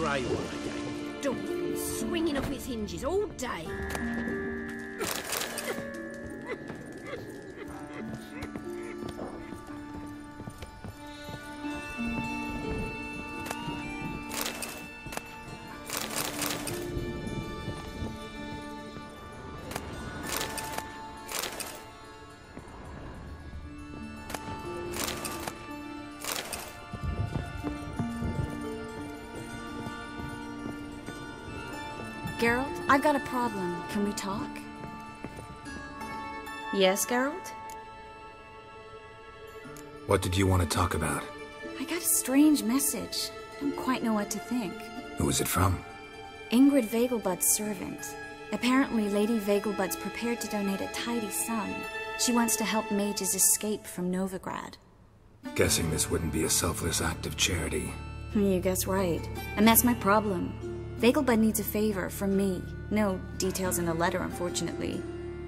grey one again. Dog's been swinging off its hinges all day. Geralt, I've got a problem. Can we talk? Yes, Geralt? What did you want to talk about? I got a strange message. I don't quite know what to think. Who was it from? Ingrid Vegelbud's servant. Apparently, Lady Vegelbud's prepared to donate a tidy sum. She wants to help mages escape from Novigrad. Guessing this wouldn't be a selfless act of charity. You guess right. And that's my problem. Vegelbud needs a favor from me. No details in the letter, unfortunately.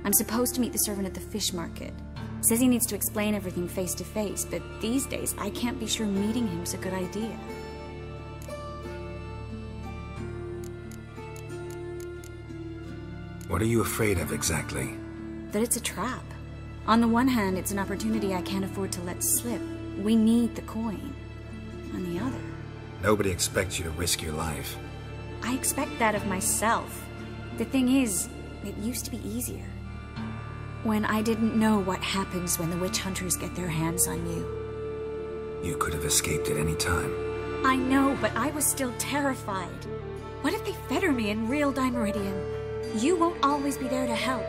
I'm supposed to meet the servant at the fish market. Says he needs to explain everything face to face, but these days I can't be sure meeting him's a good idea. What are you afraid of exactly? That it's a trap. On the one hand, it's an opportunity I can't afford to let slip. We need the coin. On the other... Nobody expects you to risk your life. I expect that of myself. The thing is, it used to be easier. When I didn't know what happens when the witch hunters get their hands on you. You could have escaped at any time. I know, but I was still terrified. What if they fetter me in real Dimeridian? You won't always be there to help.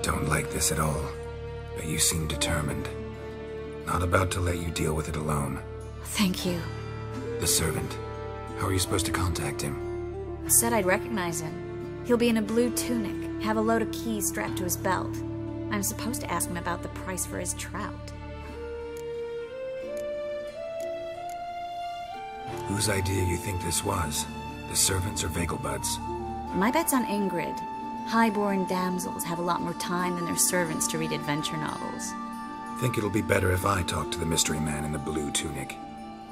Don't like this at all, but you seem determined. Not about to let you deal with it alone. Thank you. The servant. How are you supposed to contact him? Said I'd recognize him. He'll be in a blue tunic, have a load of keys strapped to his belt. I'm supposed to ask him about the price for his trout. Whose idea you think this was? The servants or Vegelbud's? My bet's on Ingrid. Highborn damsels have a lot more time than their servants to read adventure novels. Think it'll be better if I talk to the mystery man in the blue tunic.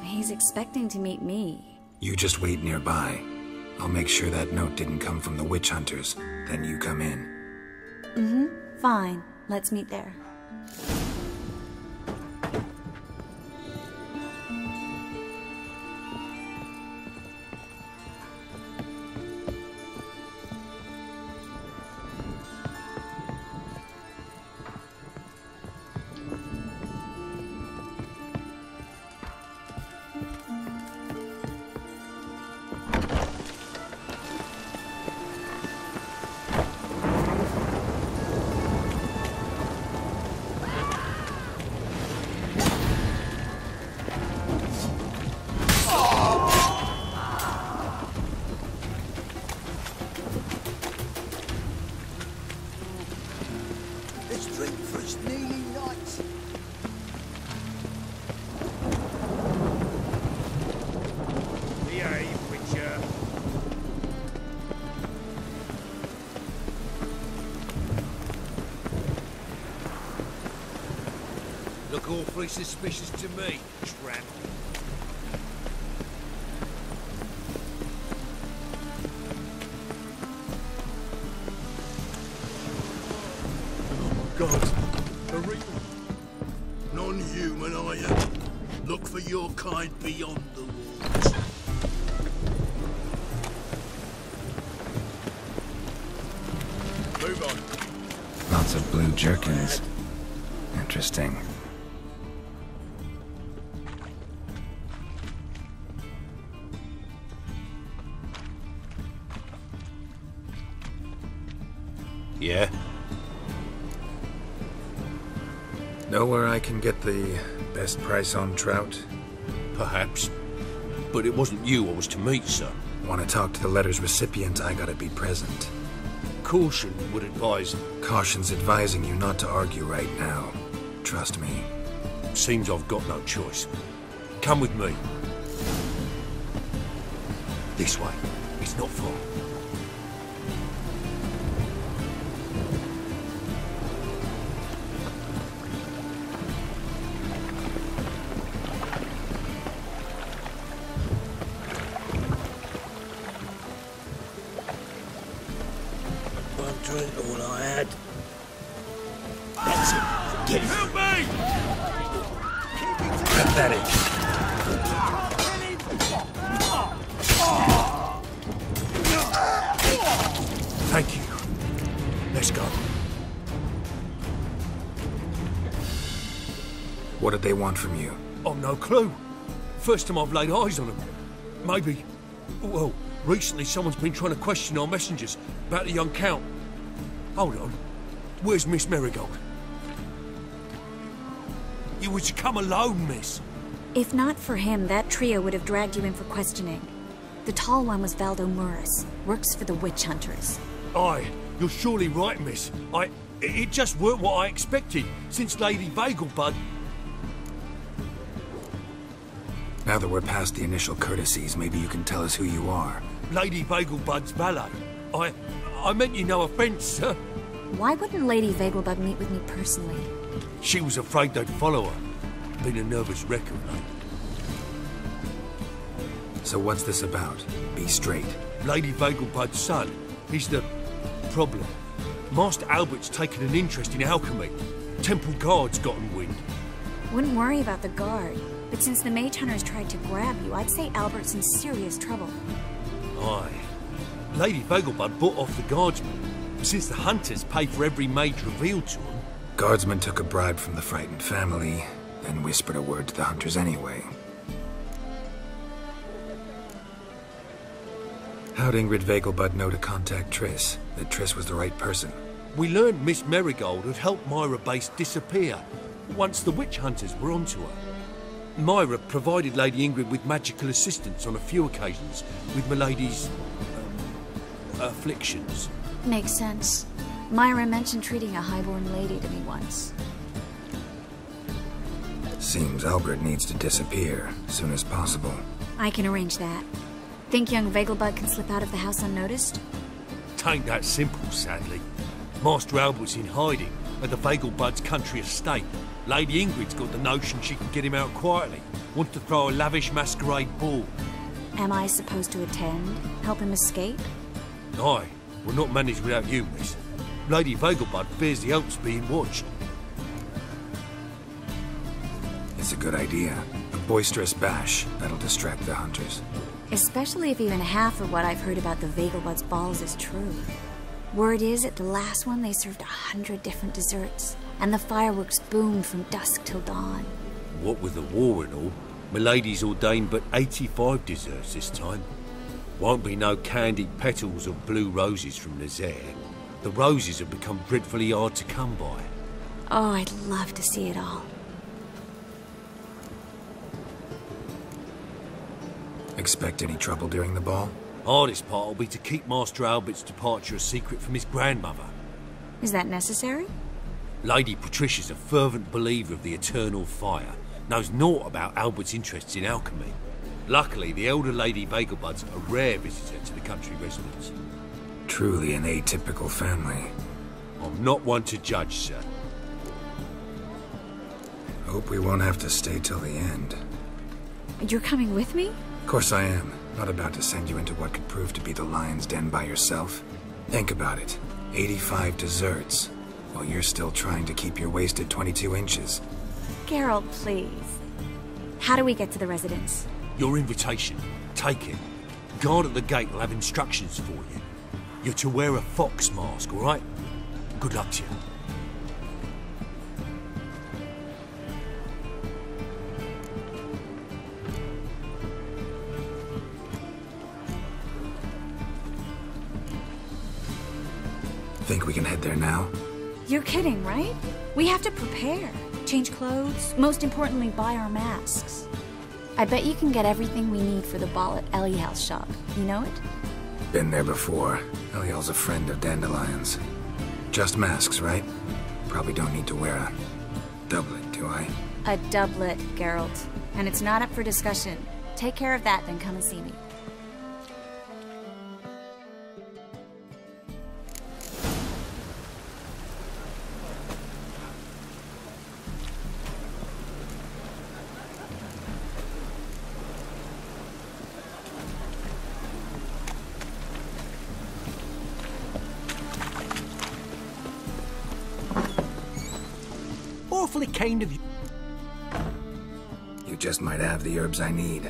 He's expecting to meet me. You just wait nearby. I'll make sure that note didn't come from the witch hunters. Then you come in. Mm-hmm. Fine. Let's meet there. Look awfully suspicious to me, tramp. Oh God, a real non-human, are you? Look for your kind beyond the walls. Move on. Lots of blue jerkins. Interesting. Yeah? Know where I can get the best price on trout? Perhaps. But it wasn't you I was to meet, sir. Want to talk to the letter's recipient, I gotta be present. Caution would advise... Caution's advising you not to argue right now. Trust me. Seems I've got no choice. Come with me. This way. It's not far. ain't all I had. That's it. Get it. Help me! Pathetic. Thank you. Let's go. What did they want from you? I've no clue. First time I've laid eyes on them. Maybe... Well, recently someone's been trying to question our messengers about the young Count. Hold on. Where's Miss Marigold? You were to come alone, miss. If not for him, that trio would have dragged you in for questioning. The tall one was Valdo Murris, works for the witch hunters. Aye, you're surely right, miss. It just weren't what I expected, since Lady Vegelbud... Now that we're past the initial courtesies, maybe you can tell us who you are. Lady Vegelbud's valet. I meant you no offence, sir. Why wouldn't Lady Vegelbud meet with me personally? She was afraid they'd follow her. Been a nervous wreck of late. So what's this about? Be straight. Lady Vegelbud's son. He's the problem. Master Albert's taken an interest in alchemy. Temple guards gotten wind. Wouldn't worry about the guard, but since the mage hunters tried to grab you, I'd say Albert's in serious trouble. Aye. Lady Vegelbud bought off the guardsmen, since the hunters pay for every mage revealed to them. Guardsmen took a bribe from the frightened family, then whispered a word to the hunters anyway. How'd Ingrid Vegelbud know to contact Triss? That Triss was the right person? We learned Miss Marigold had helped Myra Base disappear once the witch hunters were onto her. Myra provided Lady Ingrid with magical assistance on a few occasions with Milady's... afflictions. Makes sense. Myra mentioned treating a highborn lady to me once. Seems Albert needs to disappear as soon as possible. I can arrange that. Think young Vegelbud can slip out of the house unnoticed? Tain't that simple, sadly. Master Albert's in hiding at the Vegelbud's country estate. Lady Ingrid's got the notion she can get him out quietly. Wants to throw a lavish masquerade ball. Am I supposed to attend? Help him escape? Aye, we'll not manage without you, miss. Lady Vegelbud fears the Alps being watched. It's a good idea. A boisterous bash, that'll distract the hunters. Especially if even half of what I've heard about the Vegelbud's balls is true. Word is, at the last one they served 100 different desserts, and the fireworks boomed from dusk till dawn. What with the war and all, Milady's ordained but 85 desserts this time. Won't be no candied petals or blue roses from Nazaire. The roses have become dreadfully hard to come by. Oh, I'd love to see it all. Expect any trouble during the ball? Hardest part will be to keep Master Albert's departure a secret from his grandmother. Is that necessary? Lady Patricia's a fervent believer of the eternal fire, knows naught about Albert's interests in alchemy. Luckily, the elder Lady Vegelbud's a rare visitor to the country residence. Truly an atypical family. I'm not one to judge, sir. Hope we won't have to stay till the end. You're coming with me? Of course I am. Not about to send you into what could prove to be the lion's den by yourself. Think about it. 85 desserts, while you're still trying to keep your waist at 22 inches. Geralt, please. How do we get to the residence? Your invitation. Take it. Guard at the gate will have instructions for you. You're to wear a fox mask, all right? Good luck to you. Think we can head there now? You're kidding, right? We have to prepare. Change clothes. Most importantly, buy our masks. I bet you can get everything we need for the ball at Eliel's shop. You know it? Been there before. Eliel's a friend of Dandelion's. Just masks, right? Probably don't need to wear a doublet, do I? A doublet, Geralt. And it's not up for discussion. Take care of that, then come and see me. awfully kind of you. You just might have the herbs I need.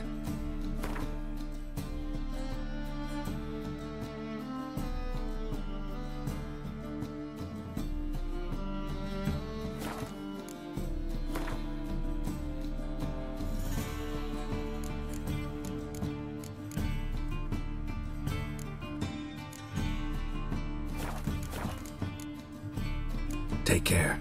Take care.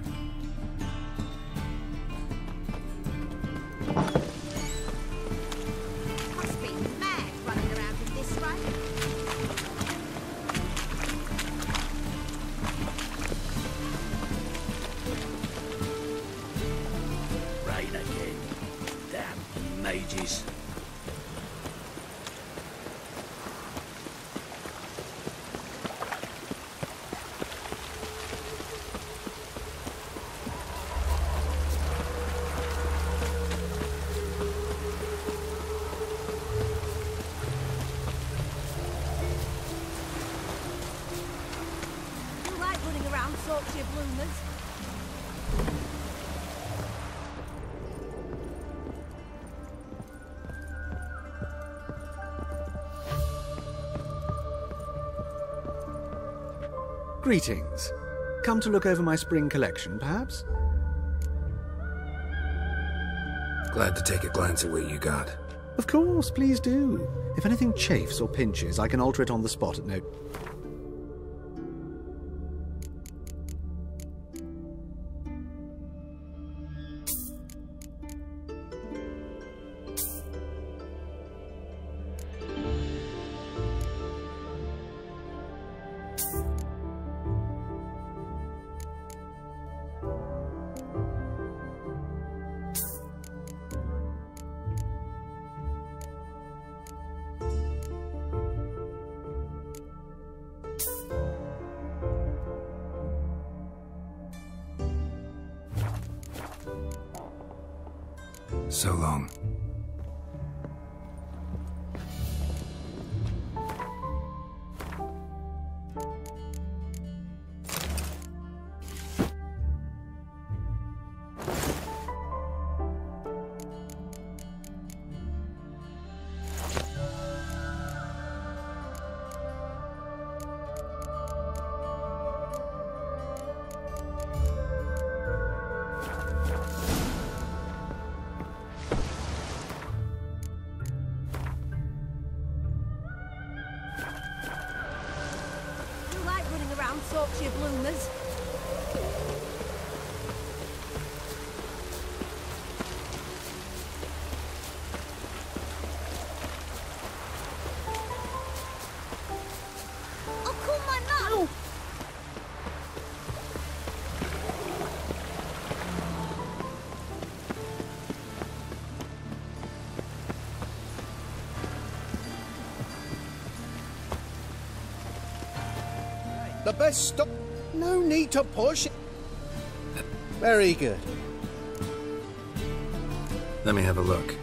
Must be mad running around in this way. Rain again. Damn mages. You like running around, sorts of bloomers. Greetings. Come to look over my spring collection, perhaps? Glad to take a glance at what you got. Of course, please do. If anything chafes or pinches, I can alter it on the spot at no... So long. You like running around, sorts of bloomers. I'll call my mum. The best stop. No need to push. Very good. Let me have a look.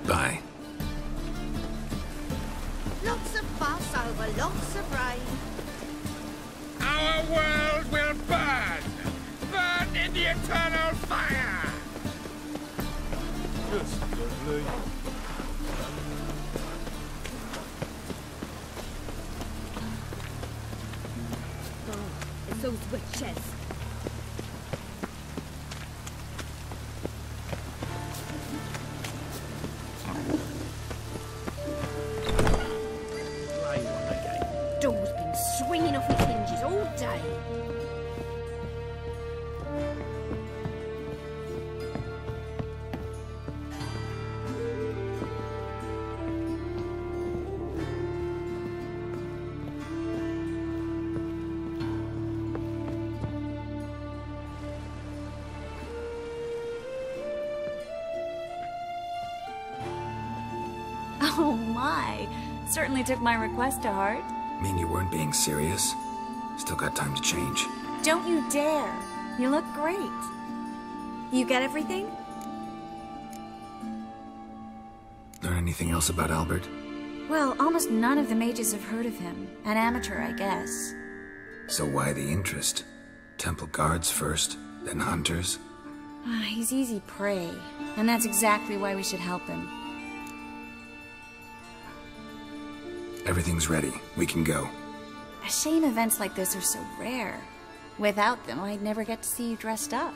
Bye. Lots of fuss over lots of rain. Our world will burn! Burn in the eternal fire! Just lovely. Oh, it's those witches. Rain on again. Door's been Certainly took my request to heart. Mean you weren't being serious? Still got time to change. Don't you dare. You look great. You get everything? Learn anything else about Albert? Well, almost none of the mages have heard of him. An amateur, I guess. So why the interest? Temple guards first, then hunters? He's easy prey, and that's exactly why we should help him. Everything's ready. We can go. A shame events like this are so rare. Without them, I'd never get to see you dressed up.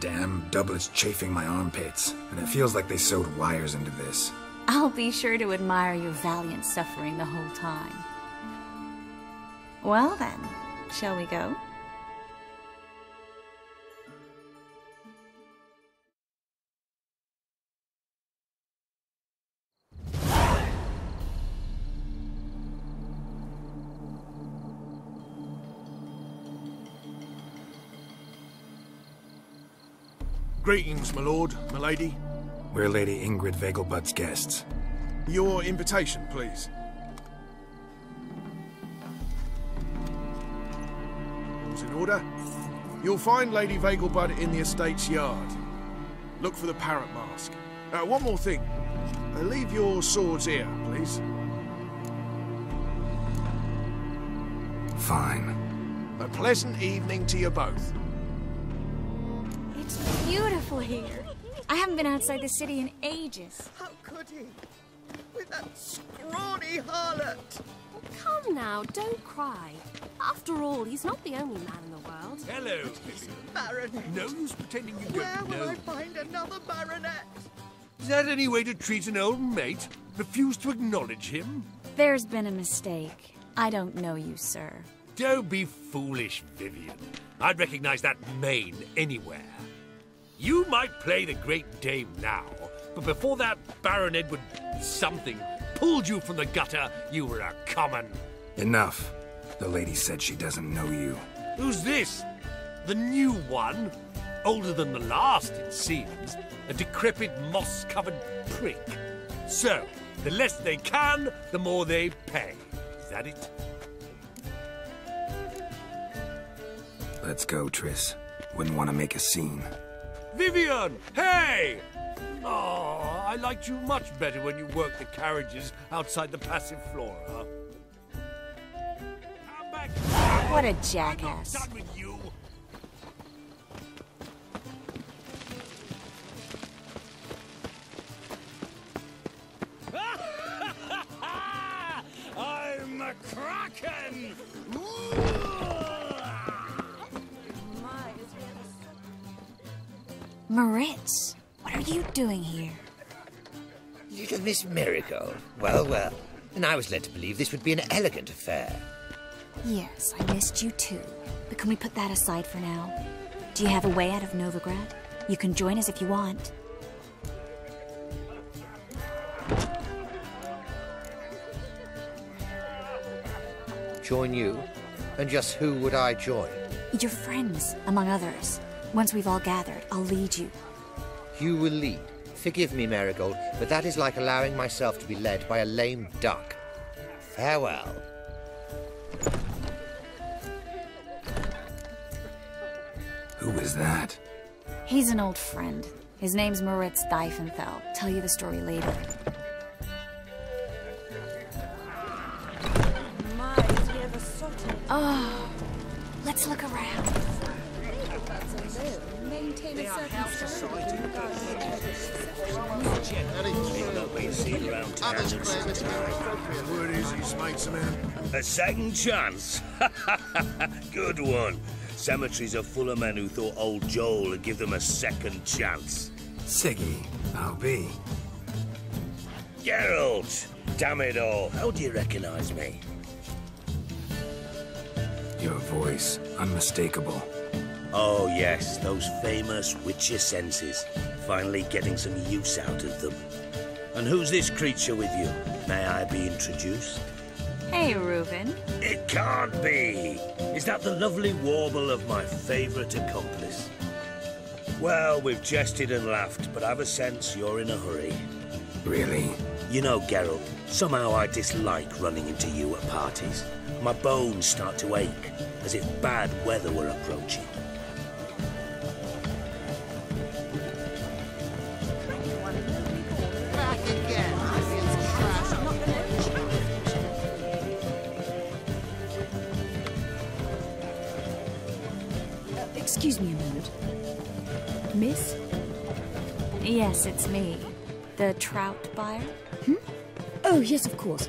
Damn doublets chafing my armpits, and it feels like they sewed wires into this. I'll be sure to admire your valiant suffering the whole time. Well then, shall we go? Greetings, my lord, my lady. We're Lady Ingrid Vegelbud's guests. Your invitation, please. All's in order. You'll find Lady Vegelbud in the estate's yard. Look for the parrot mask. One more thing. Leave your swords here, please. Fine. A pleasant evening to you both. It's beautiful here. I haven't been outside the city in ages. How could he? With that scrawny harlot! Oh, come now, don't cry. After all, he's not the only man in the world. Hello, Vivian. Baronet! No use pretending you Where don't will know. I find another baronet? Is that any way to treat an old mate? Refuse to acknowledge him? There's been a mistake. I don't know you, sir. Don't be foolish, Vivian. I'd recognize that mane anywhere. You might play the Great Dame now, but before that Baron Edward something pulled you from the gutter, you were a common. Enough. The lady said she doesn't know you. Who's this? The new one? Older than the last, it seems. A decrepit, moss-covered prick. So, the less they can, the more they pay. Is that it? Let's go, Triss. Wouldn't want to make a scene. Vivian! Hey! Oh, I liked you much better when you worked the carriages outside the Passiflora. Come back! What a I'm not jackass. done with you! I'm a Kraken! Moritz, what are you doing here? Little Miss Miracle. Well, well. And I was led to believe this would be an elegant affair. Yes, I missed you too. But can we put that aside for now? Do you have a way out of Novigrad? You can join us if you want. Join you? And just who would I join? Your friends, among others. Once we've all gathered, I'll lead you. You will lead. Forgive me, Marigold, but that is like allowing myself to be led by a lame duck. Farewell. Who is that? He's an old friend. His name's Moritz Diefenthal. Tell you the story later. Oh, let's look around. Maintain a certain Word is he's made some out. A second chance? Good one. Cemeteries are full of men who thought old Joel would give them a second chance. Siggy, I'll be. Geralt! Damn it all. How do you recognize me? Your voice, unmistakable. Oh yes, those famous witcher senses. Finally getting some use out of them. And who's this creature with you? May I be introduced? Hey, Reuben. It can't be! Is that the lovely warble of my favourite accomplice? Well, we've jested and laughed, but I've a sense you're in a hurry. Really? You know, Geralt, somehow I dislike running into you at parties. My bones start to ache, as if bad weather were approaching. Excuse me a moment. Miss? Yes, it's me. The trout buyer? Oh, yes, of course.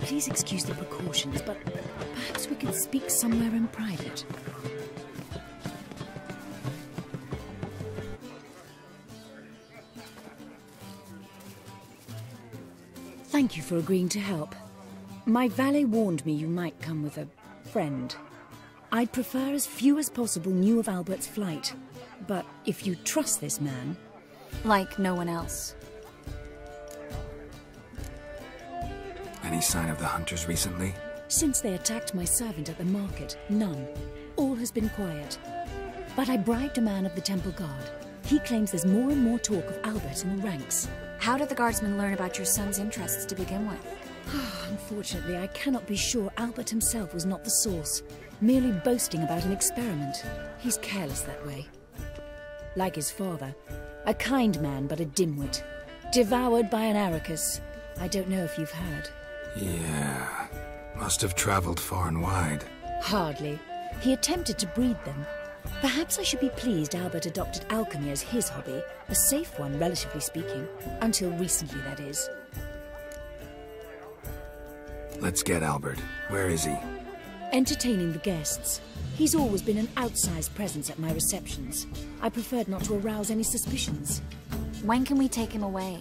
Please excuse the precautions, but perhaps we could speak somewhere in private. Thank you for agreeing to help. My valet warned me you might come with a friend. I'd prefer as few as possible knew of Albert's flight. But if you trust this man... Like no one else. Any sign of the hunters recently? Since they attacked my servant at the market, none. All has been quiet. But I bribed a man of the Temple Guard. He claims there's more and more talk of Albert in the ranks. How did the guardsmen learn about your son's interests to begin with? Unfortunately, I cannot be sure Albert himself was not the source, merely boasting about an experiment. He's careless that way. Like his father, a kind man but a dimwit. Devoured by an Arrakis. I don't know if you've heard. Yeah, must have traveled far and wide. Hardly. He attempted to breed them. Perhaps I should be pleased Albert adopted alchemy as his hobby, a safe one, relatively speaking. Until recently, that is. Let's get Albert. Where is he? Entertaining the guests. He's always been an outsized presence at my receptions. I preferred not to arouse any suspicions. When can we take him away?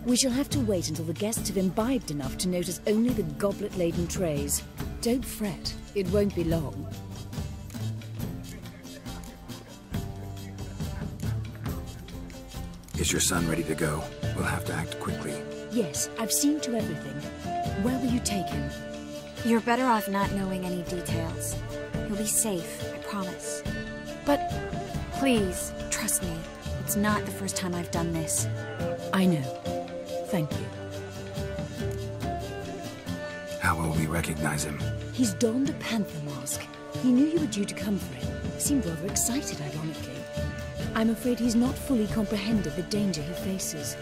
We shall have to wait until the guests have imbibed enough to notice only the goblet-laden trays. Don't fret, it won't be long. Is your son ready to go? We'll have to act quickly. Yes, I've seen to everything. Where will you take him? You're better off not knowing any details. He'll be safe, I promise. But... Please, trust me. It's not the first time I've done this. I know. Thank you. How will we recognize him? He's donned a panther mask. He knew you were due to come for him. Seemed rather excited, ironically. I'm afraid he's not fully comprehended the danger he faces.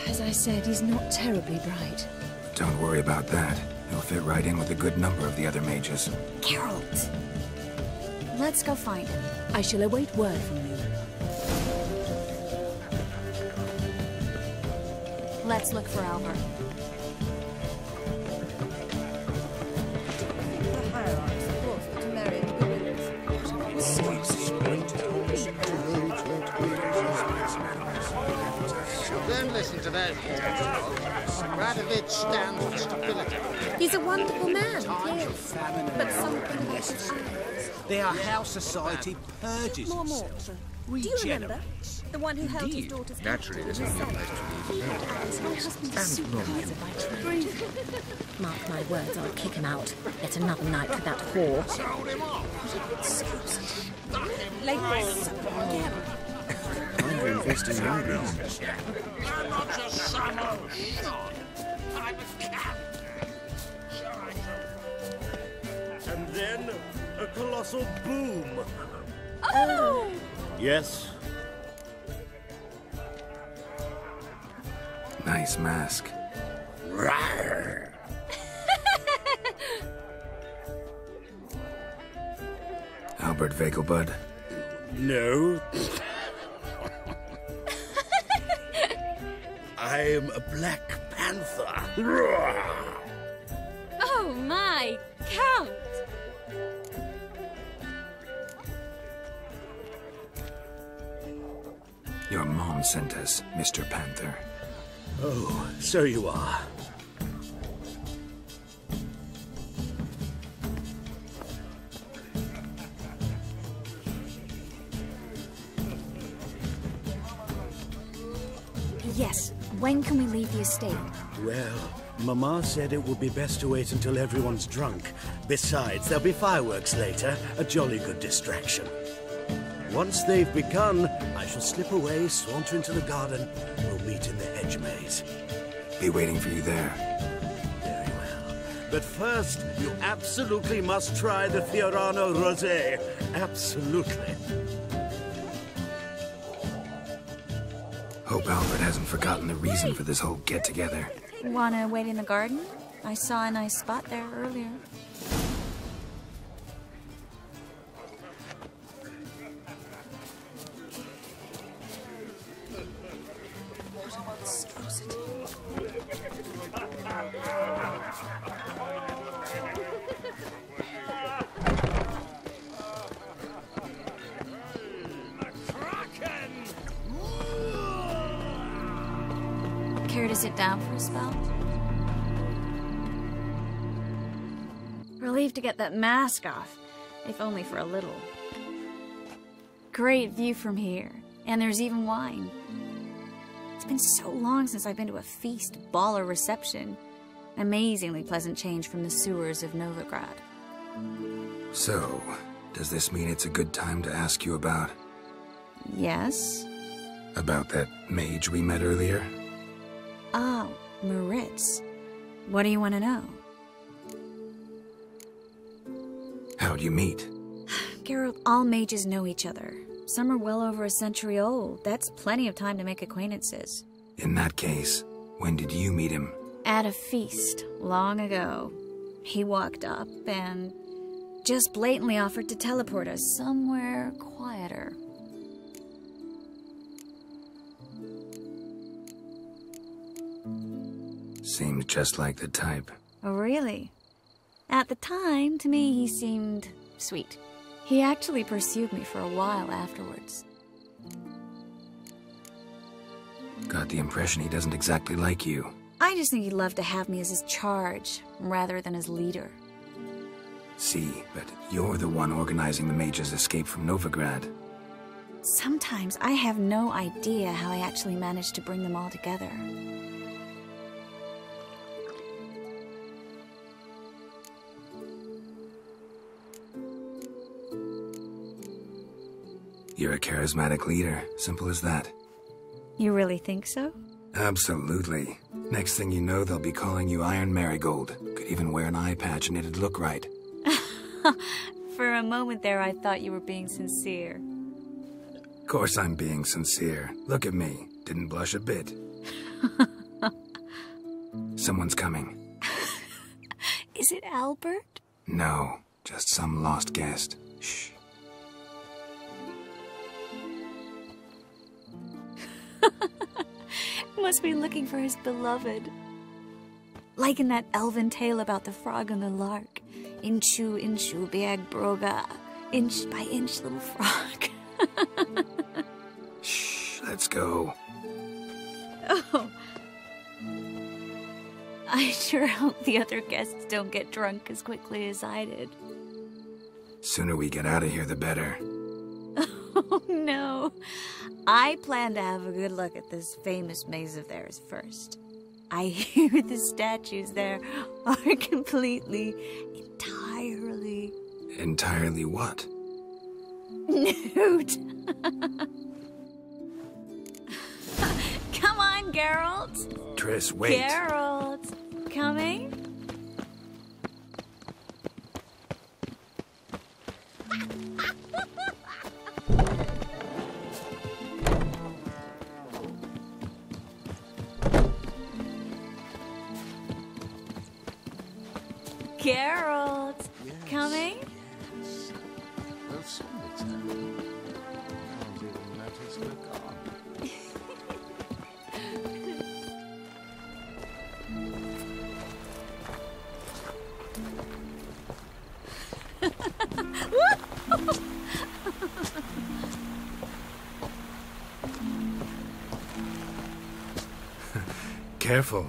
As I said, he's not terribly bright. Don't worry about that. He'll fit right in with a good number of the other mages. Geralt! Let's go find him. I shall await word from you. Let's look for Albert. Don't listen to those. Radovich stands for stability. He's a wonderful man, yes. But something about his eyes. They are how society purges More itself. Do you remember? The one who held his daughter's Naturally, this is not Mark my words, I'll kick him out. Yet another night with that whore. Time to invest in your ground. I'm not your son or son. I'm a cat. And then a colossal boom. Oh! Yes. Nice mask. Rawr. Albert Vegelbud? No. I am a Black Panther. Oh my, Count! Your mom sent us, Mr. Panther. Oh, so you are. Yes. When can we leave the estate? Well, Mama said it would be best to wait until everyone's drunk. Besides, there'll be fireworks later, a jolly good distraction. Once they've begun, I shall slip away, saunter into the garden. We'll meet in the hedge maze. Be waiting for you there. Very well. But first, you absolutely must try the Fiorano Rosé. Absolutely. Hope Albert hasn't forgotten the reason for this whole get-together. Wanna wait in the garden? I saw a nice spot there earlier. Care to sit down for a spell? Relieved to get that mask off, if only for a little. Great view from here, and there's even wine. It's been so long since I've been to a feast, ball, or reception. Amazingly pleasant change from the sewers of Novigrad. So, does this mean it's a good time to ask you about... Yes? About that mage we met earlier? Oh, Moritz. What do you want to know? How'd you meet? Geralt, all mages know each other. Some are well over a century old. That's plenty of time to make acquaintances. In that case, when did you meet him? At a feast, long ago. He walked up and just blatantly offered to teleport us somewhere quieter. Seems just like the type. Oh, really? At the time, to me, he seemed sweet. He actually pursued me for a while afterwards. Got the impression he doesn't exactly like you. I just think he'd love to have me as his charge, rather than his leader. See, but you're the one organizing the mage's escape from Novigrad. Sometimes I have no idea how I actually managed to bring them all together. You're a charismatic leader, simple as that. You really think so? Absolutely. Next thing you know, they'll be calling you Iron Marigold. Could even wear an eye patch and it'd look right. For a moment there, I thought you were being sincere. Of course I'm being sincere. Look at me. Didn't blush a bit. Someone's coming. Is it Albert? No, just some lost guest. Shh. Must be looking for his beloved. Like in that elven tale about the frog and the lark. Inchu, inchu, biag broga. Inch by inch, little frog. Shh, let's go. Oh. I sure hope the other guests don't get drunk as quickly as I did. Sooner we get out of here, the better. Oh, no. I plan to have a good look at this famous maze of theirs first. I hear the statues there are completely, entirely... Entirely what? Nude. Come on, Geralt. Triss, wait. Geralt. Coming? Geralt, coming? Yes. Well, soon return. Can't even notice we're gone. Careful.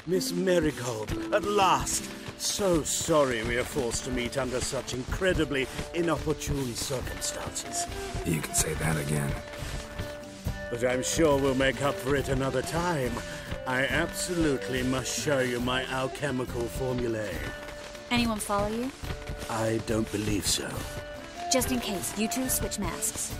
Miss Marigold, at last! So sorry we are forced to meet under such incredibly inopportune circumstances. You can say that again. But I'm sure we'll make up for it another time. I absolutely must show you my alchemical formulae. Anyone follow you? I don't believe so. Just in case, you two switch masks.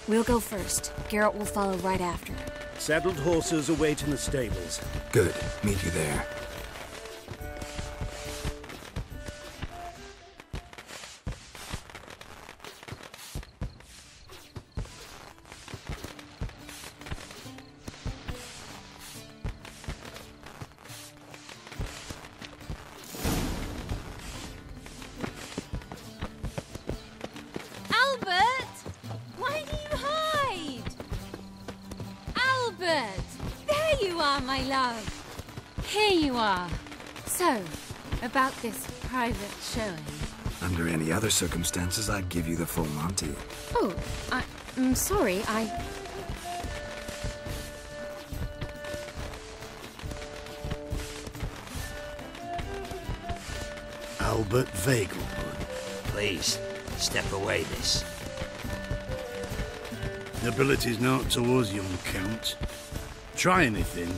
We'll go first. Geralt will follow right after. Saddled horses await in the stables. Good. Meet you there. My love. Here you are. So, about this private showing. Under any other circumstances, I'd give you the full Monty. Oh, I'm sorry, Albert Vegelbud. Please, step away, miss. Nobility's not towards young Count. Try anything,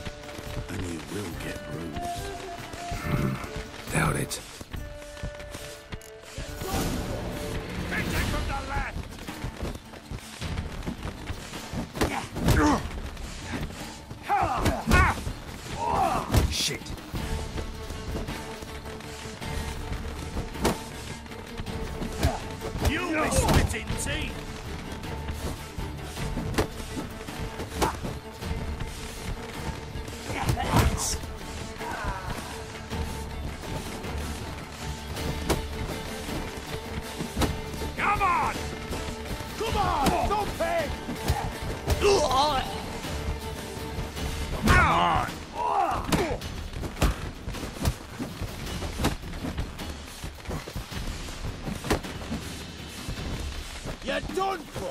and you will get bruised. Doubt it. Shit. You'll be splitting teeth. Come on! Come on! Don't pay! Come on! You're done for!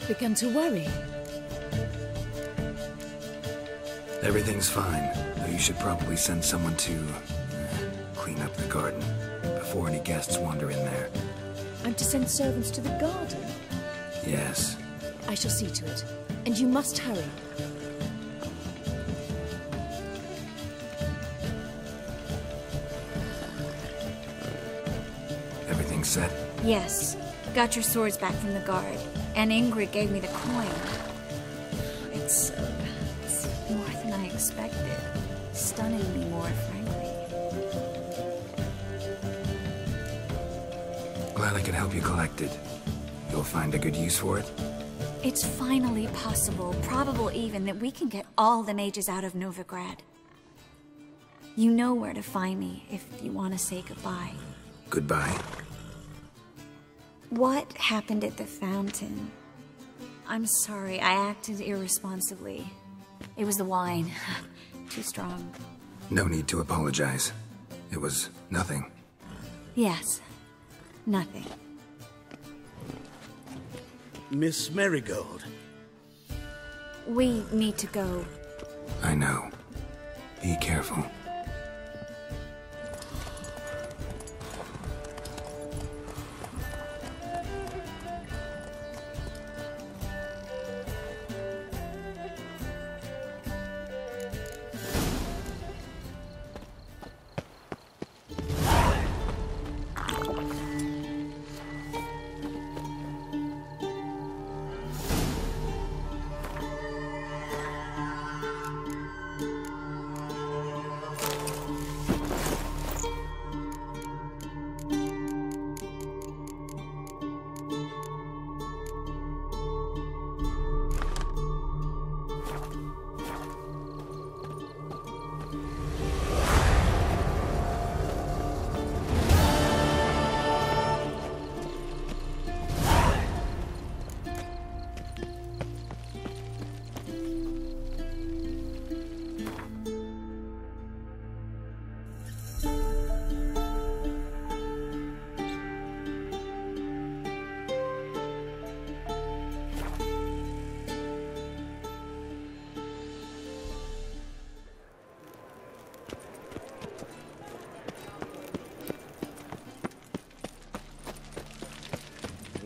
Begun to worry. Everything's fine, though you should probably send someone to clean up the garden before any guests wander in there. I'm to send servants to the garden? Yes. I shall see to it. And you must hurry. Everything set? Yes. Got your swords back from the guard. And Ingrid gave me the coin. It's more than I expected. Stunningly more, frankly. Glad I could help you collect it. You'll find a good use for it? It's finally possible, probable even, that we can get all the mages out of Novigrad. You know where to find me if you want to say goodbye. Goodbye. What happened at the fountain? I'm sorry, I acted irresponsibly. It was the wine. Too strong. No need to apologize. It was nothing. Yes. Nothing. Miss Marigold. We need to go. I know. Be careful.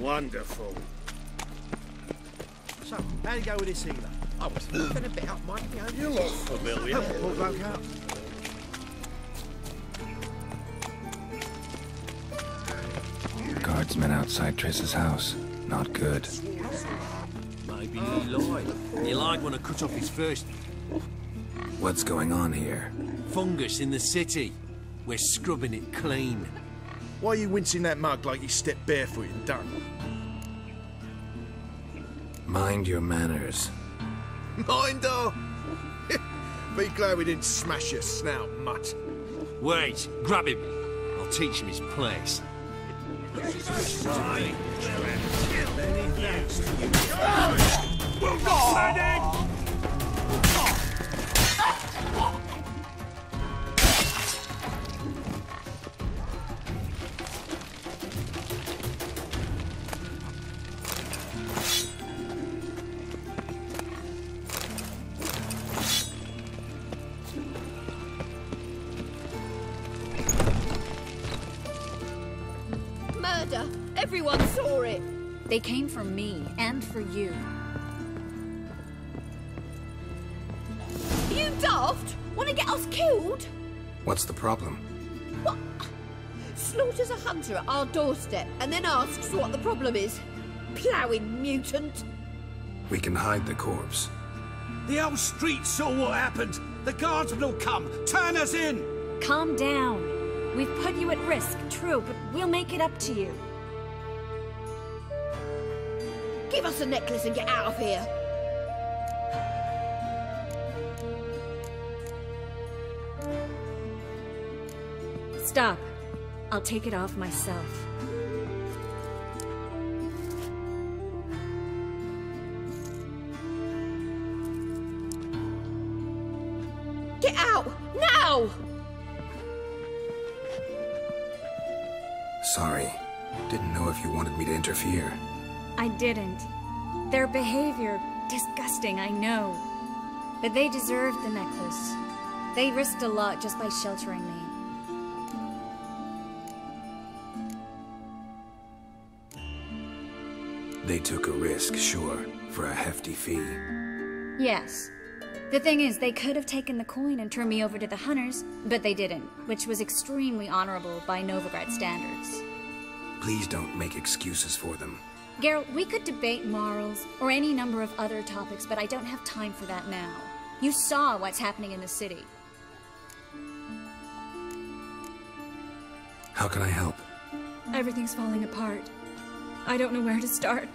Wonderful. So, how'd you go with this healer? I was thinking about my own. You look familiar. Poor bloke out. Guardsmen outside Triss's house. Not good. Maybe he lied. He lied when I cut off his first. What's going on here? Fungus in the city. We're scrubbing it clean. Why are you wincing that mug like you stepped barefoot and done? Mind your manners. Mind her? Be glad we didn't smash your snout, mutt. Wait, grab him. I'll teach him his place. We'll not let it! Murder! Everyone saw it! They came for me, and for you. You daft? Want to get us killed? What's the problem? What? Slaughters a hunter at our doorstep and then asks what the problem is. Ploughing mutant. We can hide the corpse. The whole street saw what happened. The guardsmen will come. Turn us in! Calm down. We've put you at risk, true, but we'll make it up to you. Give us a necklace and get out of here. Stop. I'll take it off myself. Get out! Now! Sorry. Didn't know if you wanted me to interfere. I didn't. Their behavior, disgusting, I know. But they deserved the necklace. They risked a lot just by sheltering me. They took a risk, sure, for a hefty fee. Yes. The thing is, they could have taken the coin and turned me over to the hunters, but they didn't, which was extremely honorable by Novigrad standards. Please don't make excuses for them. Geralt, we could debate morals, or any number of other topics, but I don't have time for that now. You saw what's happening in the city. How can I help? Everything's falling apart. I don't know where to start.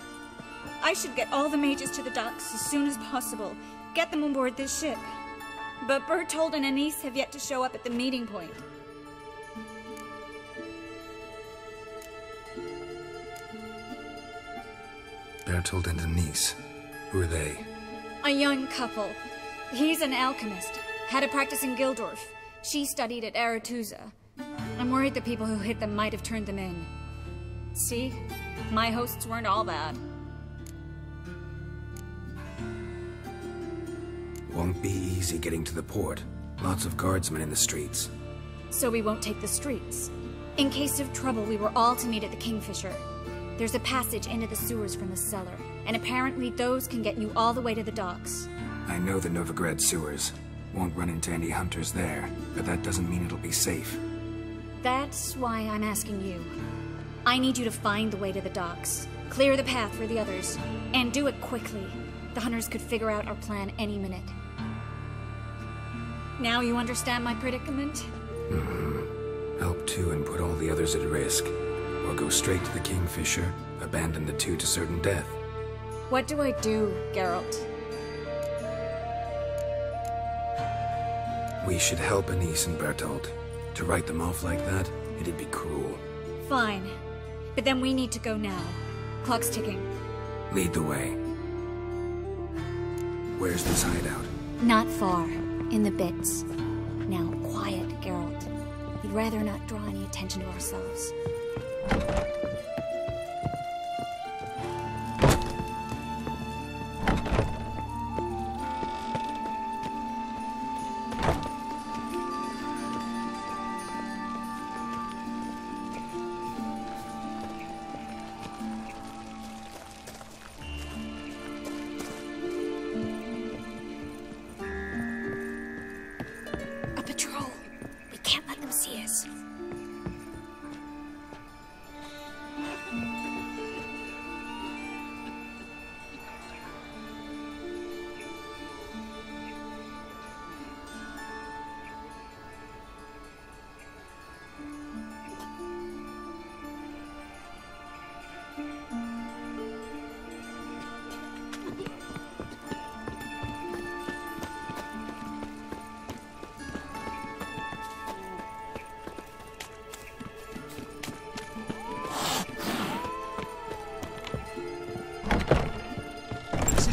I should get all the mages to the docks as soon as possible. Get them on board this ship. But Bertold and Anise have yet to show up at the meeting point. Bertold and Anise. Who are they? A young couple. He's an alchemist. Had a practice in Gildorf. She studied at Aretuza. I'm worried the people who hit them might have turned them in. See? My hosts weren't all bad. Won't be easy getting to the port. Lots of guardsmen in the streets. So we won't take the streets. In case of trouble, we were all to meet at the Kingfisher. There's a passage into the sewers from the cellar, and apparently those can get you all the way to the docks. I know the Novigrad sewers. Won't run into any hunters there, but that doesn't mean it'll be safe. That's why I'm asking you. I need you to find the way to the docks, clear the path for the others, and do it quickly. The hunters could figure out our plan any minute. Now you understand my predicament? Help two and put all the others at risk. Or go straight to the Kingfisher, abandon the two to certain death. What do I do, Geralt? We should help Anise and Bertold. To write them off like that, it'd be cruel. Fine. But then we need to go now. Clock's ticking. Lead the way. Where's this hideout? Not far. In the bits. Now, quiet, Geralt. We'd rather not draw any attention to ourselves.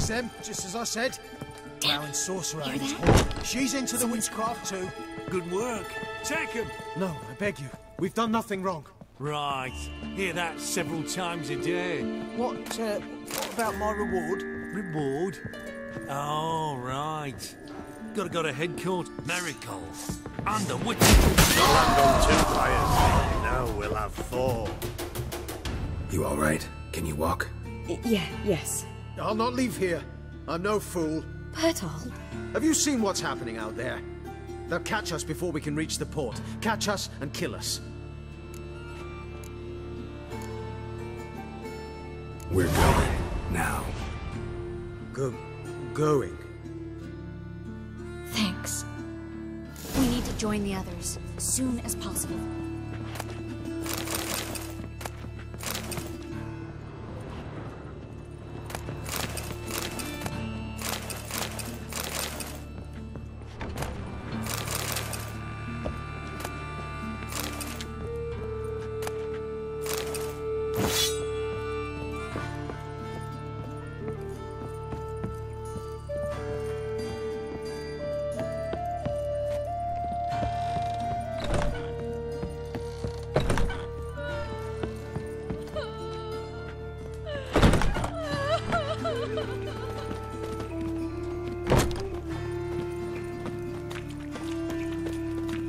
It's them, just as I said. Allowing sorcerer. She's into the witchcraft too. Good work. Take him. No, I beg you. We've done nothing wrong. Right. Hear that several times a day. What about my reward? Reward? Oh, right. Gotta go to headquarters. Marigold. And the witch. We'll have 2 players. Now we'll have 4. You all right? Can you walk? Yes. I'll not leave here. I'm no fool. Bertold. Have you seen what's happening out there? They'll catch us before we can reach the port. Catch us and kill us. We're going. Now. Going? Thanks. We need to join the others as soon as possible.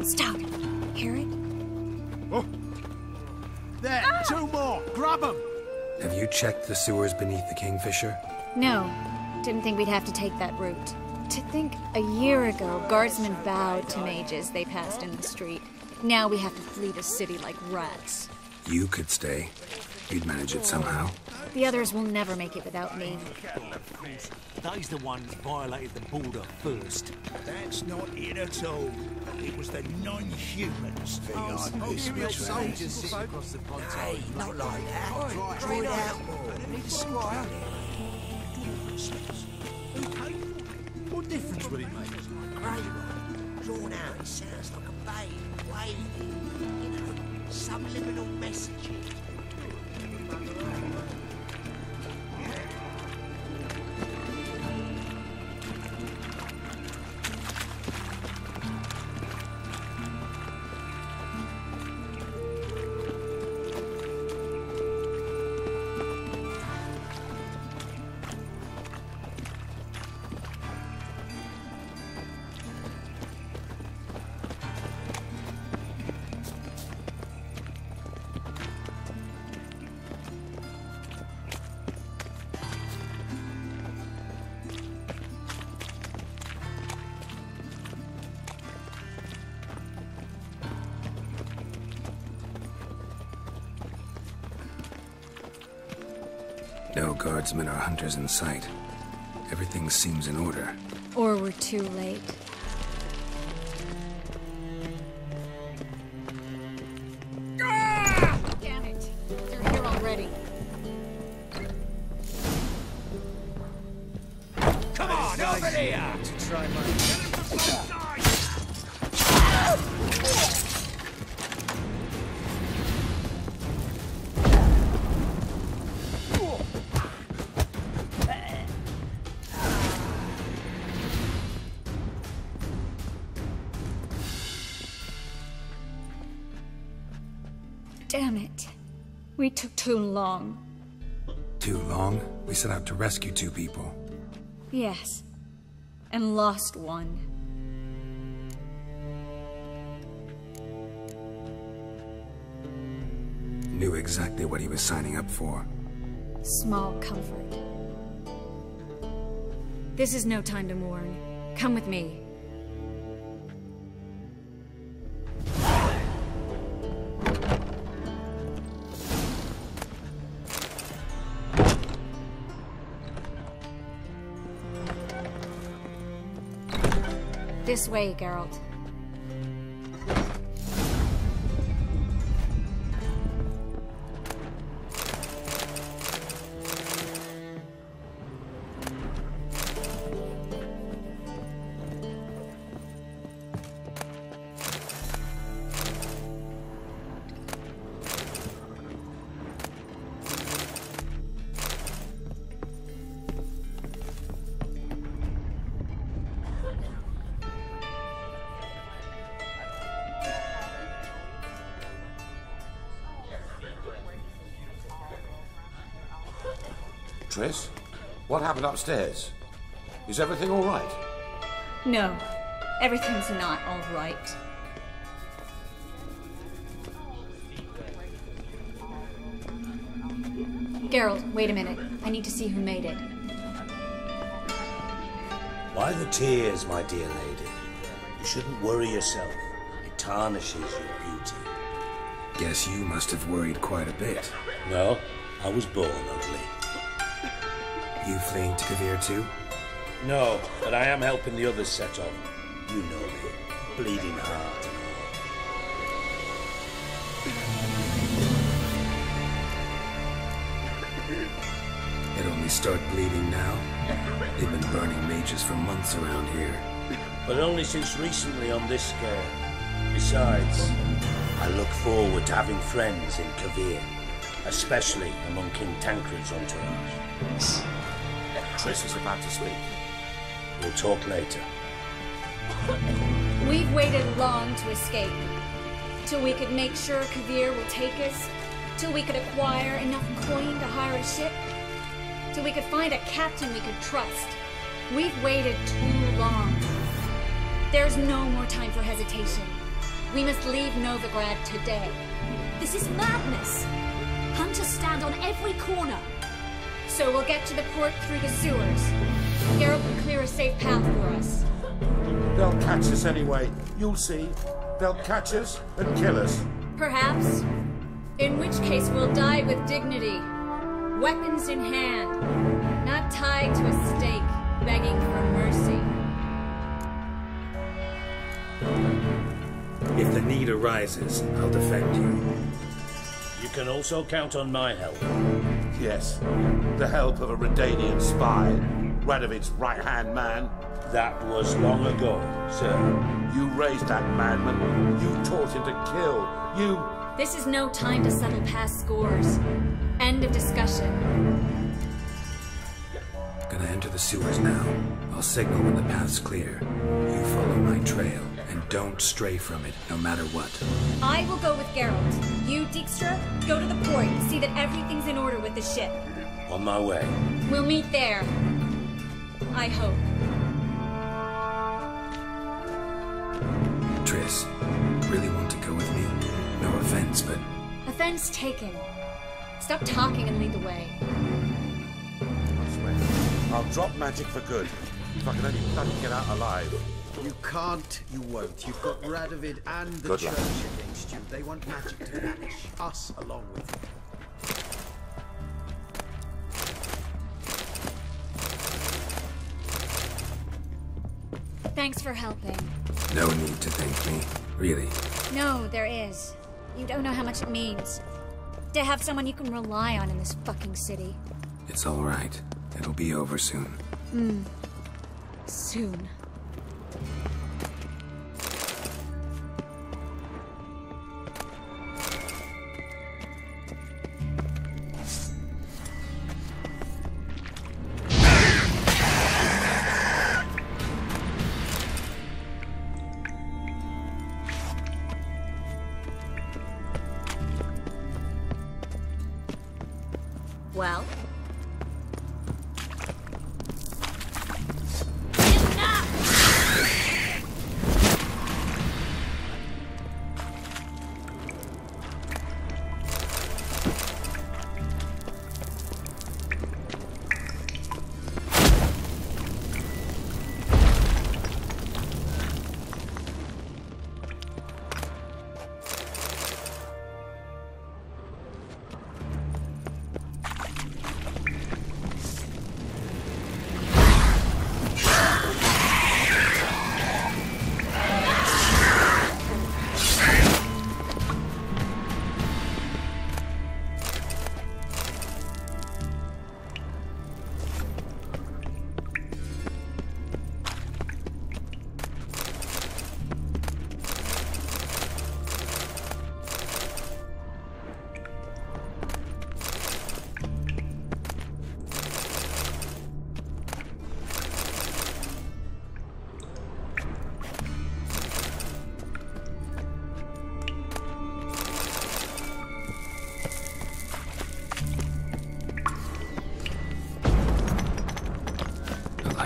Stout, hear it? Oh! There, 2 more! Grab them! Have you checked the sewers beneath the Kingfisher? No. Didn't think we'd have to take that route. To think a year ago, guardsmen bowed to mages they passed in the street. Now we have to flee the city like rats. You could stay. You'd manage it somehow. The others will never make it without me. They's the ones violated the border first. That's not it at all. It was the non-humans. Soldiers sit across the pond. Hey, not like that. Draw it out more. Squire. What difference would it make? Grey one. Drawn out, it sounds like a babe waving. You know, subliminal messaging. No guardsmen or hunters in sight. Everything seems in order. Or we're too late. Damn it! They're here already. Come on, over here! To try my... Damn it. We took too long. Too long? We set out to rescue 2 people. Yes. And lost one. Knew exactly what he was signing up for. Small comfort. This is no time to mourn. Come with me. This way, Geralt. Triss, what happened upstairs? Is everything all right? No, everything's not all right. Geralt, wait a minute. I need to see who made it. Why the tears, my dear lady? You shouldn't worry yourself. It tarnishes your beauty. Guess you must have worried quite a bit. No, I was born ugly. You fleeing to Kavir too? No, but I am helping the others set off. You know me. Bleeding heart and all. It only start bleeding now? They've been burning mages for months around here. But only since recently on this scale. Besides, I look forward to having friends in Kavir, especially among King Tancred's entourage. Triss is about to speak. We'll talk later. We've waited long to escape. Till we could make sure Kavir will take us. Till we could acquire enough coin to hire a ship. Till we could find a captain we could trust. We've waited too long. There's no more time for hesitation. We must leave Novigrad today. This is madness. Hunters stand on every corner. So we'll get to the port through the sewers. Geralt will clear a safe path for us. They'll catch us anyway. You'll see. They'll catch us and kill us. Perhaps. In which case we'll die with dignity. Weapons in hand. Not tied to a stake, begging for mercy. If the need arises, I'll defend you. You can also count on my help. Yes, the help of a Redanian spy, Radovid's right-hand man. That was long ago, sir. You raised that madman. You taught him to kill. You... This is no time to settle past scores. End of discussion. Gonna enter the sewers now. I'll signal when the path's clear. You follow my trail, and don't stray from it, no matter what. I will go with Geralt. You, Dijkstra, go to the port and see that everything's in order with the ship. On my way. We'll meet there. I hope. Triss, really want to go with me? No offense, but... Offense taken. Stop talking and lead the way. I swear, I'll drop magic for good. If I can only bloody get out alive. You can't, you won't. You've got Radovid and the Good Church luck. against you. They want magic to vanish. Us along with you. Thanks for helping. No need to thank me, really. No, there is. You don't know how much it means. To have someone you can rely on in this fucking city. It's all right. It'll be over soon. Soon. Well?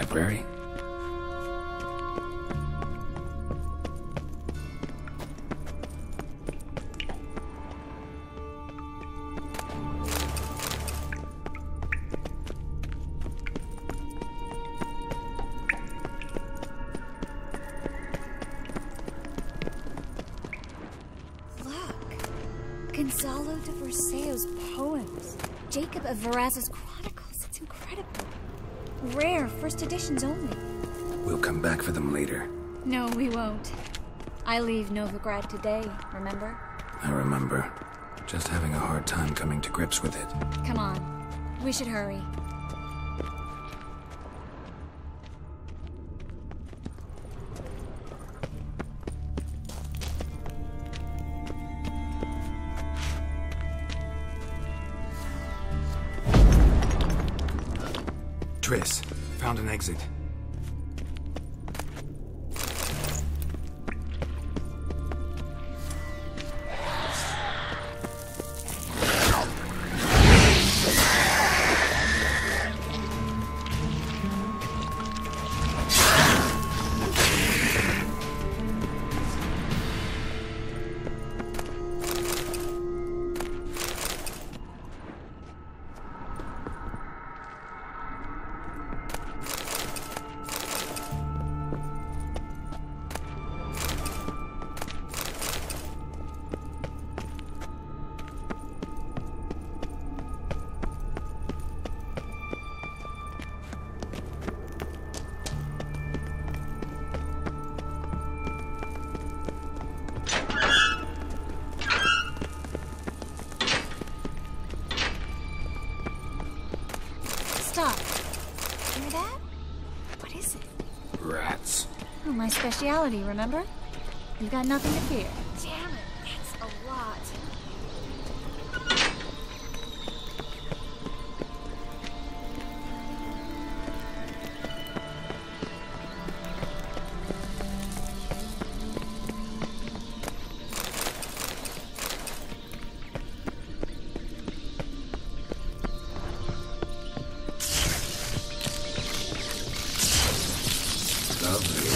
library? Gonzalo de Verseo's poems. Jacob of Verrazzo's chronicles. It's incredible. Rare, first editions only. We'll come back for them later. No, we won't. I leave Novigrad today, remember? I remember. Just having a hard time coming to grips with it. Come on. We should hurry. Triss, found an exit. Stop. Hear that? What is it? Rats. Oh, my speciality, remember? You've got nothing to fear. Damn it, that's a lot. Lovely.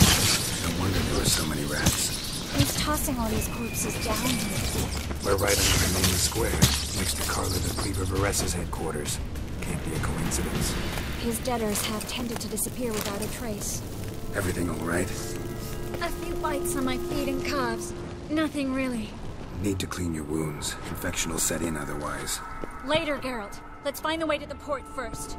No wonder there were so many rats. Who's tossing all these corpses down here? We're right under the main square, next to Carla the Cleaver Varessa's headquarters. Can't be a coincidence. His debtors have tended to disappear without a trace. Everything all right? A few bites on my feet and calves. Nothing really. Need to clean your wounds. Infection will set in otherwise. Later, Geralt. Let's find the way to the port first.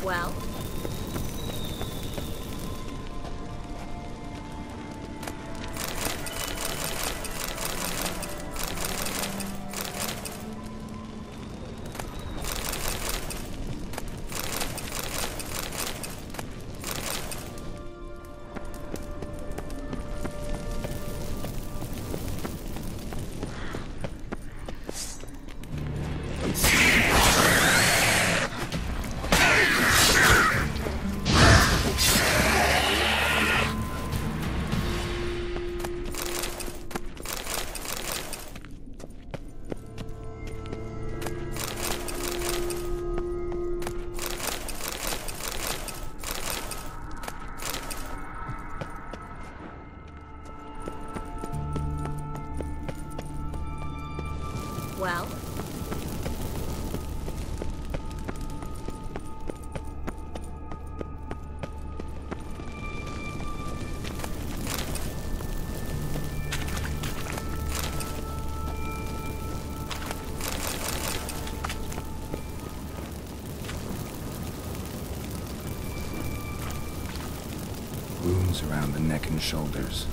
Well? Well? Wounds around the neck and shoulders.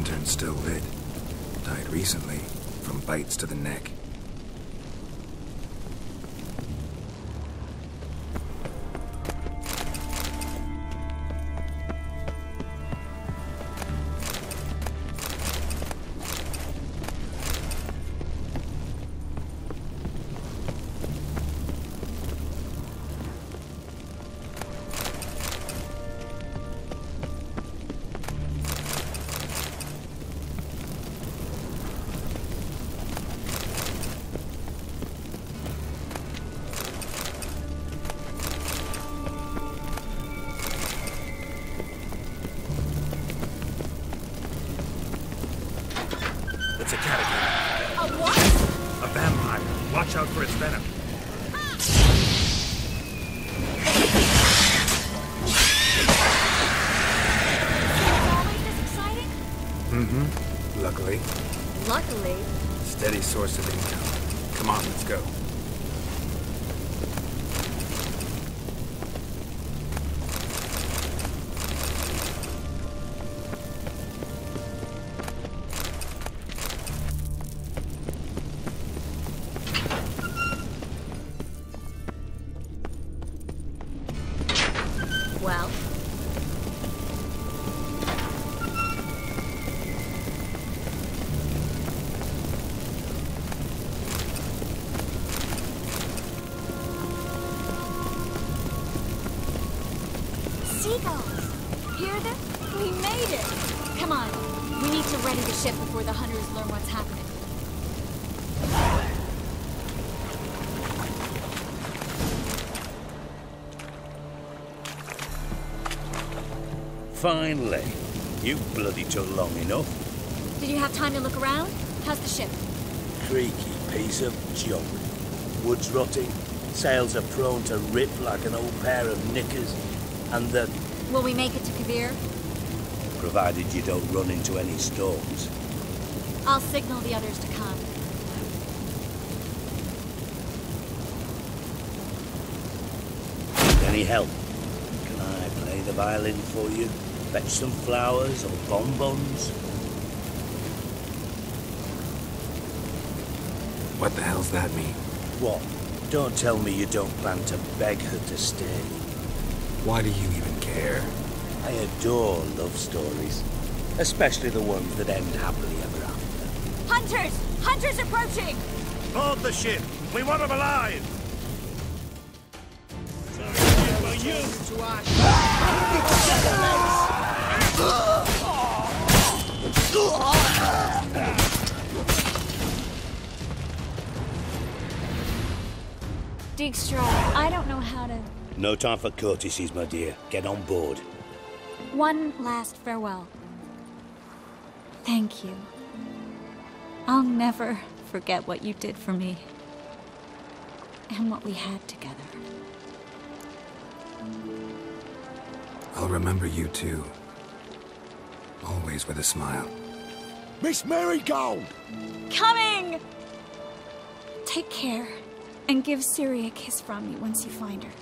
lantern's still lit. Died recently, from bites to the neck. It's a catacomb. A what? A vampire. Watch out for its venom. Always this exciting? Mm-hmm. Luckily. Luckily. Steady source of income. Come on, let's go. Well. Seagulls! Hear them? We made it! Come on, we need to ready the ship before the hunters learn what's happening. Finally. You bloody took long enough. Did you have time to look around? How's the ship? Creaky piece of junk. Wood's rotting. Sails are prone to rip like an old pair of knickers. And the... Will we make it to Kavir? Provided you don't run into any storms. I'll signal the others to come. Need any help? Can I play the violin for you? Fetch some flowers or bonbons? What the hell's that mean? What? Don't tell me you don't plan to beg her to stay. Why do you even care? I adore love stories. Especially the ones that end happily ever after. Hunters! Hunters approaching! Board the ship! We want them alive! To our Dijkstra, I don't know how to... No time for courtesies, my dear. Get on board. One last farewell. Thank you. I'll never forget what you did for me. And what we had together. I'll remember you too. Always with a smile. Miss Marigold! Coming! Take care, and give Ciri a kiss from me once you find her.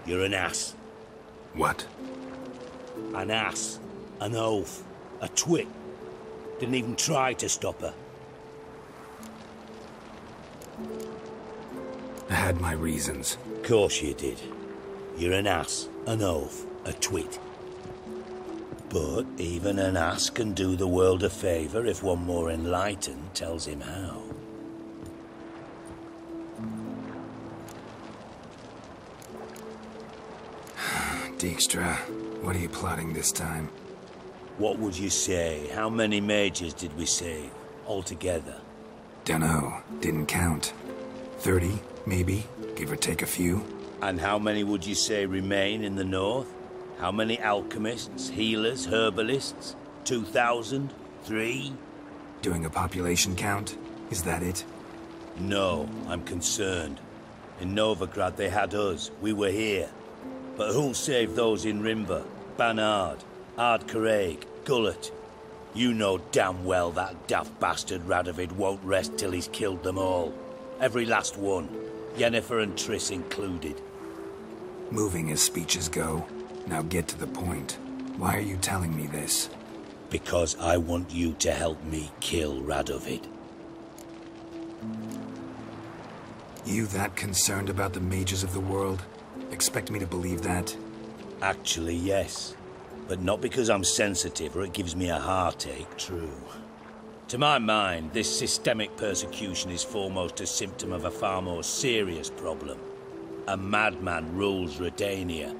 You're an ass. What? An ass. An oaf. A twit. Didn't even try to stop her. I had my reasons. Course you did. You're an ass, an oaf, a twit. But even an ass can do the world a favour if one more enlightened tells him how. Dijkstra, what are you plotting this time? What would you say? How many mages did we save, altogether? Dunno. Didn't count. 30, maybe? Give or take a few? And how many would you say remain in the north? How many alchemists, healers, herbalists? 2,000? 3? Doing a population count? Is that it? No, I'm concerned. In Novigrad they had us, we were here. But who'll save those in Rimba? Banard, Ardcaraig, Gullet? You know damn well that daft bastard Radovid won't rest till he's killed them all. Every last one. Yennefer and Triss included. Moving as speeches go. Now get to the point. Why are you telling me this? Because I want you to help me kill Radovid. You that concerned about the mages of the world? Expect me to believe that? Actually, yes. But not because I'm sensitive or it gives me a heartache, true. To my mind, this systemic persecution is foremost a symptom of a far more serious problem. A madman rules Redania.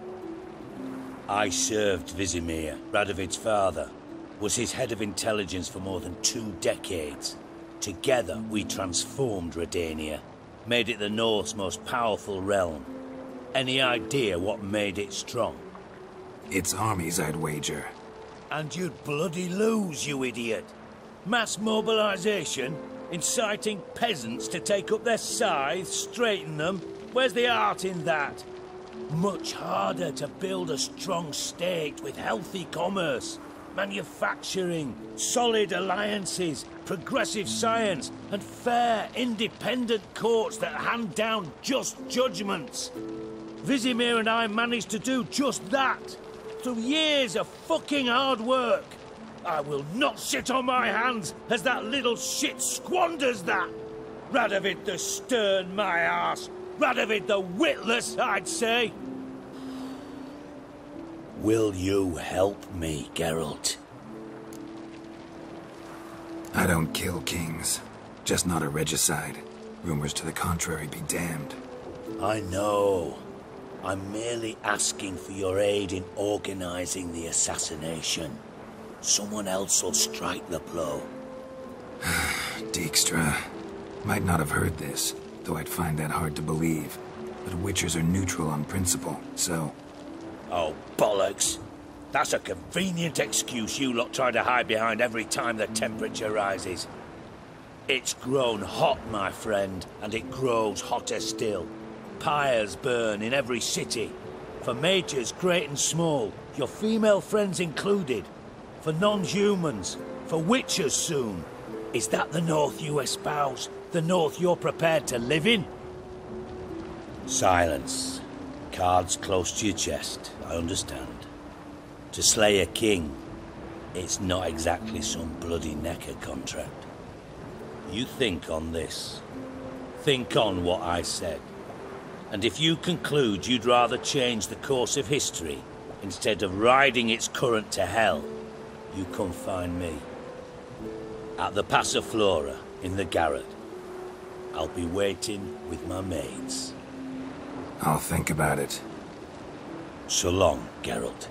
I served Vizimir, Radovid's father, was his head of intelligence for more than 2 decades. Together, we transformed Redania, made it the North's most powerful realm. Any idea what made it strong? Its armies, I'd wager. And you'd bloody lose, you idiot. Mass mobilization, inciting peasants to take up their scythes, straighten them. Where's the art in that? Much harder to build a strong state with healthy commerce, manufacturing, solid alliances, progressive science, and fair, independent courts that hand down just judgments. Vizimir and I managed to do just that, through years of fucking hard work. I will not sit on my hands as that little shit squanders that. Radovid the stern, my arse. Radovid the witless, I'd say. Will you help me, Geralt? I don't kill kings. Just not a regicide. Rumors to the contrary be damned. I know. I'm merely asking for your aid in organizing the assassination. Someone else will strike the blow. Dijkstra. Might not have heard this, though I'd find that hard to believe. But Witchers are neutral on principle, so... Oh, bollocks. That's a convenient excuse you lot try to hide behind every time the temperature rises. It's grown hot, my friend, and it grows hotter still. Pyres burn in every city. For mages great and small, your female friends included. For non-humans, for witchers soon. Is that the North you espouse? The North you're prepared to live in? Silence. Cards close to your chest, I understand. To slay a king, it's not exactly some bloody necker contract. You think on this. Think on what I said. And if you conclude you'd rather change the course of history instead of riding its current to hell, you come find me. At the Passiflora, in the garret. I'll be waiting with my maids. I'll think about it. So long, Geralt.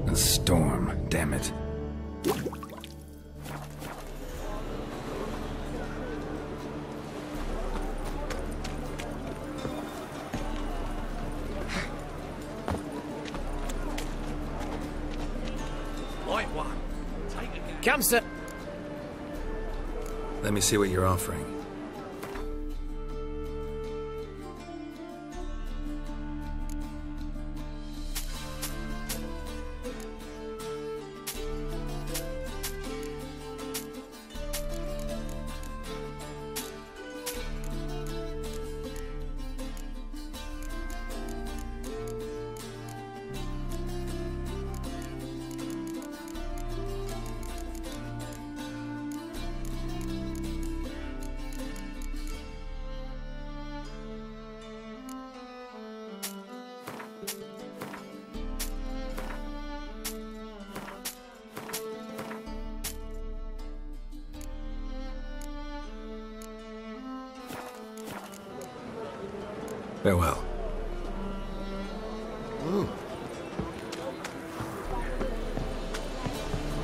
A storm, damn it. Light one. Take it. Come, sir. Let me see what you're offering. Farewell.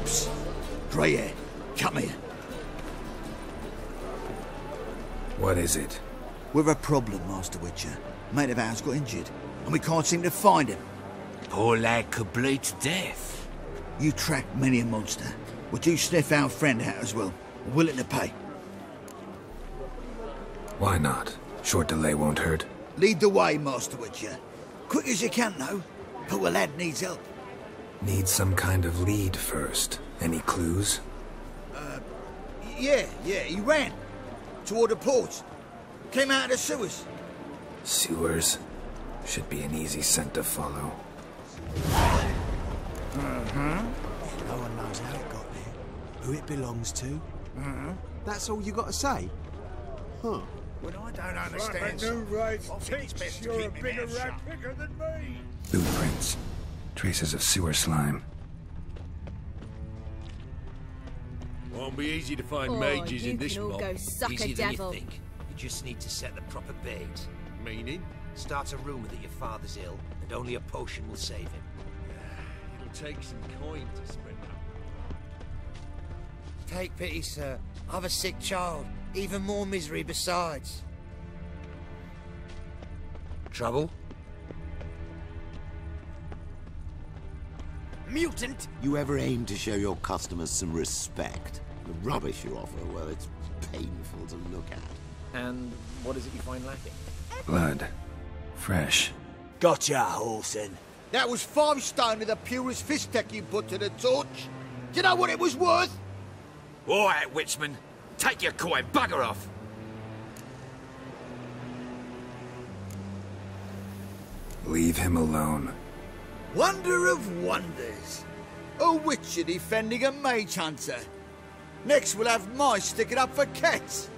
Psst. Dreyer, come here. What is it? We've a problem, Master Witcher. Mate of ours got injured, and we can't seem to find him. Poor lad could bleed to death. You track many a monster. Would you sniff our friend out as well? We're willing to pay. Why not? Short delay won't hurt. Lead the way, Master Witcher. Quick as you can, though. Poor lad needs help. Need some kind of lead first. Any clues? Yeah, he ran. Toward the port. Came out of the sewers. Sewers? Should be an easy scent to follow. No one knows how it got there, who it belongs to. That's all you got to say? Huh. Well, I don't understand. You're a bigger rat picker than me. Blueprints. Traces of sewer slime. Won't be easy to find mages in this mob. Go suck Easier a than devil. you think. You just need to set the proper bait. Meaning? Start a rumour that your father's ill, and only a potion will save him. It'll take some coin to spread that. Take pity, sir. I've a sick child. Even more misery besides. Trouble? Mutant! You ever aim to show your customers some respect? The rubbish you offer, well, it's painful to look at. And what is it you find lacking? Blood. Fresh. Gotcha, Horson. That was 5 stone of the purest fish tech you put to the torch. Do you know what it was worth? All right, Witchman. Take your coin, bugger off. Leave him alone. Wonder of wonders. A Witcher defending a mage hunter. Next we'll have mice sticking up for cats.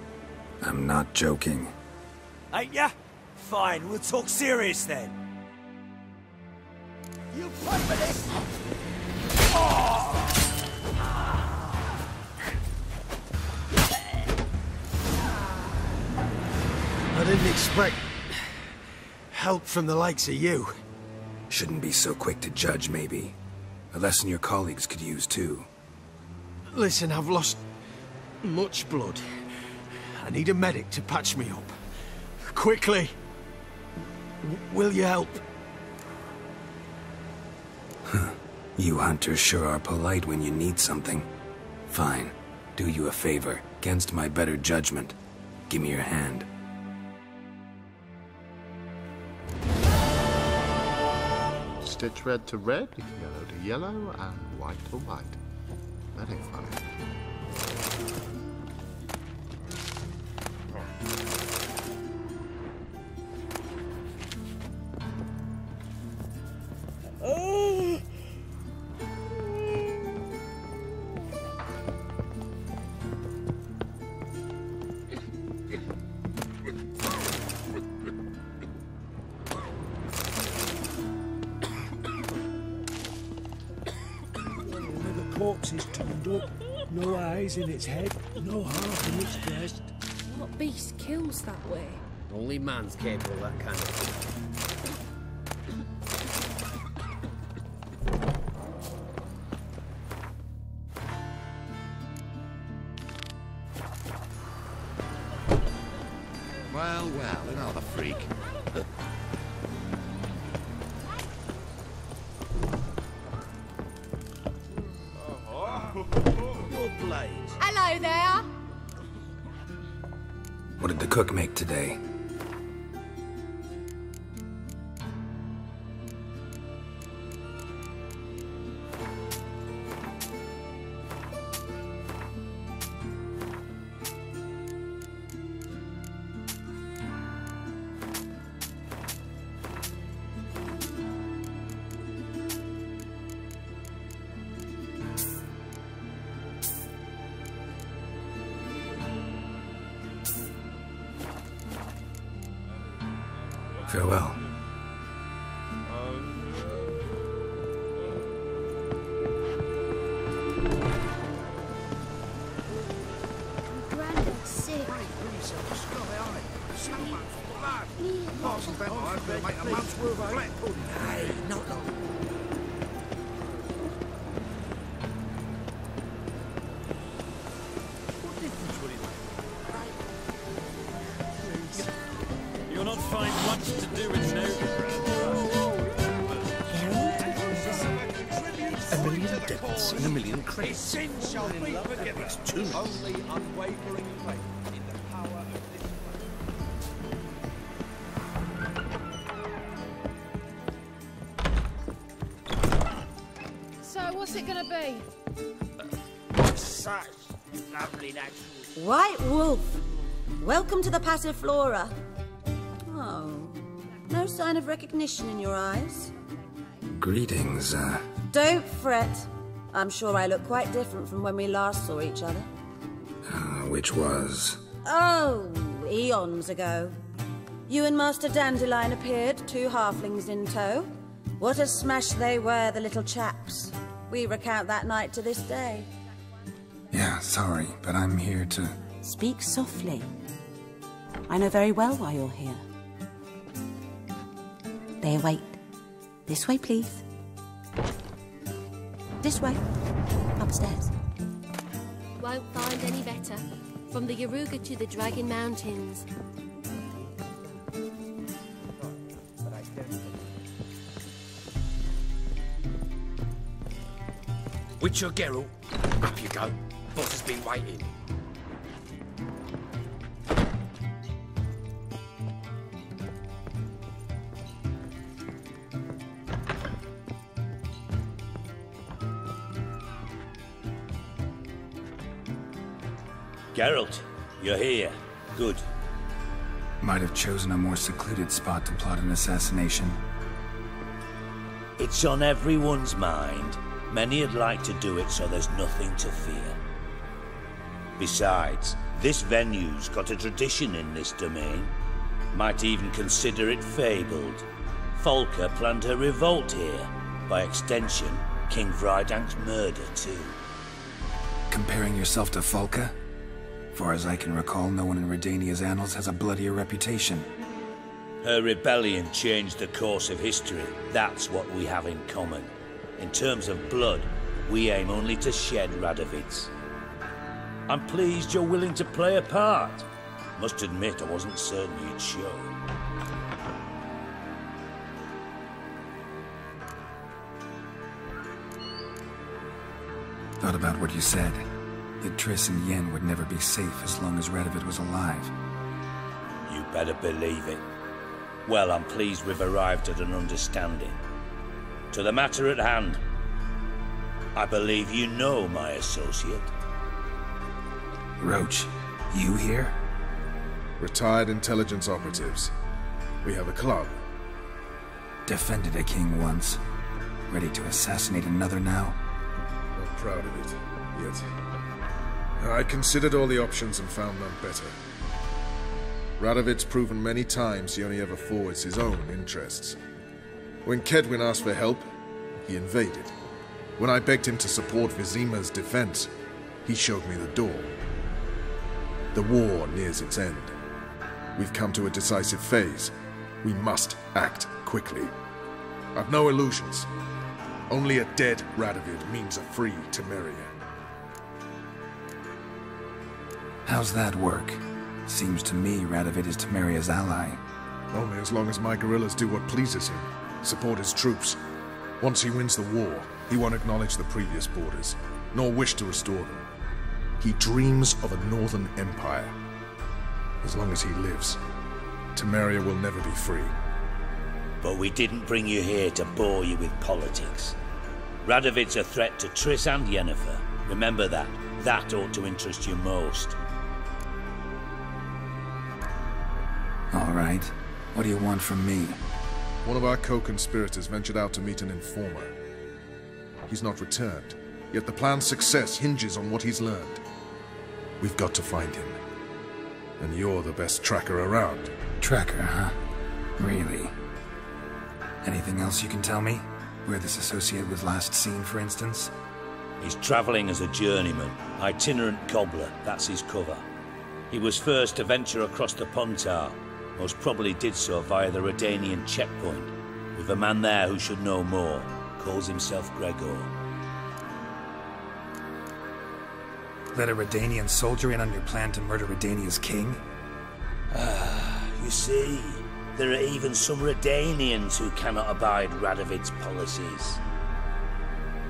I'm not joking. Ain't ya? Fine, we'll talk serious then. You pay for this? I didn't expect help from the likes of you. Shouldn't be so quick to judge, maybe. A lesson your colleagues could use, too. Listen, I've lost much blood. I need a medic to patch me up. Quickly! Will you help? You hunters sure are polite when you need something. Fine. Do you a favor, against my better judgment. Give me your hand. Stitch red to red, yellow to yellow, and white to white. Very funny. Corpse is turned up, no eyes in its head, no heart in its breast. What beast kills that way? Only man's capable of that kind of thing. Well, another freak. Hello there. What did the cook make today? Farewell. Granddad's sick. Hey, please, sky eye. Someone's lad. Parson vampires will make a month's worth of black pudding. Hey, not long. What difference would it make? You'll not find much to do in A million debits and a million credits. Sin shall be forgiven. It's too much. Only unwavering faith in the power of this. So, what's it gonna be? Such lovely natural. White Wolf, welcome to the Passiflora. Oh, no sign of recognition in your eyes. Greetings, Don't fret. I'm sure I look quite different from when we last saw each other. which was... Oh, eons ago. You and Master Dandelion appeared, 2 halflings in tow. What a smash they were, the little chaps. We recount that night to this day. Yeah, sorry, but I'm here to... Speak softly. I know very well why you're here. They await. This way, please. This way. Upstairs. Won't find any better. From the Yaruga to the Dragon Mountains. Witcher Geralt, up you go. Boss has been waiting. Geralt, you're here. Good. Might have chosen a more secluded spot to plot an assassination. It's on everyone's mind. Many would like to do it, so there's nothing to fear. Besides, this venue's got a tradition in this domain. Might even consider it fabled. Folka planned her revolt here. By extension, King Vrydank's murder, too. Comparing yourself to Folka? Far as I can recall, no one in Redania's annals has a bloodier reputation. Her rebellion changed the course of history. That's what we have in common. In terms of blood, we aim only to shed Radovid's. I'm pleased you're willing to play a part. Must admit, I wasn't certain you'd show. Thought about what you said. That Triss and Yen would never be safe as long as Radovid was alive. You better believe it. Well, I'm pleased we've arrived at an understanding. To the matter at hand. I believe you know my associate. Roach, you here? Retired intelligence operatives. We have a club. Defended a king once. Ready to assassinate another now? Not proud of it, yet. I considered all the options and found none better. Radovid's proven many times he only ever forwards his own interests. When Kedwin asked for help, he invaded. When I begged him to support Vizima's defense, he showed me the door. The war nears its end. We've come to a decisive phase. We must act quickly. I've no illusions. Only a dead Radovid means a free Temeria. How's that work? Seems to me Radovid is Temeria's ally. Only as long as my guerrillas do what pleases him. Support his troops. Once he wins the war, he won't acknowledge the previous borders, nor wish to restore them. He dreams of a northern empire. As long as he lives, Temeria will never be free. But we didn't bring you here to bore you with politics. Radovid's a threat to Triss and Yennefer. Remember that. That ought to interest you most. All right. What do you want from me? One of our co-conspirators ventured out to meet an informer. He's not returned, yet the plan's success hinges on what he's learned. We've got to find him. And you're the best tracker around. Tracker, huh? Really? Anything else you can tell me? Where this associate was last seen, for instance? He's travelling as a journeyman, itinerant cobbler, that's his cover. He was first to venture across the Pontar, Most probably did so via the Redanian checkpoint, with a man there who should know more. Calls himself Gregor. Let a Redanian soldier in on your plan to murder Redania's king? You see, there are even some Redanians who cannot abide Radovid's policies.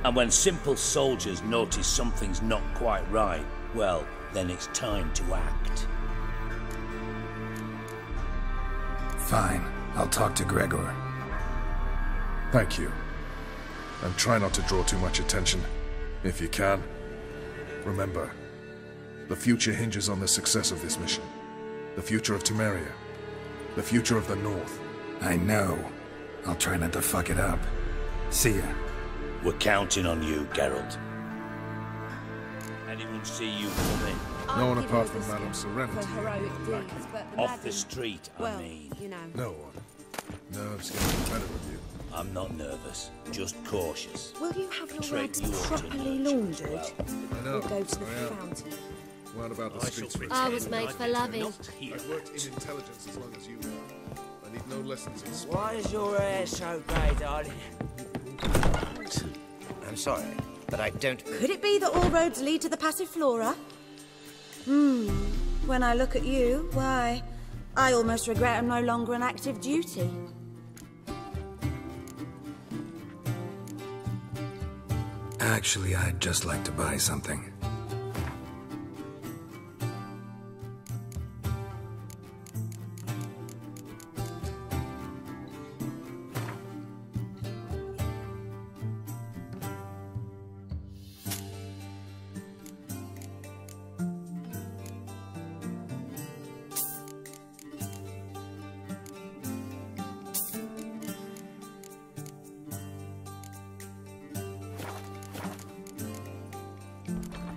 And when simple soldiers notice something's not quite right, well, then it's time to act. Fine. I'll talk to Gregor. Thank you. And try not to draw too much attention, if you can. Remember, the future hinges on the success of this mission. The future of Temeria. The future of the North. I know. I'll try not to fuck it up. See ya. We're counting on you, Geralt. Anyone see you coming? No one apart from Madame Serenity. Off the street, I mean. No one. Nerves getting the better of you. I'm not nervous, just cautious. Will you have your Trait rags you ought to properly nurture laundered? as well. I know. Or go to the I am. fountain? What about the streets? I was made for loving. I've worked in intelligence as long as you have. I need no lessons in sport. Why is your hair so grey, darling? I'm sorry, but I don't... Could it be that all roads lead to the Passiflora? When I look at you, why, I almost regret I'm no longer on active duty. Actually, I'd just like to buy something.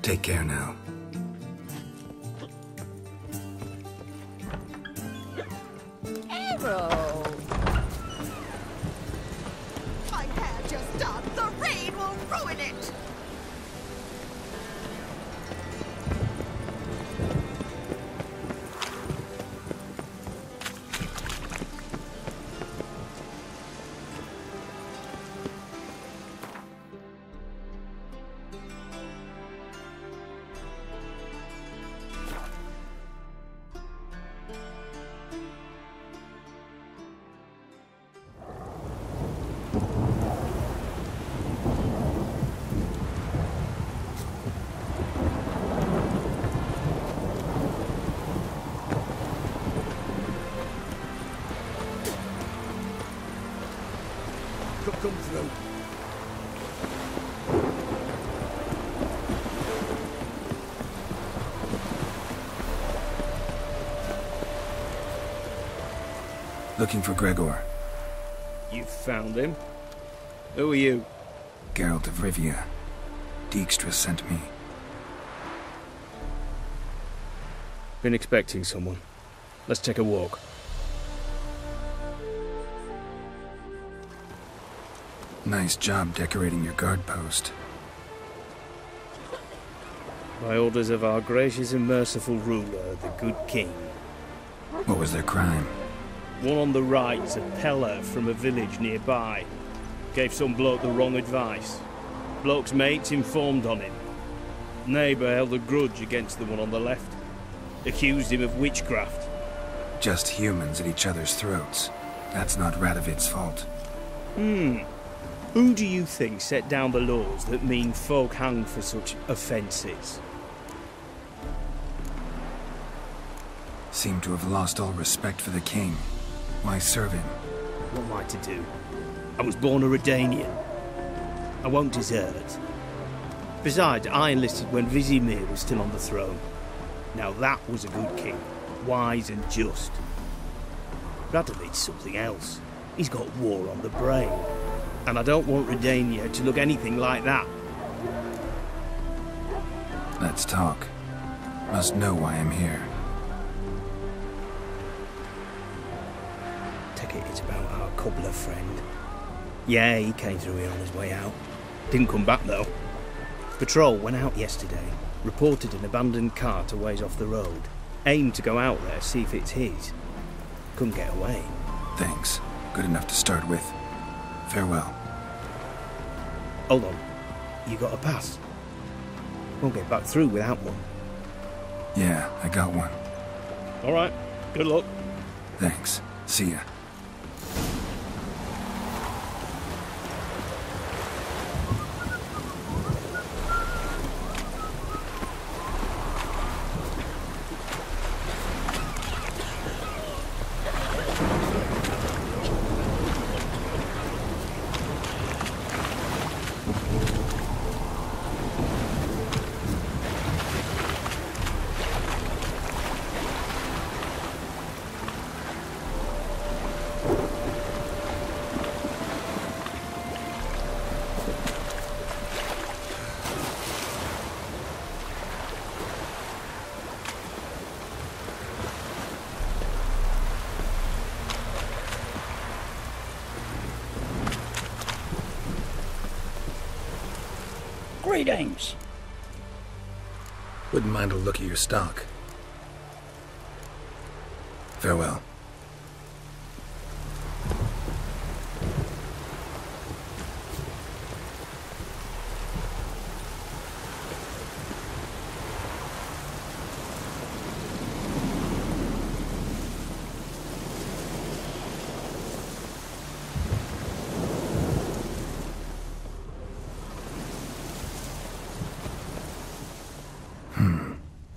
Take care now. Arrow! My hair just done. The rain will ruin it! Come through. Looking for Gregor. You found him? Who are you? Geralt of Rivia. Dijkstra sent me. Been expecting someone. Let's take a walk. Nice job decorating your guard post. By orders of our gracious and merciful ruler, the good king. What was their crime? One on the right's a peller from a village nearby. Gave some bloke the wrong advice. Bloke's mates informed on him. Neighbour held a grudge against the one on the left. Accused him of witchcraft. Just humans at each other's throats. That's not Radovid's fault. Who do you think set down the laws that mean folk hang for such offences? Seem to have lost all respect for the king. Why serve him? What am I to do? I was born a Redanian. I won't desert. Besides, I enlisted when Vizimir was still on the throne. Now that was a good king, wise and just. Radovid's something else. He's got war on the brain. And I don't want Redania to look anything like that. Let's talk. Must know why I'm here. Take it it's about our cobbler friend. Yeah, he came through here on his way out. Didn't come back though. Patrol went out yesterday, reported an abandoned cart a ways off the road. Aimed to go out there, see if it's his. couldn't get away. Thanks. Good enough to start with. Farewell. Hold on. You got a pass? Won't get back through without one. Yeah, I got one. All right. Good luck. Thanks. See ya. Greetings. Wouldn't mind a look at your stock. Farewell.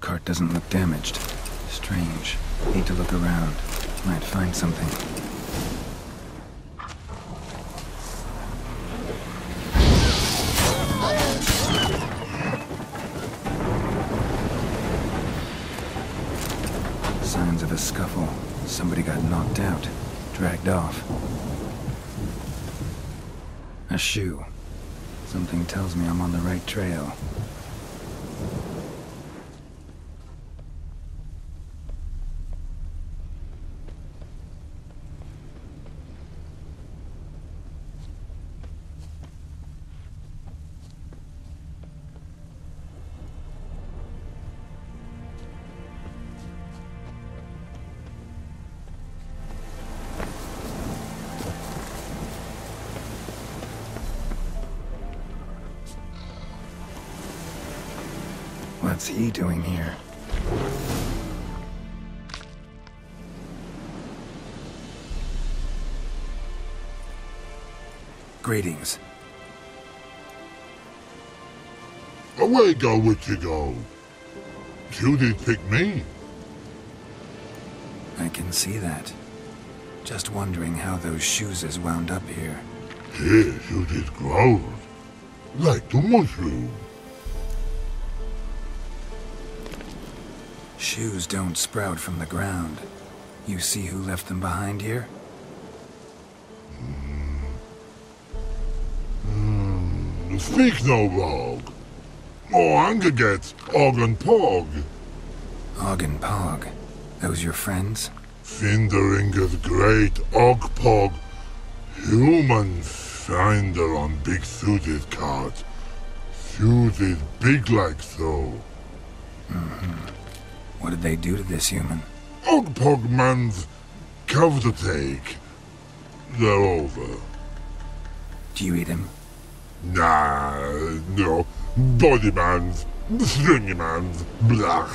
Cart doesn't look damaged. Strange. Need to look around. Might find something. Signs of a scuffle. Somebody got knocked out. Dragged off. A shoe. Something tells me I'm on the right trail. What's he doing here? Greetings. Away go, witch you go. You did pick me. I can see that. Just wondering how those shoes has wound up here. Yes, you did grow. Like the mushroom. Shoes don't sprout from the ground. You see who left them behind here? Speak no wrong. More anger gets Og and Pog. Og and Pog? Those your friends? Finderinger's great Og Pog. Human finder on big suited cart. Suited big like so. What did they do to this human? Og Pog man's cover to take. They're over. Do you eat him? Nah, no. Body man's, stringy man's, blah.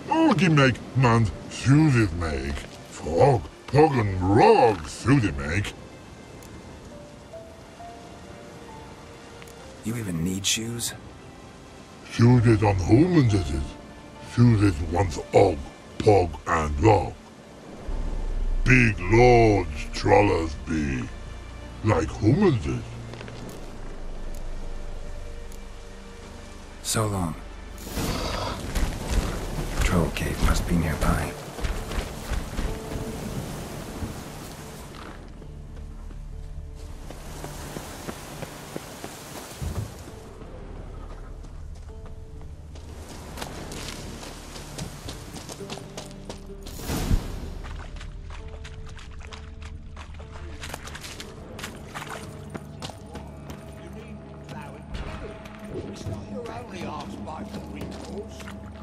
Oggy make man's suited make. Frog, Pog and Rog suited make. You even need shoes? Suited on humans it is. Suited once Og, Pog and Rog. Big lords trollers be. Like humans is. So long. Troll cave must be nearby.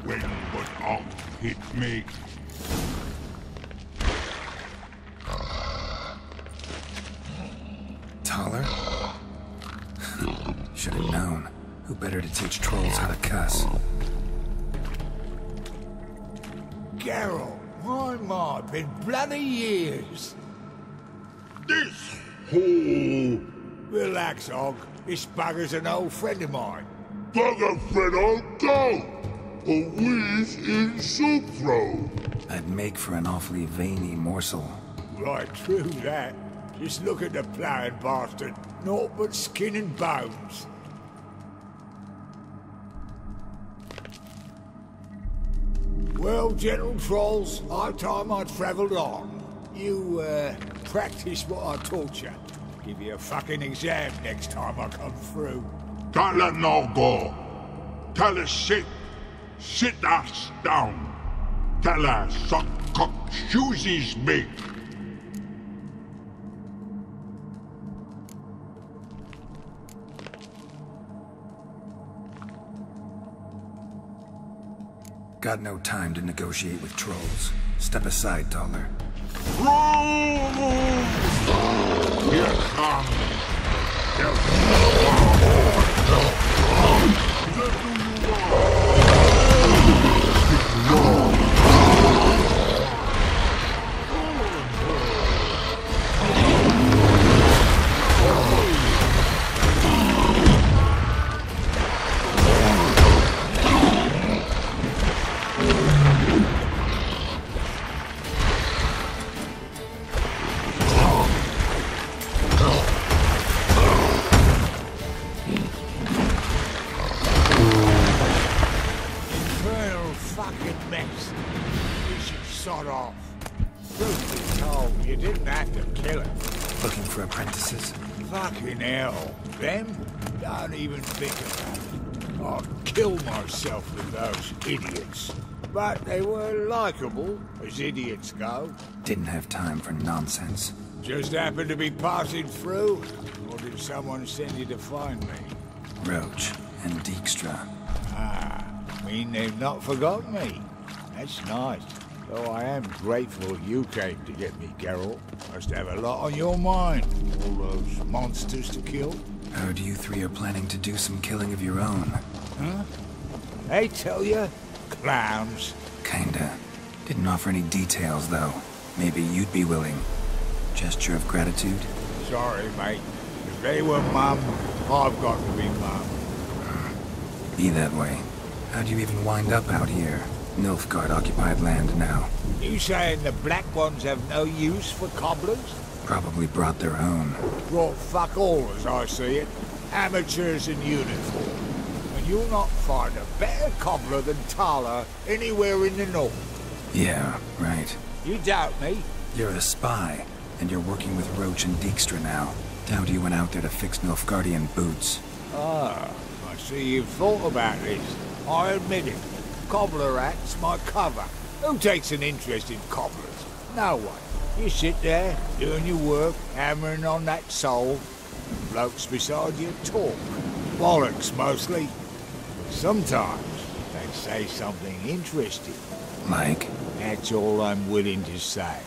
When would Og hit me? Who better to teach trolls how to cuss? Geralt, my, been bloody years. This hole. Relax, Og. This bugger's an old friend of mine. Bugger friend on go! A whiz in soup throw. I'd make for an awfully veiny morsel. Right, true that. Just look at the ploughing bastard. Naught but skin and bones. Well, gentle trolls, high time I travelled on. You, practice what I taught you. Give you a fucking exam next time I come through. Can't let no go. Tell her sit. Sit ass down. Tell her suck cock shoesies me. Got no time to negotiate with trolls. Step aside, Taller. Here come. Fucking hell. Them? Don't even think about it. I'd kill myself with those idiots. But they were likeable, as idiots go. Didn't have time for nonsense. Just happened to be passing through? Or did someone send you to find me? Roach and Dijkstra. Ah, mean they've not forgotten me. That's nice. Though I am grateful you came to get me, Geralt. Must have a lot on your mind. All those monsters to kill. Heard you three are planning to do some killing of your own. Huh? They tell you? Clowns. Kinda. Didn't offer any details, though. Maybe you'd be willing. Gesture of gratitude? Sorry, mate. If they were Mum, I've got to be Mum. Be that way. How'd you even wind up out here? Nilfgaard-occupied land now. You saying the Black Ones have no use for cobblers? Probably brought their own. Brought fuck all, as I see it. Amateurs in uniform. And you'll not find a better cobbler than Tala anywhere in the north. Yeah, right. You doubt me? You're a spy, and you're working with Roach and Dijkstra now. Doubt you went out there to fix Nilfgaardian boots. Ah, I see you've thought about this. I admit it. Cobbler act's my cover. Who takes an interest in cobblers? No one. You sit there, doing your work, hammering on that soul. Blokes beside you talk. Bollocks, mostly. But sometimes they say something interesting. Like? That's all I'm willing to say.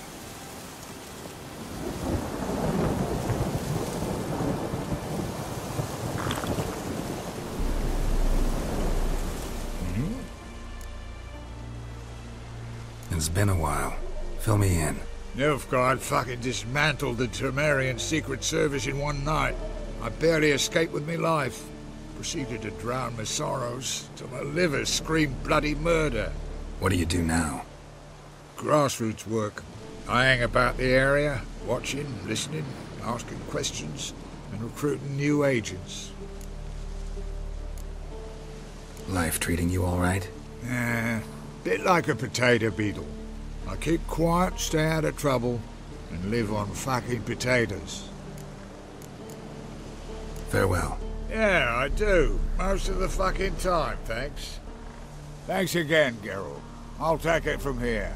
It's been a while. Fill me in. Nilfgaard fucking dismantled the Temerian Secret Service in one night. I barely escaped with my life. Proceeded to drown my sorrows till my liver screamed bloody murder. What do you do now? Grassroots work. I hang about the area, watching, listening, asking questions, and recruiting new agents. Life treating you all right? Bit like a potato beetle. I keep quiet, stay out of trouble, and live on fucking potatoes. Farewell. Yeah, I do. Most of the fucking time, thanks. Thanks again, Geralt. I'll take it from here.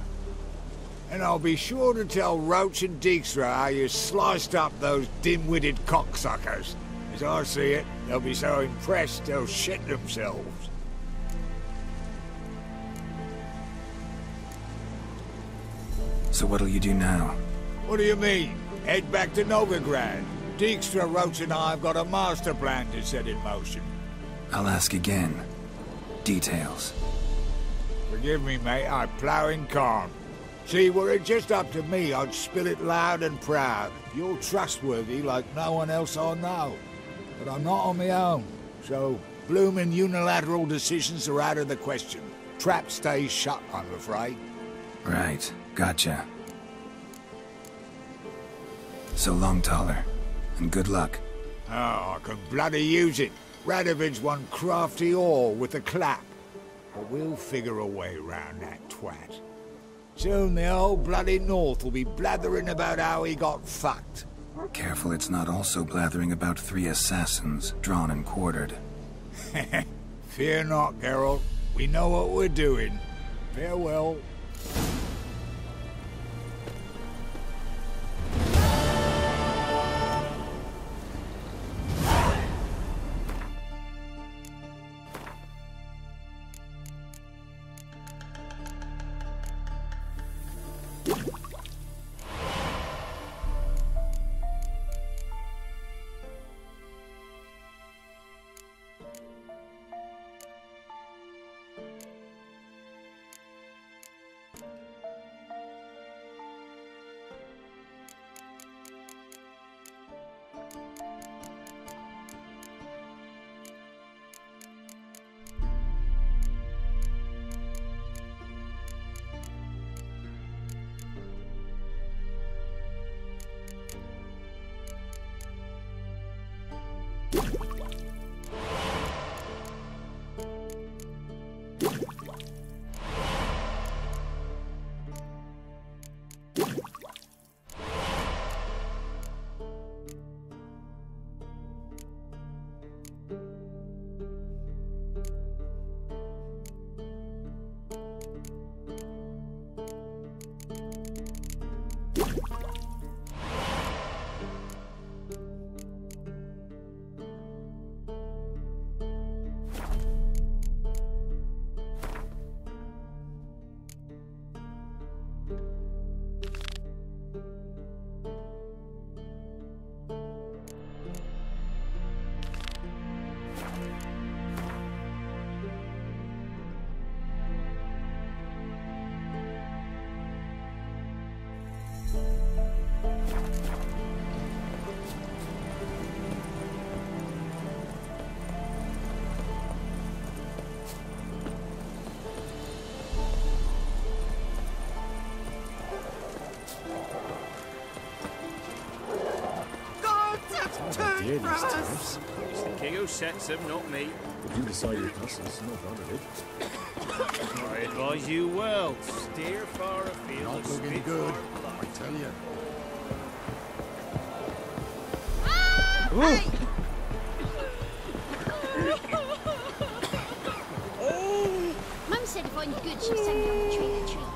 And I'll be sure to tell Roach and Dijkstra how you sliced up those dim-witted cocksuckers. As I see it, they'll be so impressed they'll shit themselves. So what'll you do now? What do you mean? Head back to Novigrad. Dijkstra, Roach and I have got a master plan to set in motion. I'll ask again. Details. Forgive me, mate, I'm ploughing corn. See, were it just up to me, I'd spill it loud and proud. You're trustworthy like no one else I know. But I'm not on my own, so bloomin' unilateral decisions are out of the question. Trap stays shut, I'm afraid. Right, gotcha. So long, Taller, and good luck. Oh, I can bloody use it. Radovid's one crafty all with a clap. But we'll figure a way round that twat. Soon the whole bloody North will be blathering about how he got fucked. Careful it's not also blathering about 3 assassins, drawn and quartered. Fear not, Geralt. We know what we're doing. Farewell. It's the king who sets them, not me. But you decide your castles, not Radovid. I advise you well. Steer far afield. Not looking good, I tell you. Mum said if I'm good, she'll send me on a treat or treats.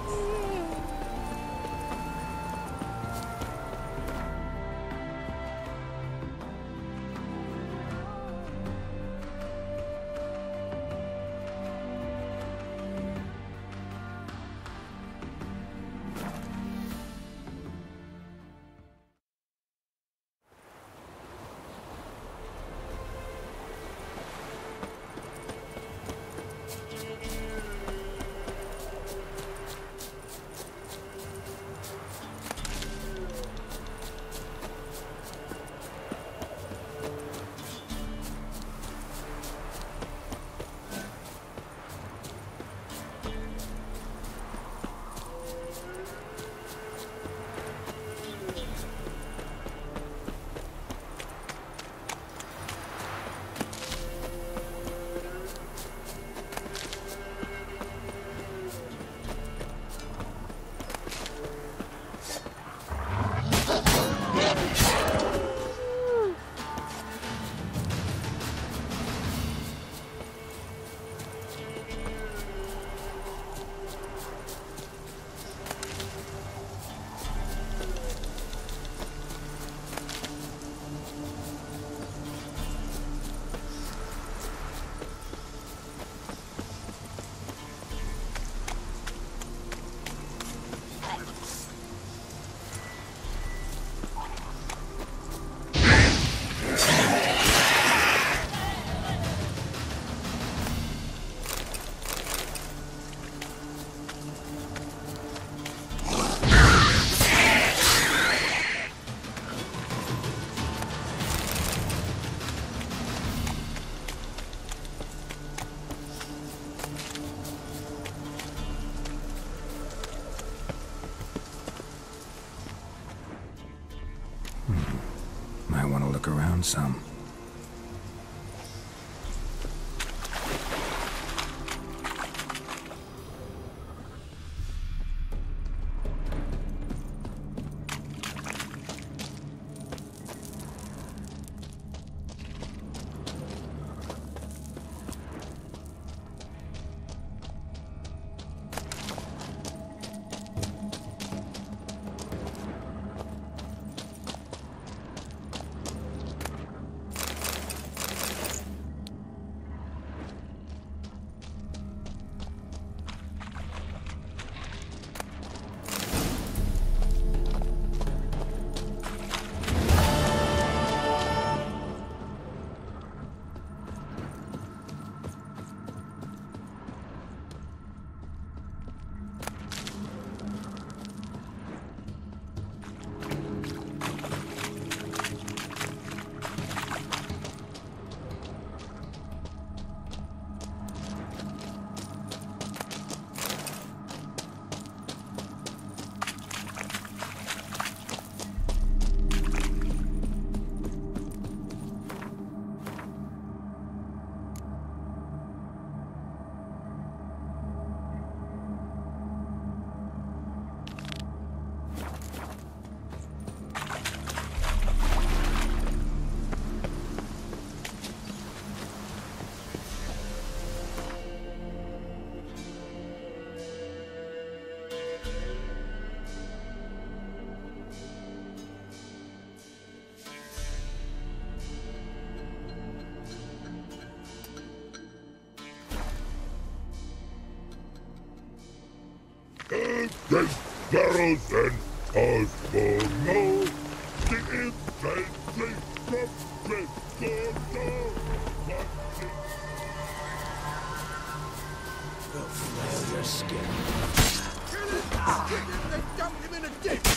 look around some. Then barrels and cars for no. The infantry from Dreadful. They'll flail your skin. They dumped him in a ditch!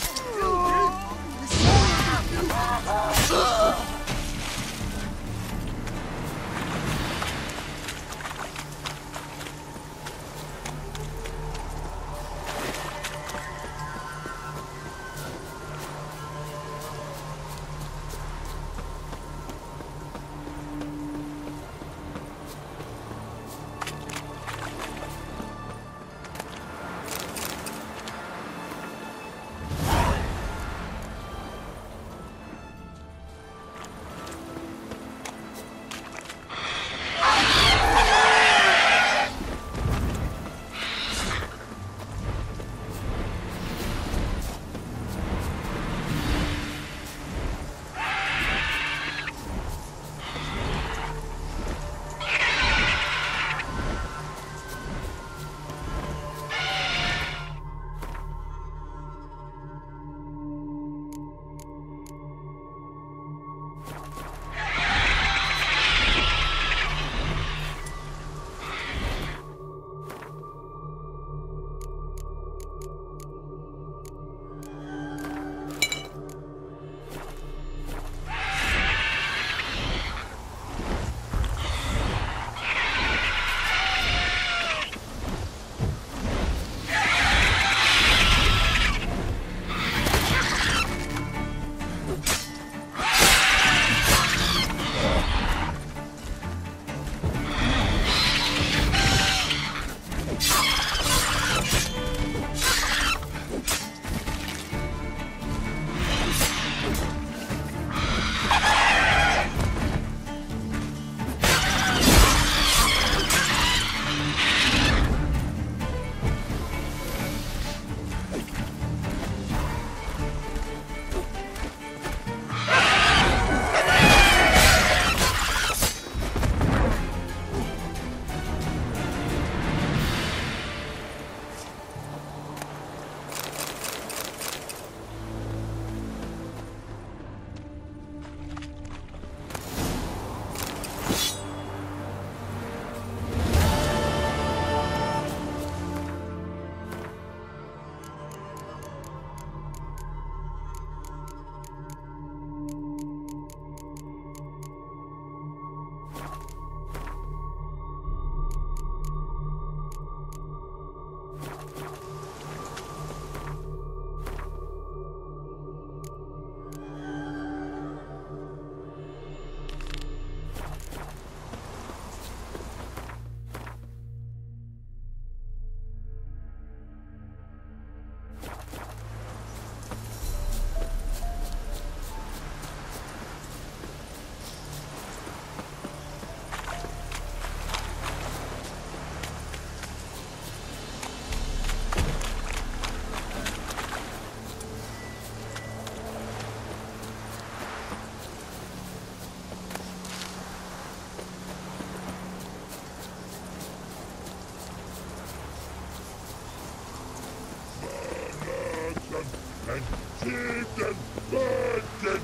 and saved and burnt and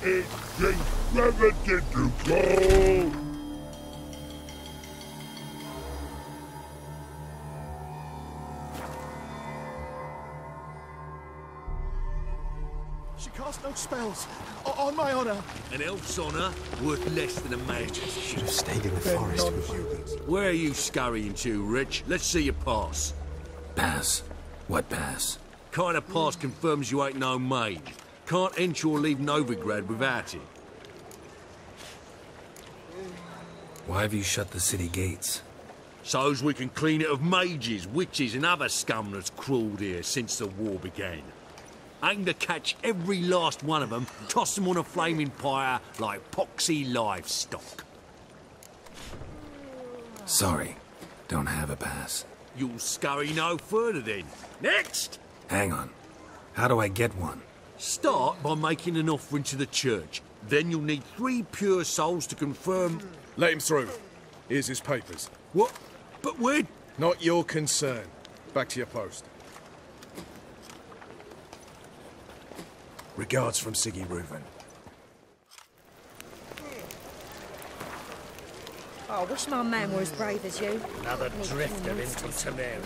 it came reverted to gold. She cast no spells. On my honor. An elf's honor worth less than a mage's. Should have stayed in the forest with you. Where are you scurrying to, Rich? Let's see your pass. Pass? What pass? Kind of pass confirms you ain't no mage. Can't enter or leave Novigrad without it. Why have you shut the city gates? So's we can clean it of mages, witches and other scum that's crawled here since the war began. Aim to catch every last one of them, toss them on a flaming pyre like poxy livestock. Sorry, don't have a pass. You'll scurry no further then. Next! Hang on. How do I get one? Start by making an offering to the church. Then you'll need 3 pure souls to confirm... Let him through. Here's his papers. What? But we're... Not your concern. Back to your post. Regards from Siggy Reuven. Oh, I wish my man were as brave as you. Another drifter into Temeria.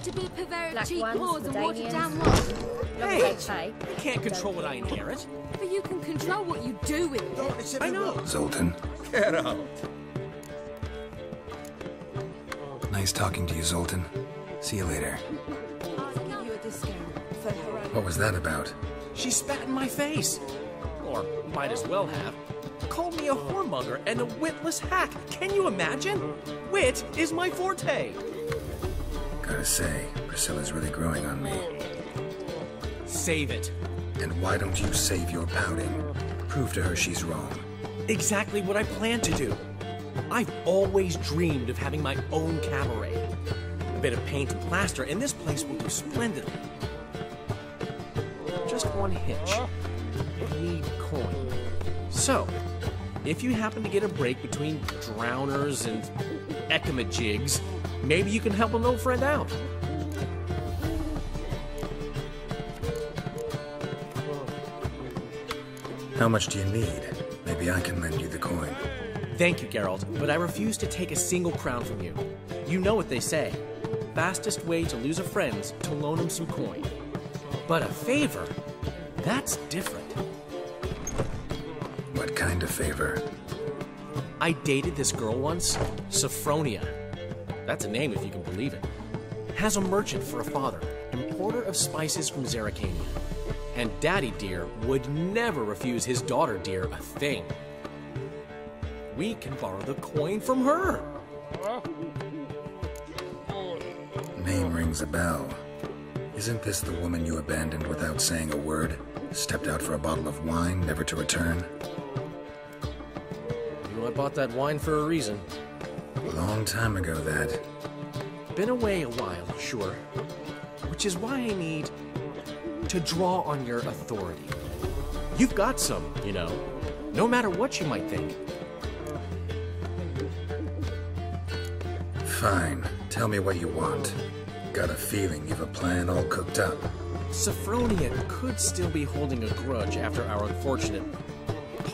To be Paveric Black cheap ones, paws and watered Danians. down what? Hey, you can't control what I inherit. But you can control what you do with it. I know. Zoltan. Get out. Nice talking to you, Zoltan. See you later. What was that about? She spat in my face. Or might as well have. Called me a whoremonger and a witless hack. Can you imagine? Wit is my forte. Gotta say, Priscilla's really growing on me. Save it. And why don't you save your pouting? Prove to her she's wrong. Exactly what I plan to do. I've always dreamed of having my own cabaret. A bit of paint and plaster, and this place will do splendidly. Just one hitch. I need coin. So, if you happen to get a break between drowners and ecamajigs, maybe you can help an old friend out. How much do you need? Maybe I can lend you the coin. Thank you, Geralt, but I refuse to take a single crown from you. You know what they say. Fastest way to lose a friend's to loan him some coin. But a favor? That's different. What kind of favor? I dated this girl once, Sophronia. That's a name if you can believe it. Has a merchant for a father, importer of spices from Zerrikania. And Daddy Dear would never refuse his daughter Dear a thing. We can borrow the coin from her. Name rings a bell. Isn't this the woman you abandoned without saying a word? Stepped out for a bottle of wine, never to return? You know, I bought that wine for a reason. A long time ago, that. Been away a while, sure. Which is why I need to draw on your authority. You've got some, you know, no matter what you might think. Fine. Tell me what you want. Got a feeling you've a plan all cooked up. Sophronia could still be holding a grudge after our unfortunate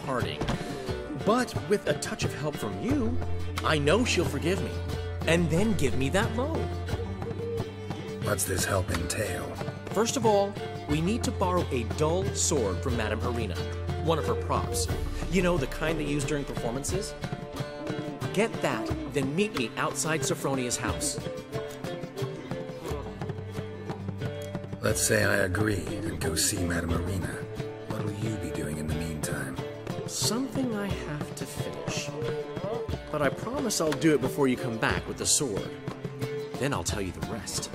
parting. But with a touch of help from you, I know she'll forgive me. And then give me that loan. What's this help entail? First of all, we need to borrow a dull sword from Madame Irina, one of her props. You know, the kind they use during performances? Get that, then meet me outside Sophronia's house. Let's say I agree and go see Madame Irina. What'll you be doing in the meantime? Something I have to finish. But I promise I'll do it before you come back with the sword. Then I'll tell you the rest.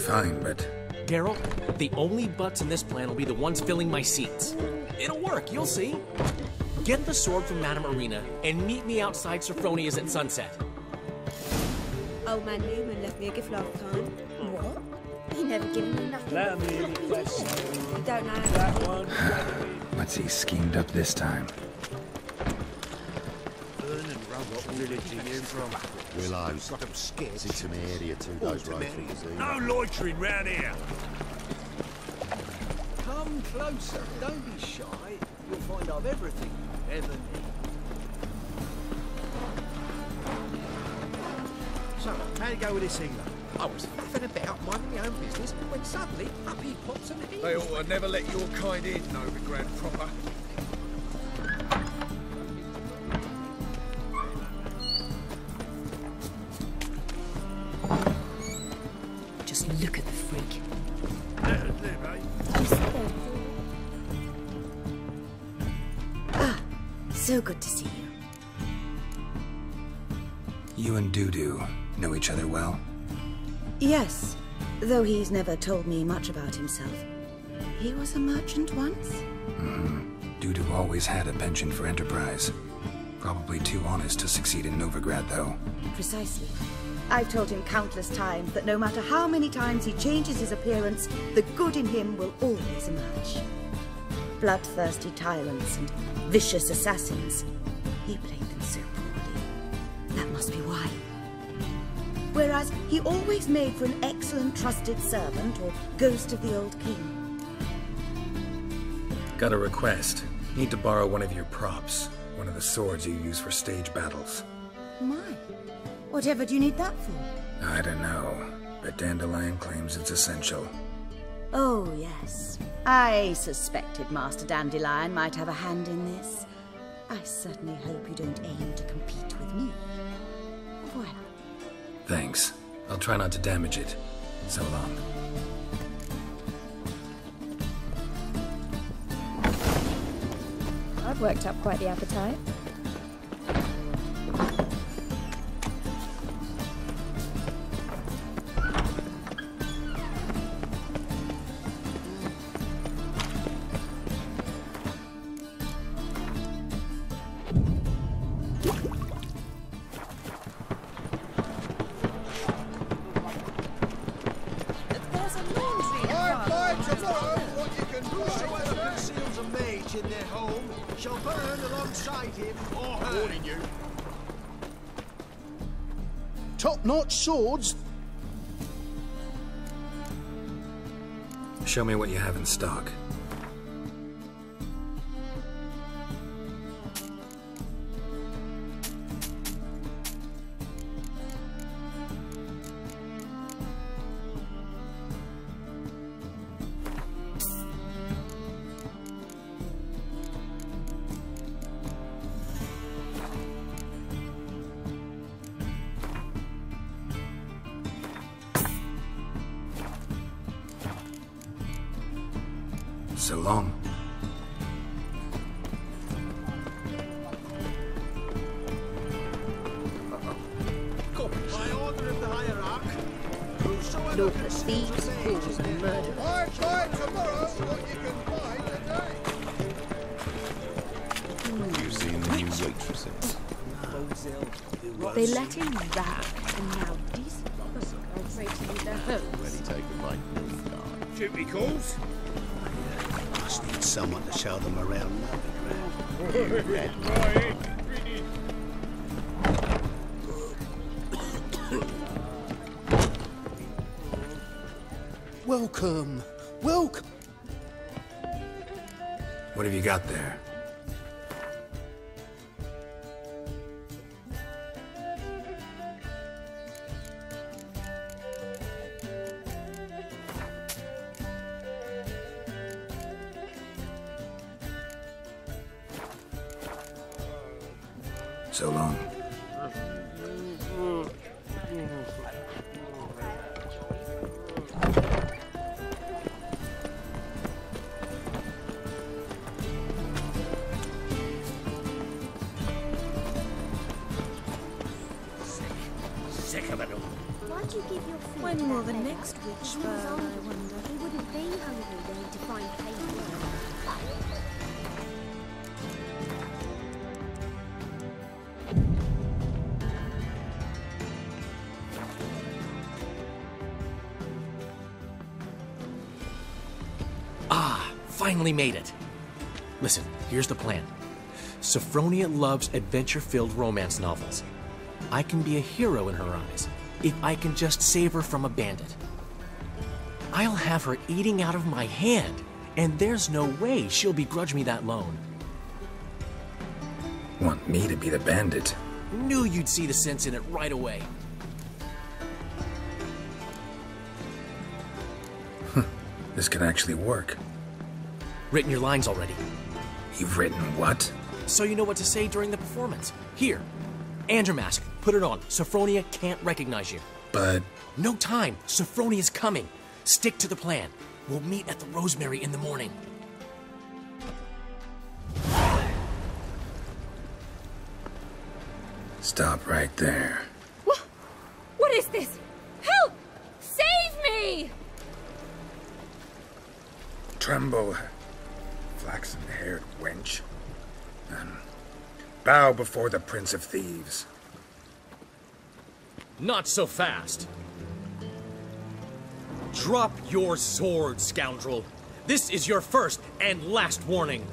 Fine, but... Geralt, the only butts in this plan will be the ones filling my seats. It'll work, you'll see. Get the sword from Madame Irina and meet me outside Sophronia's at sunset. Old man Newman left me a gift last time. What? He never given you nothing. Let me You don't know. that one. What's he schemed up this time? Willow, sit in the area to those rifles. No loitering round here. Come closer. Don't be shy. You'll find I've everything you ever need. So, how'd it go with this healer? I was faffing about, minding my own business, when suddenly, up he pops and he... They ought to never let your kind in, Novigrad proper. Just look at the freak. Ah, so good to see you. You and Dudu know each other well? Yes, though he's never told me much about himself. He was a merchant once? Dudu always had a penchant for enterprise. Probably too honest to succeed in Novigrad, though. Precisely. I've told him countless times that no matter how many times he changes his appearance, the good in him will always emerge. Bloodthirsty tyrants and vicious assassins. He played them so poorly. That must be why. Whereas he always made for an excellent trusted servant or ghost of the old king. Got a request. Need to borrow one of your props. One of the swords you use for stage battles. My. Whatever do you need that for? I don't know, but Dandelion claims it's essential. Oh, yes. I suspected Master Dandelion might have a hand in this. I certainly hope you don't aim to compete with me. Voilà. Thanks. I'll try not to damage it. So long. I've worked up quite the appetite. Top-notch swords? Show me what you have in stock. So long. By order of the hierarch, Look at thieves, fools, and murderers. I find tomorrow what you can buy today. You've seen the new waitresses. They let him rag, and now decent folk are afraid to leave their homes. Ready, take a bite. Duty calls? Must need someone to show them around Welcome. Welcome. What have you got there? So long. Sick of it all. Why'd you give your food When to will that the beggar? next witch If he was burn, I older, wonder? He wouldn't be hungry when he'd find paid work. Finally made it. Listen, here's the plan. Sophronia loves adventure-filled romance novels. I can be a hero in her eyes if I can just save her from a bandit. I'll have her eating out of my hand, and there's no way she'll begrudge me that loan. Want me to be the bandit? Knew you'd see the sense in it right away. This could actually work. Written your lines already. You've written what? So you know what to say during the performance. Here, and your mask. Put it on. Sophronia can't recognize you. But... No time. Sophronia's coming. Stick to the plan. We'll meet at the Rosemary in the morning. Stop right there. What is this? Help! Save me! Tremble, flaxen-haired wench. Bow before the Prince of Thieves. Not so fast. Drop your sword, scoundrel. This is your first and last warning.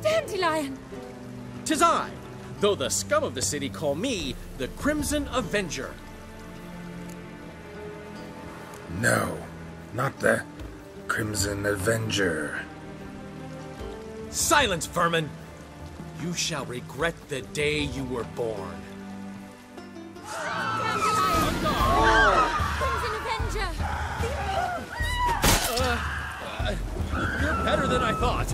Dandelion! 'Tis I, though the scum of the city call me the Crimson Avenger. No, not the Crimson Avenger. Silence, vermin! You shall regret the day you were born. Crimson Avenger! You're better than I thought.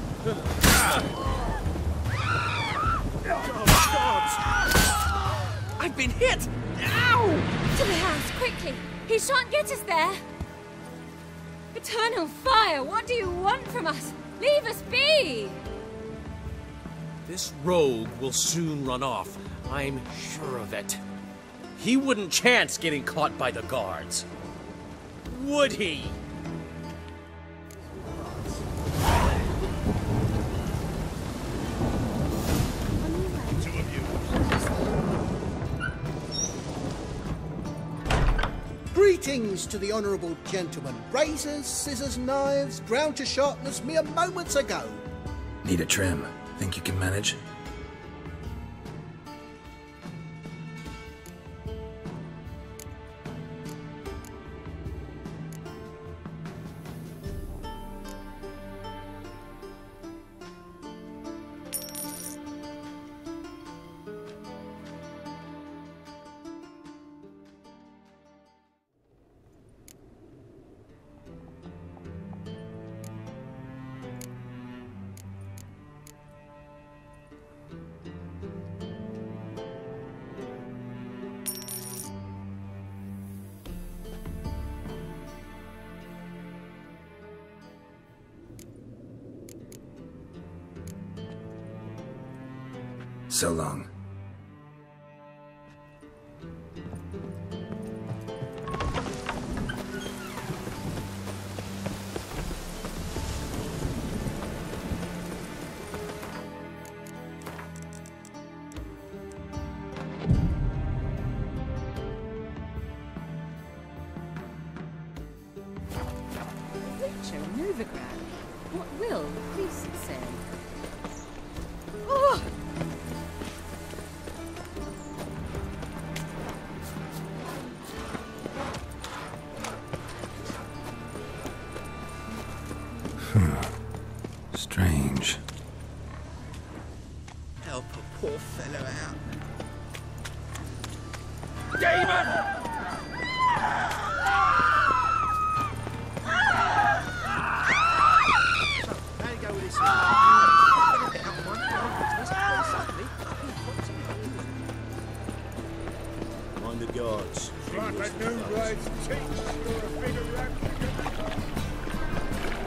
I've been hit! Ow! To the house, quickly! He shan't get us there! Eternal fire, what do you want from us? Leave us be! This rogue will soon run off. I'm sure of it. He wouldn't chance getting caught by the guards. Would he? Greetings to the honourable gentleman. Razors, scissors, knives, ground to sharpness mere moments ago. Need a trim. Think you can manage? So long. Richer Novigrad. What will the priest say? Oh! Strange. Help a poor fellow out. Demon! There you go with this. Mind the guards.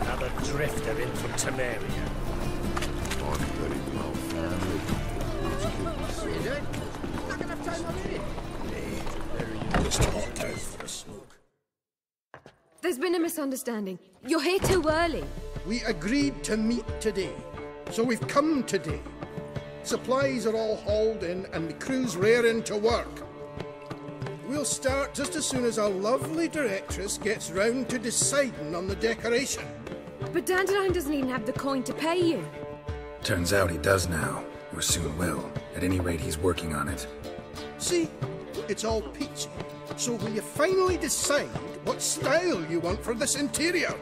Another drifter in from Temeria. There's been a misunderstanding. You're here too early. We agreed to meet today, so we've come today. Supplies are all hauled in and the crew's raring to work. We'll start just as soon as our lovely directress gets round to deciding on the decoration. But Dandelion doesn't even have the coin to pay you. Turns out he does now, or soon will. At any rate, he's working on it. See? It's all peachy. So will you finally decide what style you want for this interior?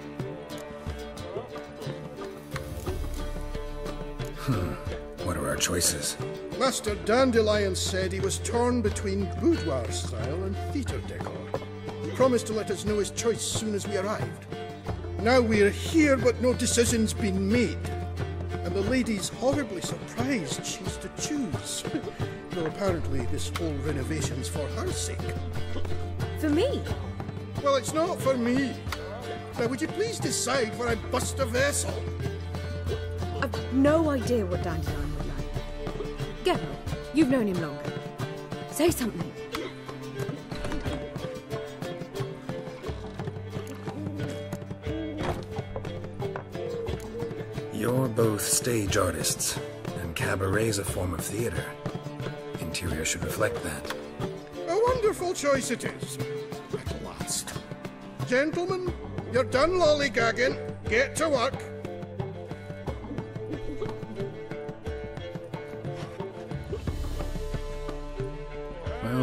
What are our choices? Master Dandelion said he was torn between boudoir style and theatre decor. He promised to let us know his choice as soon as we arrived. Now we're here, but no decision's been made. And the lady's horribly surprised she's to choose. Though apparently this whole renovation's for her sake. For me? Well, it's not for me. Now, would you please decide where I bust a vessel? I've no idea what Dandelion would like. Get on. You've known him longer. Say something. You're both stage artists, and cabaret's a form of theater. Interior should reflect that. A wonderful choice it is. At last. Gentlemen, you're done lollygagging. Get to work.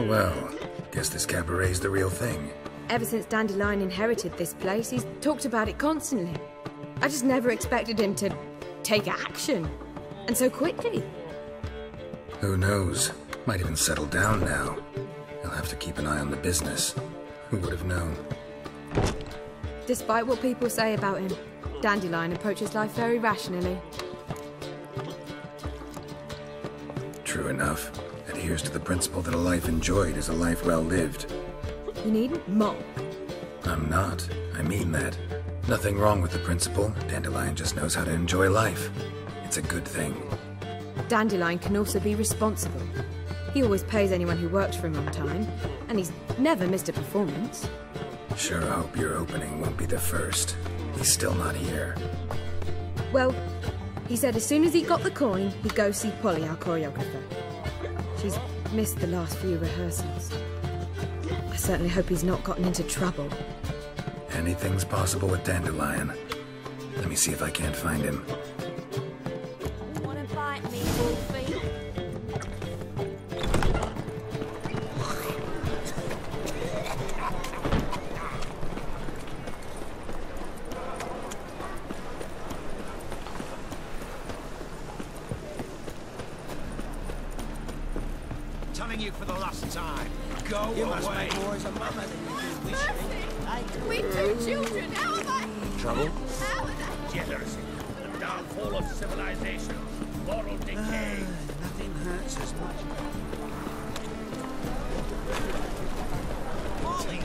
Well, guess this cabaret's the real thing. Ever since Dandelion inherited this place, he's talked about it constantly. I just never expected him to take action. And so quickly. Who knows? Might even settle down now. He'll have to keep an eye on the business. Who would have known? Despite what people say about him, Dandelion approaches life very rationally. True enough. Adheres to the principle that a life enjoyed is a life well lived. You needn't mock. I'm not. I mean that. Nothing wrong with the principle. Dandelion just knows how to enjoy life. It's a good thing. Dandelion can also be responsible. He always pays anyone who works for him on time, and he's never missed a performance. Sure hope your opening won't be the first. He's still not here. Well, he said as soon as he got the coin, he'd go see Polly, our choreographer. She's missed the last few rehearsals. I certainly hope he's not gotten into trouble. Anything's possible with Dandelion. Let me see if I can't find him. Wanna bite me, Wolfie? Telling you for the last time. Go You away. must make more as a mother than you do wishing. We two children, how am I? Trouble? How am I? Jealousy. The downfall of civilization. Moral decay. Nothing hurts as much. Molly,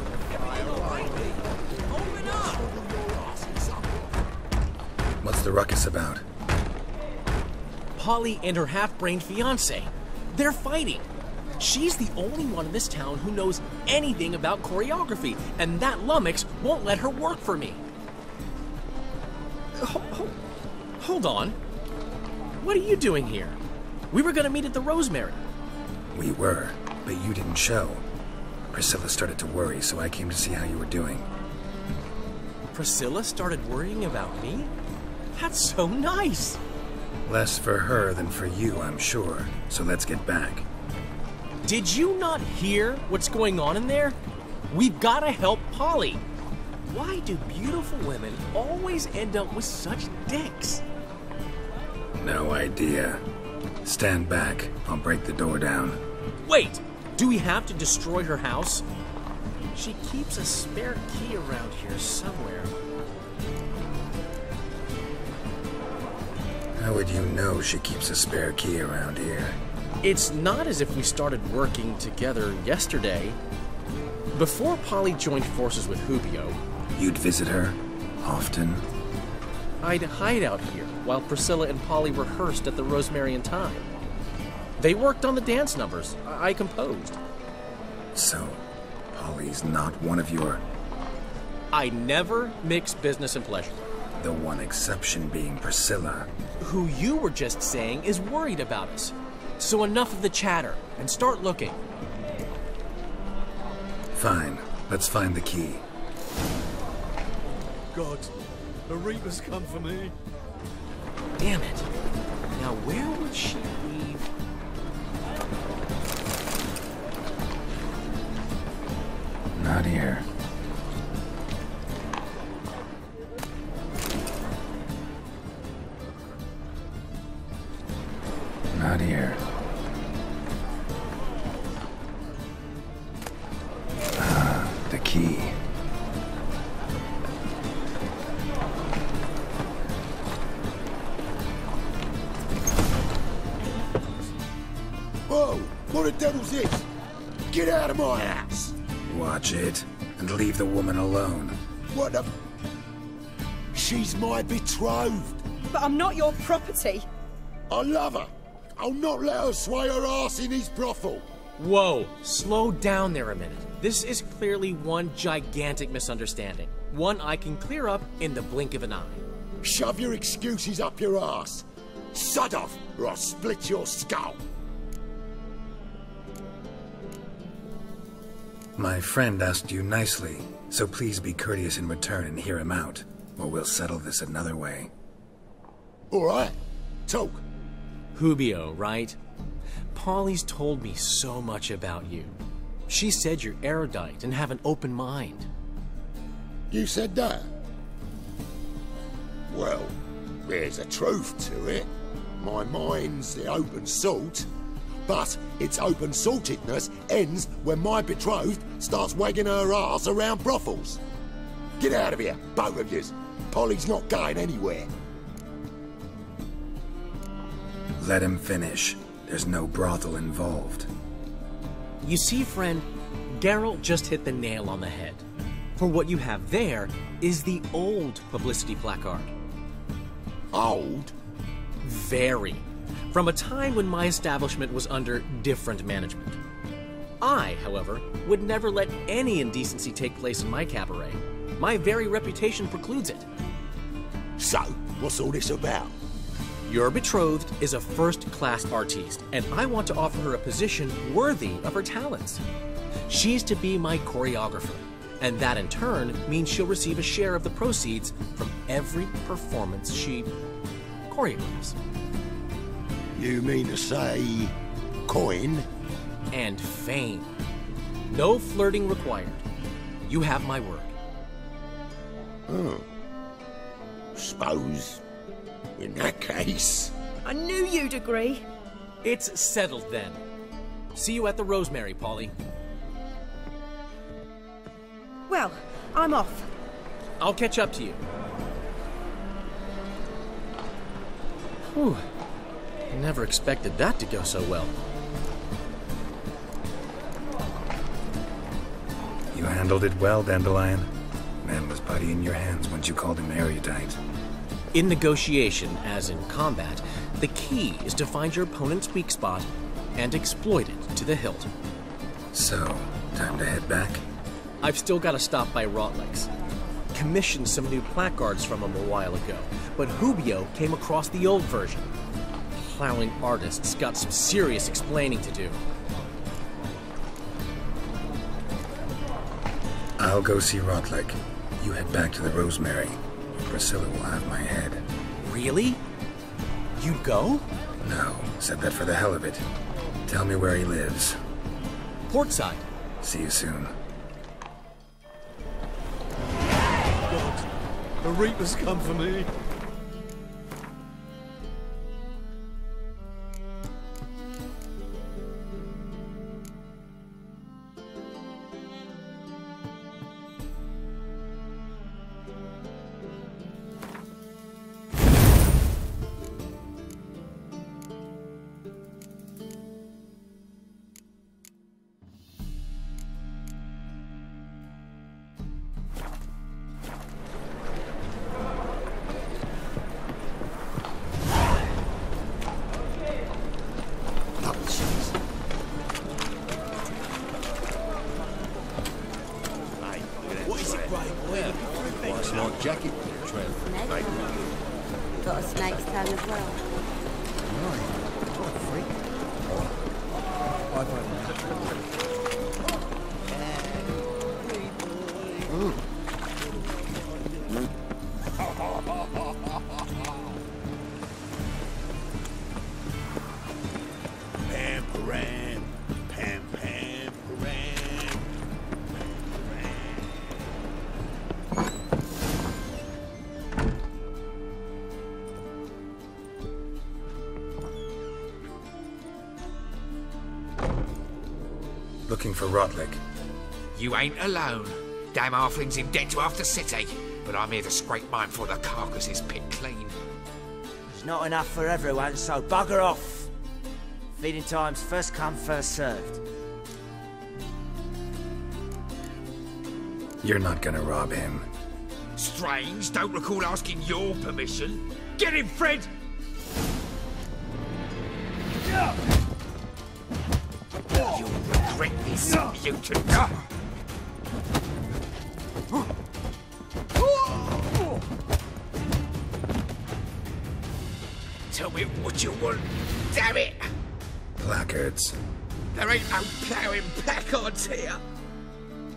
open up. What's the ruckus about? Polly and her half-brained fiancé. They're fighting. She's the only one in this town who knows anything about choreography, and that lummox won't let her work for me. Hold on. What are you doing here? We were gonna meet at the Rosemary. We were, but you didn't show. Priscilla started to worry, so I came to see how you were doing. Priscilla started worrying about me? That's so nice. Less for her than for you, I'm sure. So let's get back. Did you not hear what's going on in there? We've got to help Polly. Why do beautiful women always end up with such dicks? No idea. Stand back. I'll break the door down. Wait! Do we have to destroy her house? She keeps a spare key around here somewhere. How would you know she keeps a spare key around here? It's not as if we started working together yesterday. Before Polly joined forces with Hubio, You'd visit her? Often? I'd hide out here while Priscilla and Polly rehearsed at the Rosemary and Thyme. They worked on the dance numbers I composed. So, Polly's not one of your... I never mix business and pleasure. The one exception being Priscilla. Who you were just saying is worried about us. So enough of the chatter, and start looking. Fine. Let's find the key. God, The Reaper's come for me. Damn it. Now where would she leave? Not here. Not here. Ah, the key. Whoa! What the devil's this? Get out of my house! Watch it, and leave the woman alone. What the... She's my betrothed. But I'm not your property. I love her. I'll not let her sway her ass in his brothel. Whoa, slow down there a minute. This is clearly one gigantic misunderstanding. One I can clear up in the blink of an eye. Shove your excuses up your ass. Sod off, or I'll split your skull. My friend asked you nicely, so please be courteous in return and hear him out, or we'll settle this another way. All right. Talk. Hubio, right? Polly's told me so much about you. She said you're erudite and have an open mind. You said that? Well, there's a truth to it. My mind's the open salt. But its open-saltedness ends when my betrothed starts wagging her ass around brothels. Get out of here, both of yous. Polly's not going anywhere. Let him finish. There's no brothel involved. You see, friend, Geralt just hit the nail on the head. For what you have there is the old publicity placard. Old? Very. From a time when my establishment was under different management. I, however, would never let any indecency take place in my cabaret. My very reputation precludes it. So, what's all this about? Your betrothed is a first-class artiste, and I want to offer her a position worthy of her talents. She's to be my choreographer, and that in turn means she'll receive a share of the proceeds from every performance she choreographs. You mean to say... coin? And fame. No flirting required. You have my word. Oh. Suppose... in that case... I knew you'd agree. It's settled then. See you at the Rosemary, Polly. Well, I'm off. I'll catch up to you. Whew. Never expected that to go so well. You handled it well, Dandelion. Man was putty in your hands once you called him erudite. In negotiation, as in combat, the key is to find your opponent's weak spot and exploit it to the hilt. So, time to head back? I've still got to stop by Rotlex. Commissioned some new placards from him a while ago, but Hubio came across the old version. Plowing artists got some serious explaining to do. I'll go see Rotlick. You head back to the Rosemary. Priscilla will have my head. Really? You'd go? No, said that for the hell of it. Tell me where he lives. Portside. See you soon. God, the Reaper's come for me. Jacket, Trev. Got a snake's tongue as well. What a freak. I've had looking for Rotlick. You ain't alone. Damn halfling's in debt to half the city, but I'm here to scrape mine before the carcass is picked clean. There's not enough for everyone, so bugger off. Feeding time's first come, first served. You're not gonna rob him. Strange, don't recall asking your permission. Get him, Fred! You'll regret this, mutant. Tell me what you want, damn it! Placards. There ain't no ploughing placards here.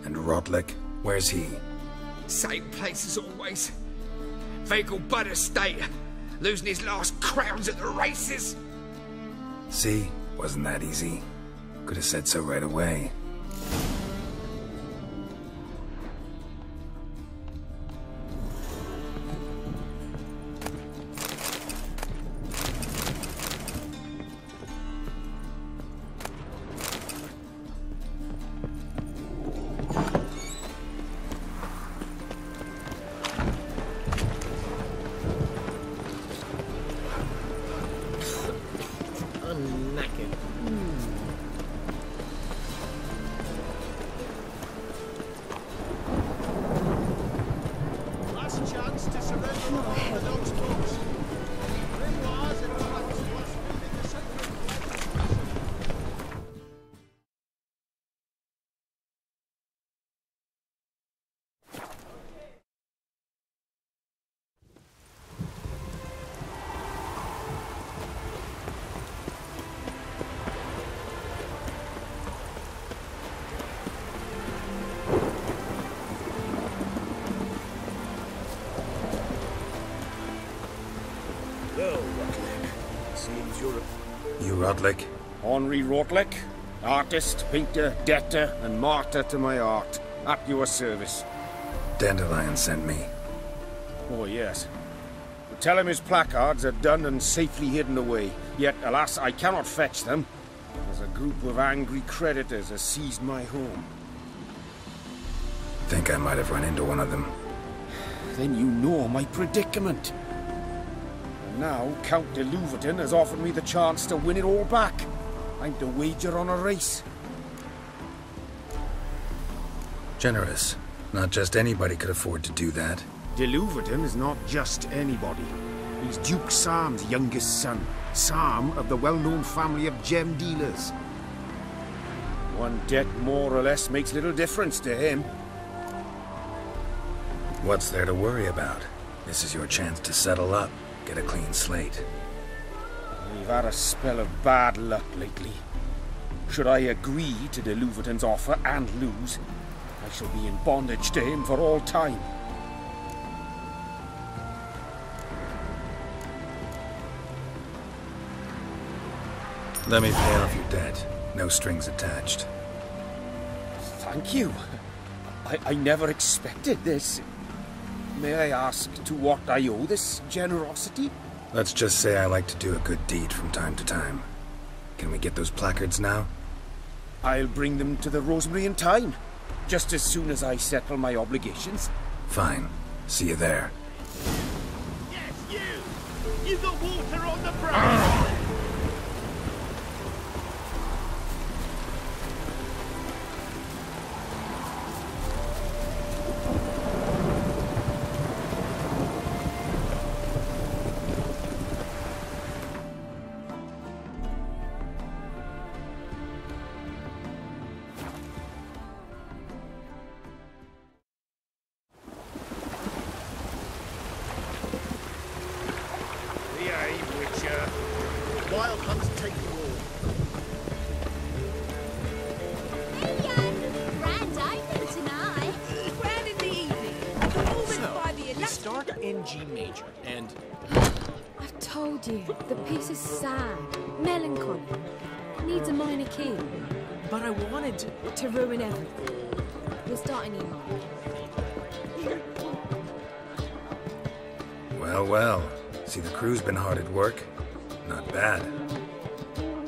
And Rotlick? Where's he? Same place as always. Vehicle Bud Estate. Losing his last crowns at the races. See? Wasn't that easy? Could have said so right away. You Rotlick? Henri Rotlick, artist, painter, debtor, and martyr to my art. At your service. Dandelion sent me. Oh, yes. But tell him his placards are done and safely hidden away. Yet, alas, I cannot fetch them, as a group of angry creditors has seized my home. Think I might have run into one of them. Then you know my predicament. And now, Count de Louverton has offered me the chance to win it all back. I'm to wager on a race. Generous. Not just anybody could afford to do that. De Louverton is not just anybody. He's Duke Sam's youngest son. Sam of the well-known family of gem dealers. One debt more or less makes little difference to him. What's there to worry about? This is your chance to settle up, get a clean slate. We've had a spell of bad luck lately. Should I agree to de Louverton's offer and lose, I shall be in bondage to him for all time. Let me pay off your debt. No strings attached. Thank you. I never expected this. May I ask to what I owe this generosity? Let's just say I like to do a good deed from time to time. Can we get those placards now? I'll bring them to the Rosemary in time. Just as soon as I settle my obligations. Fine. See you there. Yes, you! You got water on the brain! Wild hunts take you all. Grand opening tonight. Grand in the evening. Performance by the We start in G major, and I've told you, the piece is sad, melancholy. It needs a minor key. But I wanted to ruin everything. We're starting in mind. Well, well. See, the crew's been hard at work. Not bad.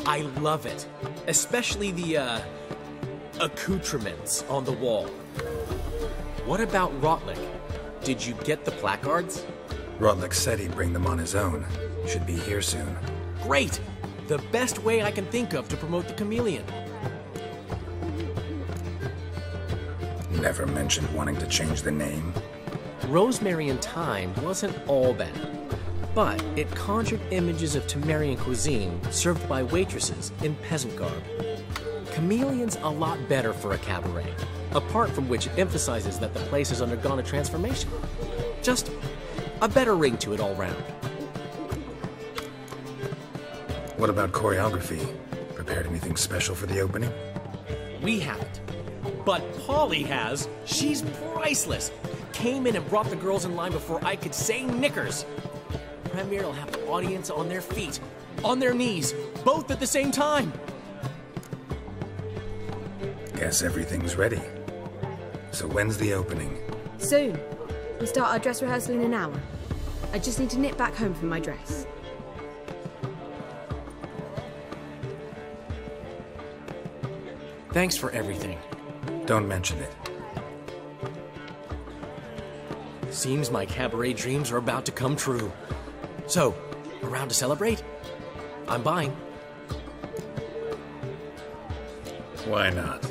I love it. Especially the, accoutrements on the wall. What about Rotlick? Did you get the placards? Rotlick said he'd bring them on his own. Should be here soon. Great! The best way I can think of to promote the Chameleon. Never mentioned wanting to change the name. Rosemary and Thyme wasn't all bad, but it conjured images of Temerian cuisine served by waitresses in peasant garb. Chameleon's a lot better for a cabaret, apart from which it emphasizes that the place has undergone a transformation. Just a better ring to it all round. What about choreography? Prepared anything special for the opening? We haven't. But Polly has. She's priceless. Came in and brought the girls in line before I could say knickers. Premiere will have the audience on their feet, on their knees, both at the same time. Guess everything's ready. So when's the opening? Soon. We start our dress rehearsal in an hour. I just need to nip back home for my dress. Thanks for everything. Don't mention it. Seems my cabaret dreams are about to come true. So, around to celebrate? I'm buying. Why not?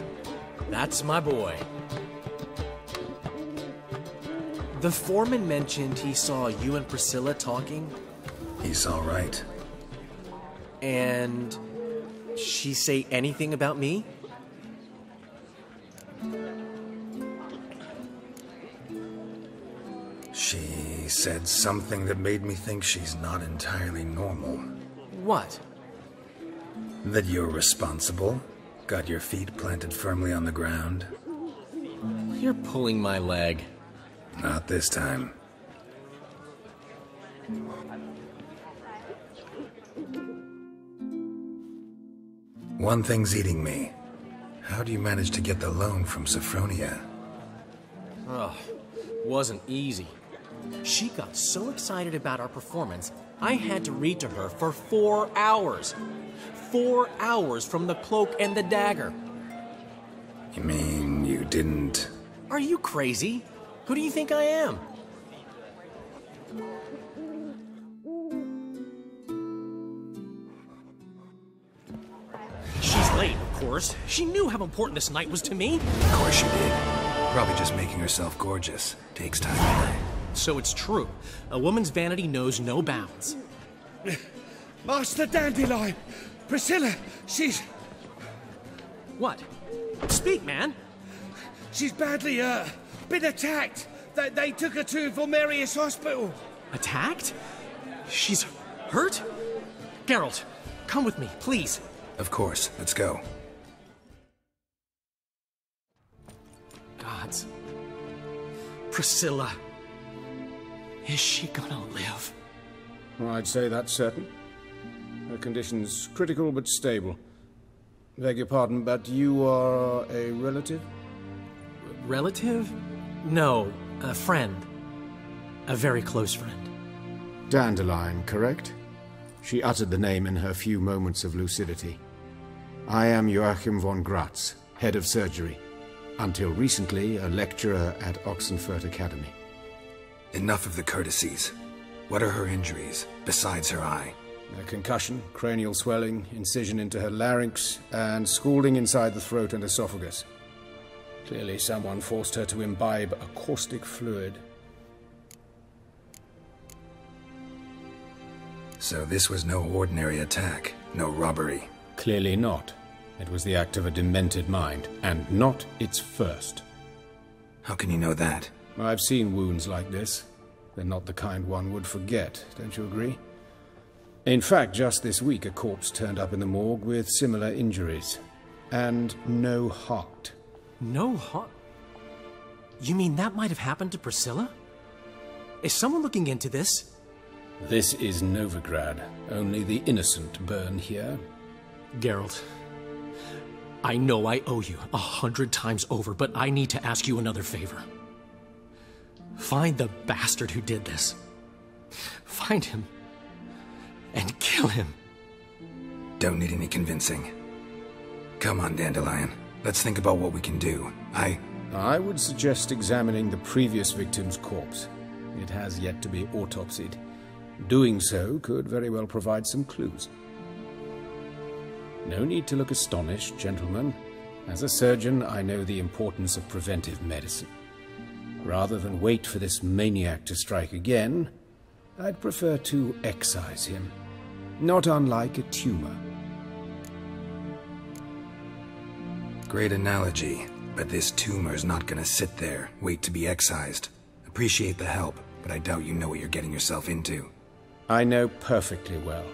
That's my boy. The foreman mentioned he saw you and Priscilla talking. He's all right. And she say anything about me? She said something that made me think she's not entirely normal. What? That you're responsible, got your feet planted firmly on the ground. You're pulling my leg. Not this time. One thing's eating me. How do you manage to get the loan from Sophronia? Ugh, wasn't easy. She got so excited about our performance, I had to read to her for 4 hours. 4 hours from The Cloak and the Dagger. You mean you didn't... Are you crazy? Who do you think I am? She's late, of course. She knew how important this night was to me. Of course she did. Probably just making herself gorgeous. Takes time to learn. So it's true. A woman's vanity knows no bounds. Master Dandelion! Priscilla, she's... What? Speak, man! She's badly, been attacked. They took her to Vulmerius Hospital. Attacked? She's hurt? Geralt, come with me, please. Of course. Let's go. Gods. Priscilla. Is she gonna live? I'd say that's certain. Her condition's critical but stable. Beg your pardon, but you are a relative? Relative? No, a friend. A very close friend. Dandelion, correct? She uttered the name in her few moments of lucidity. I am Joachim von Gratz, head of surgery. Until recently, a lecturer at Oxenfurt Academy. Enough of the courtesies. What are her injuries, besides her eye? A concussion, cranial swelling, incision into her larynx, and scalding inside the throat and esophagus. Clearly someone forced her to imbibe a caustic fluid. So this was no ordinary attack, no robbery. Clearly not. It was the act of a demented mind, and not its first. How can you know that? I've seen wounds like this. They're not the kind one would forget, don't you agree? In fact, just this week a corpse turned up in the morgue with similar injuries. And no heart. No heart? You mean that might have happened to Priscilla? Is someone looking into this? This is Novigrad. Only the innocent burn here. Geralt, I know I owe you 100 times over, but I need to ask you another favor. Find the bastard who did this. Find him and kill him. Don't need any convincing. Come on, Dandelion. Let's think about what we can do. I would suggest examining the previous victim's corpse. It has yet to be autopsied. Doing so could very well provide some clues. No need to look astonished, gentlemen. As a surgeon, I know the importance of preventive medicine. Rather than wait for this maniac to strike again, I'd prefer to excise him. Not unlike a tumor. Great analogy, but this tumor's not gonna sit there, wait to be excised. Appreciate the help, but I doubt you know what you're getting yourself into. I know perfectly well,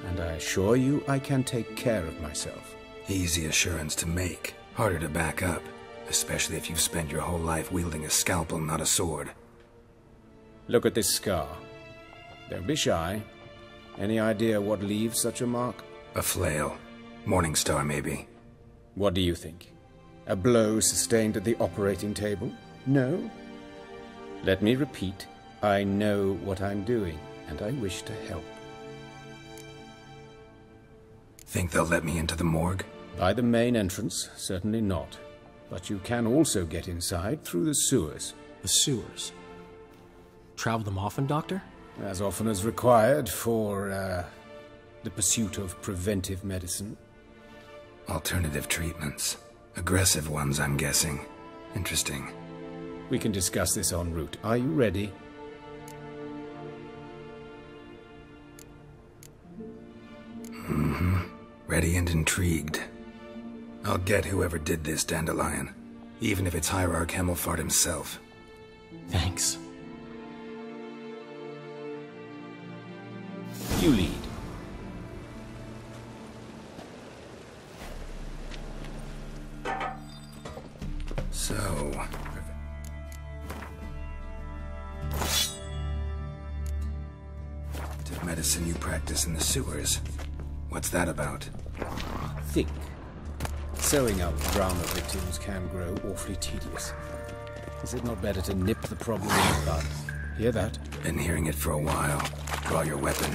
and I assure you I can take care of myself. Easy assurance to make, harder to back up, especially if you've spent your whole life wielding a scalpel, not a sword. Look at this scar. Don't be shy. Any idea what leaves such a mark? A flail. Morningstar, maybe. What do you think? A blow sustained at the operating table? No? Let me repeat. I know what I'm doing, and I wish to help. Think they'll let me into the morgue? By the main entrance, certainly not. But you can also get inside through the sewers. The sewers? Travel them often, Doctor? As often as required for, the pursuit of preventive medicine. Alternative treatments. Aggressive ones, I'm guessing. Interesting. We can discuss this en route. Are you ready? Mm-hmm. Ready and intrigued. I'll get whoever did this, Dandelion. Even if it's Hierarch Hemelfart himself. Thanks. You lead. So... preventive medicine you practice in the sewers. What's that about? Think. Sewing up drama victims can grow awfully tedious. Is it not better to nip the problem in the bud? Hear that? Been hearing it for a while. Draw your weapon.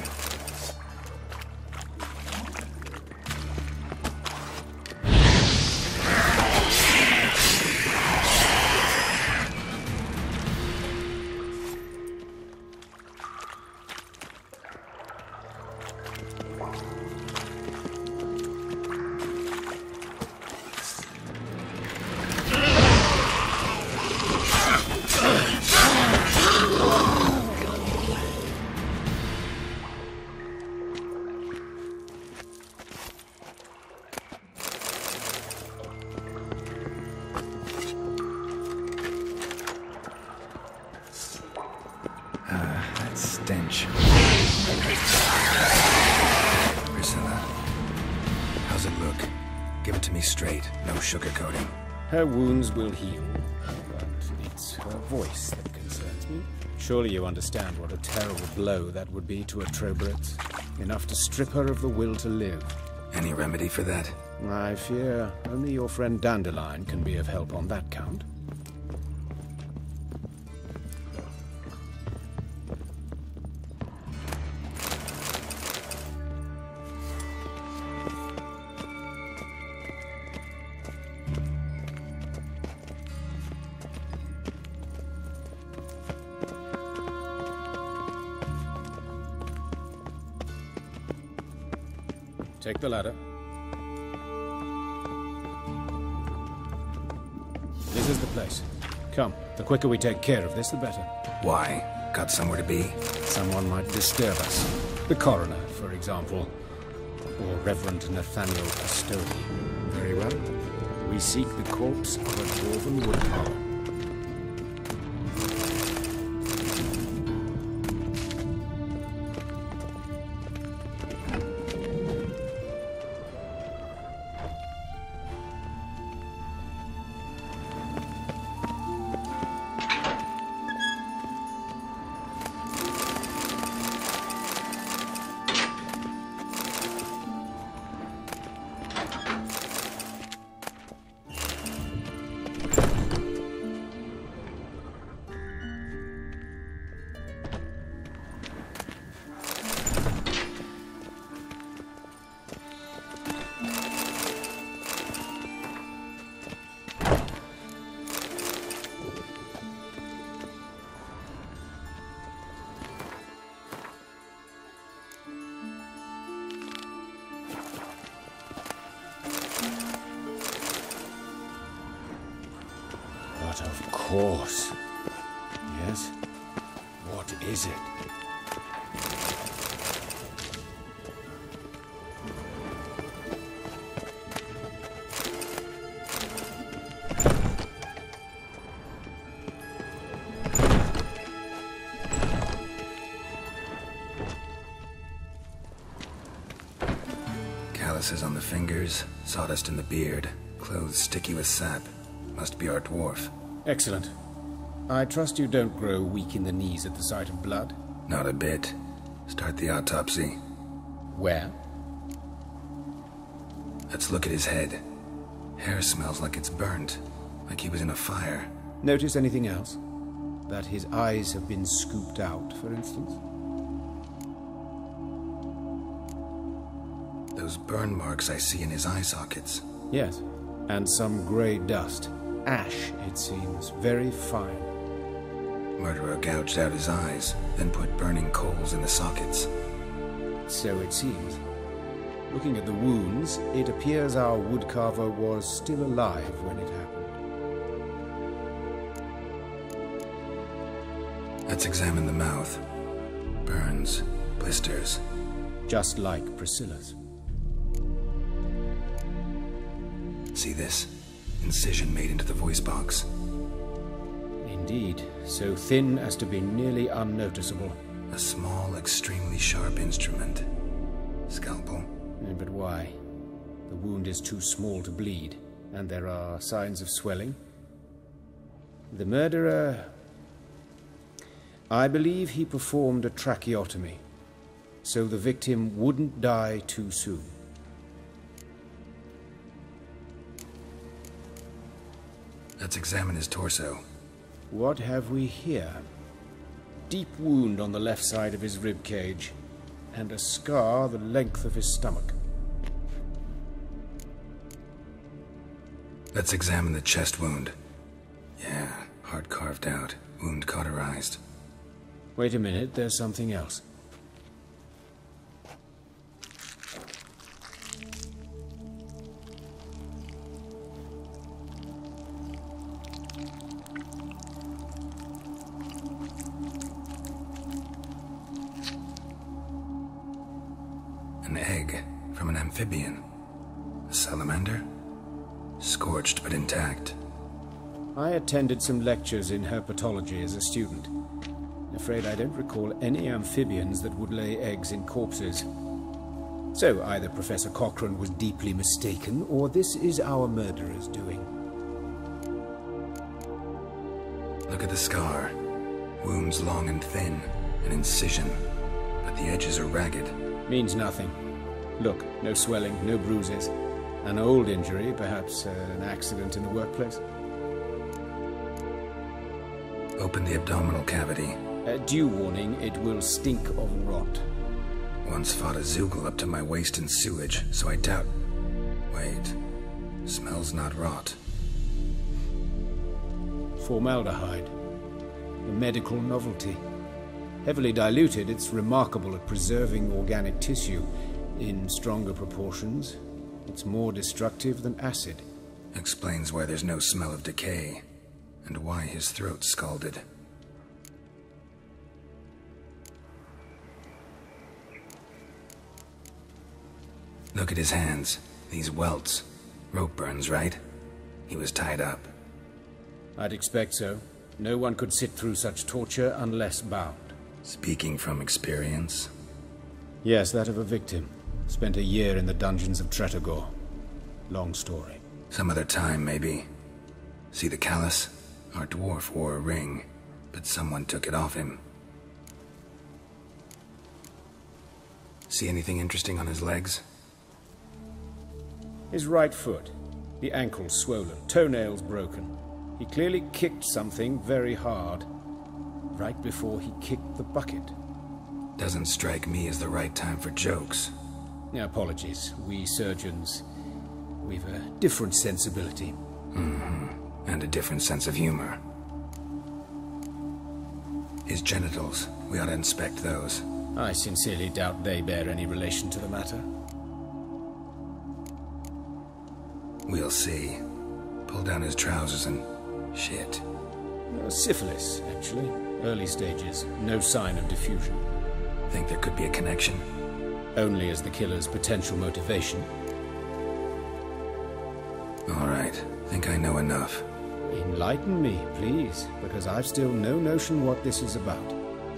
Stench. Priscilla, how's it look? Give it to me straight, no sugarcoating. Her wounds will heal, but it's her voice that concerns me. Surely you understand what a terrible blow that would be to a Troberet. Enough to strip her of the will to live. Any remedy for that? I fear only your friend Dandelion can be of help on that count. Take the ladder. This is the place. Come, the quicker we take care of this, the better. Why? Got somewhere to be? Someone might disturb us. The coroner, for example. Or Reverend Nathaniel Custodi. Very well. We seek the corpse of a dwarven woodcarver. course. Yes? What is it? Calluses on the fingers, sawdust in the beard, clothes sticky with sap. Must be our dwarf. Excellent. I trust you don't grow weak in the knees at the sight of blood? Not a bit. Start the autopsy. Where? Let's look at his head. Hair smells like it's burnt, like he was in a fire. Notice anything else? That his eyes have been scooped out, for instance? Those burn marks I see in his eye sockets. Yes, and some grey dust. Ash, it seems, very fine. Murderer gouged out his eyes, then put burning coals in the sockets. So it seems. Looking at the wounds, it appears our woodcarver was still alive when it happened. Let's examine the mouth. Burns, blisters. Just like Priscilla's. See this? Incision made into the voice box. Indeed, so thin as to be nearly unnoticeable. A small, extremely sharp instrument. Scalpel. But why? The wound is too small to bleed, and there are signs of swelling. The murderer... I believe he performed a tracheotomy, so the victim wouldn't die too soon. Let's examine his torso. What have we here? Deep wound on the left side of his rib cage, and a scar the length of his stomach. Let's examine the chest wound. Yeah, heart carved out, wound cauterized. Wait a minute, there's something else. An egg from an amphibian. A salamander? Scorched but intact. I attended some lectures in herpetology as a student. Afraid I don't recall any amphibians that would lay eggs in corpses. So either Professor Cochrane was deeply mistaken, or this is our murderer's doing. Look at the scar. Wounds long and thin, an incision, but the edges are ragged. Means nothing. Look, no swelling, no bruises. An old injury, perhaps an accident in the workplace. Open the abdominal cavity. Due warning, it will stink of rot. Once fought a Zoogle up to my waist in sewage, so I doubt... Wait. Smells not rot. Formaldehyde. A medical novelty. Heavily diluted, it's remarkable at preserving organic tissue. In stronger proportions, it's more destructive than acid. Explains why there's no smell of decay, and why his throat's scalded. Look at his hands. These welts. Rope burns, right? He was tied up. I'd expect so. No one could sit through such torture unless bound. Speaking from experience? Yes, that of a victim. Spent a year in the dungeons of Tretogor. Long story. Some other time, maybe. See the callus? Our dwarf wore a ring, but someone took it off him. See anything interesting on his legs? His right foot. The ankle swollen, toenails broken. He clearly kicked something very hard. Right before he kicked the bucket. Doesn't strike me as the right time for jokes. Apologies. We surgeons, we've a different sensibility. Mm-hmm. And a different sense of humor. His genitals, we ought to inspect those. I sincerely doubt they bear any relation to the matter. We'll see. Pull down his trousers and... shit. Syphilis, actually. Early stages. No sign of diffusion. Think there could be a connection? Only as the killer's potential motivation. All right. Think I know enough. Enlighten me, please, because I've still no notion what this is about.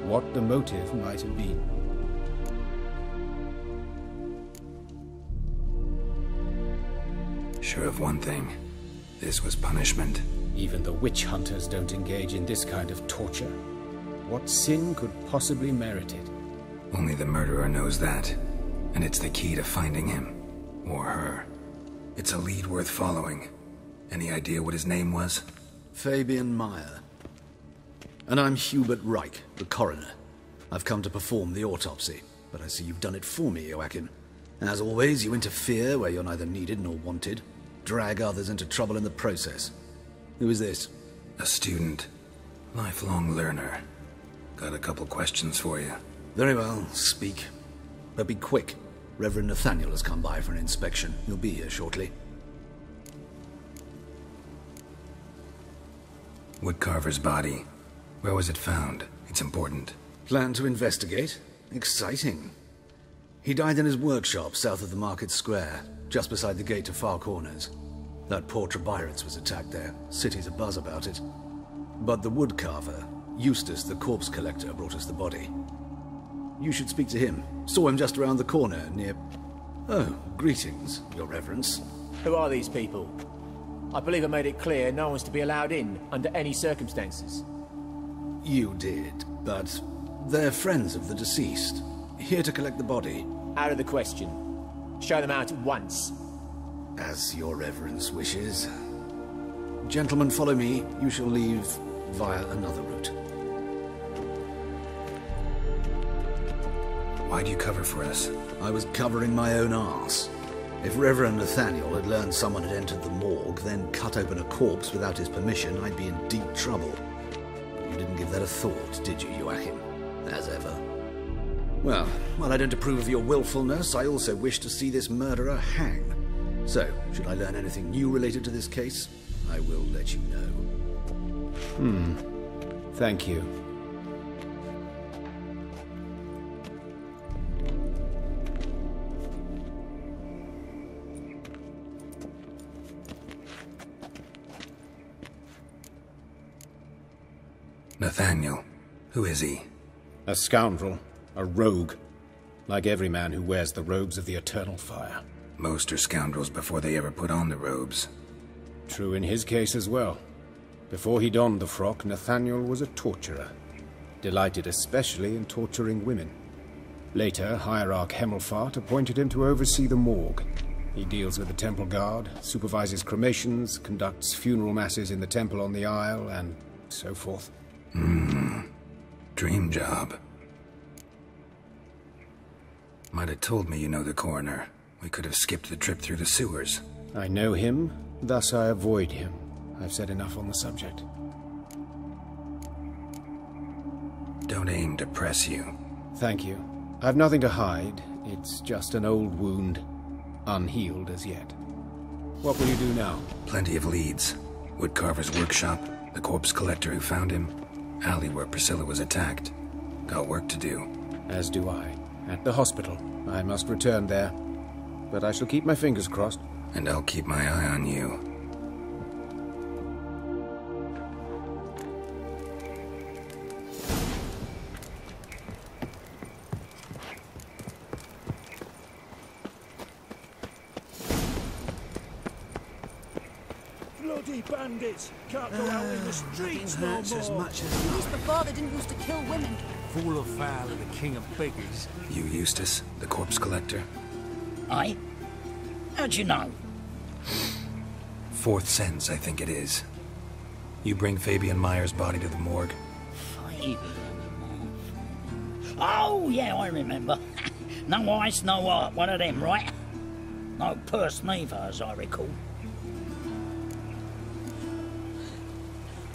What the motive might have been. Sure of one thing. This was punishment. Even the witch hunters don't engage in this kind of torture. What sin could possibly merit it? Only the murderer knows that. And it's the key to finding him. Or her. It's a lead worth following. Any idea what his name was? Fabian Meyer. And I'm Hubert Reich, the coroner. I've come to perform the autopsy, but I see you've done it for me, Joachim. As always, you interfere where you're neither needed nor wanted. Drag others into trouble in the process. Who is this? A student. Lifelong learner. Got a couple questions for you. Very well, speak. But be quick. Reverend Nathaniel has come by for an inspection. He'll be here shortly. Woodcarver's body. Where was it found? It's important. Plan to investigate? Exciting. He died in his workshop south of the market square, just beside the gate to Far Corners. That poor Trebiritz was attacked there. City's abuzz about it. But the woodcarver, Eustace the corpse collector, brought us the body. You should speak to him. Saw him just around the corner near... Oh, greetings, Your Reverence. Who are these people? I believe I made it clear no one's to be allowed in under any circumstances. You did, but they're friends of the deceased. Here to collect the body. Out of the question. Show them out at once. As Your Reverence wishes. Gentlemen, follow me. You shall leave via another route. Why'd you cover for us? I was covering my own arse. If Reverend Nathaniel had learned someone had entered the morgue, then cut open a corpse without his permission, I'd be in deep trouble. But you didn't give that a thought, did you, Joachim? As ever. Well, while I don't approve of your willfulness, I also wish to see this murderer hang. So, should I learn anything new related to this case, I will let you know. Thank you. Nathaniel. Who is he? A scoundrel. A rogue. Like every man who wears the robes of the Eternal Fire. Most are scoundrels before they ever put on the robes. True in his case as well. Before he donned the frock, Nathaniel was a torturer. Delighted especially in torturing women. Later, Hierarch Hemmelfart appointed him to oversee the morgue. He deals with the temple guard, supervises cremations, conducts funeral masses in the temple on the Isle, and so forth. Dream job. Might have told me you know the coroner. We could have skipped the trip through the sewers. I know him, thus I avoid him. I've said enough on the subject. Don't aim to press you. Thank you. I've nothing to hide. It's just an old wound, unhealed as yet. What will you do now? Plenty of leads. Woodcarver's workshop, the corpse collector who found him, alley where Priscilla was attacked. Got work to do. As do I. At the hospital. I must return there. But I shall keep my fingers crossed. And I'll keep my eye on you. Bloody bandits! Can't go out in the streets no more! As much as At least before they didn't used to kill women. Fall afoul of the king of beggars. You Eustace, the corpse collector? Aye? How'd you know? Fourth sense, I think it is. You bring Fabian Meyer's body to the morgue. Oh, yeah, I remember. No eyes, no heart, one of them, right? No purse neither, as I recall.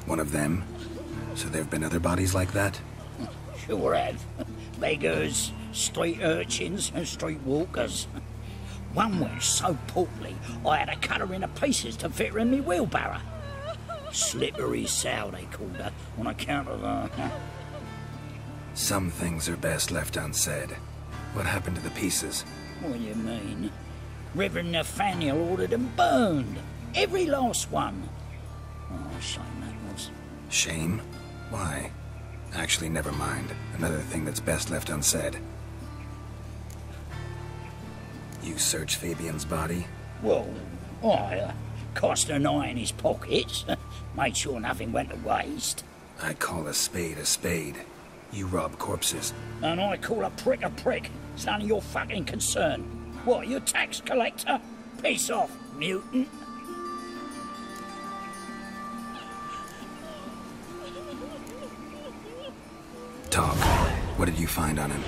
One of them? So there have been other bodies like that? Sure have. Beggars, street urchins, and street walkers. One was so portly, I had to cut her into pieces to fit her in me wheelbarrow. Slippery sow, they called her, on account of her. Some things are best left unsaid. What happened to the pieces? What do you mean? Reverend Nathaniel ordered them burned. Every last one. Oh, shame that was. Shame? Why? Actually, never mind. Another thing that's best left unsaid. You searched Fabian's body? Well, I cast an eye in his pockets. Made sure nothing went to waste. I call a spade a spade. You rob corpses. And I call a prick a prick. It's none of your fucking concern. What, you tax collector? Piss off, mutant. Talk. What did you find on him?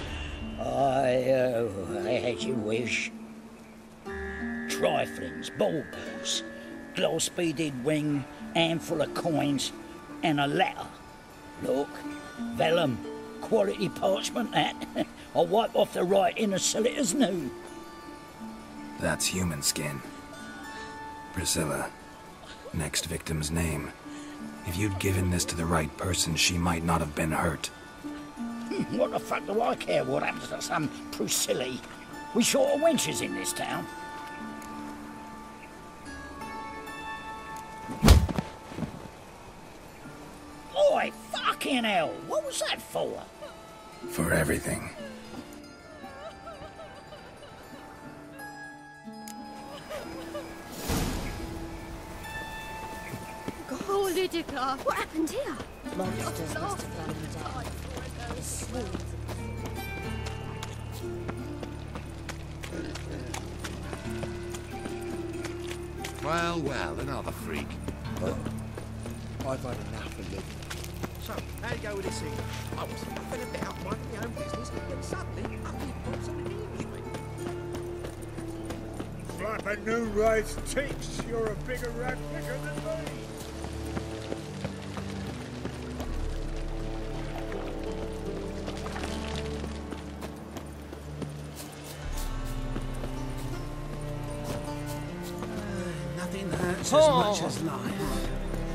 As you wish. Triflings, baubles, glass-beaded ring, handful of coins, and a letter. Look, vellum, quality parchment, that. I'll wipe off the writing and sell it as new. That's human skin. Priscilla. Next victim's name. If you'd given this to the right person, she might not have been hurt. What the fuck do I care what happens to some Priscilla? We short of wenches in this town. Oi, fucking hell! What was that for? For everything. Oh, Lydica! What happened here? Monsters must have found him dead. Well, another freak. I've had enough of living. So, how'd it go with this thing? I was nothing about minding my own business when suddenly up he pops on the Englishman. Flapping new rice teaks, you're a bigger rat picker than me. Nothing hurts as much as life.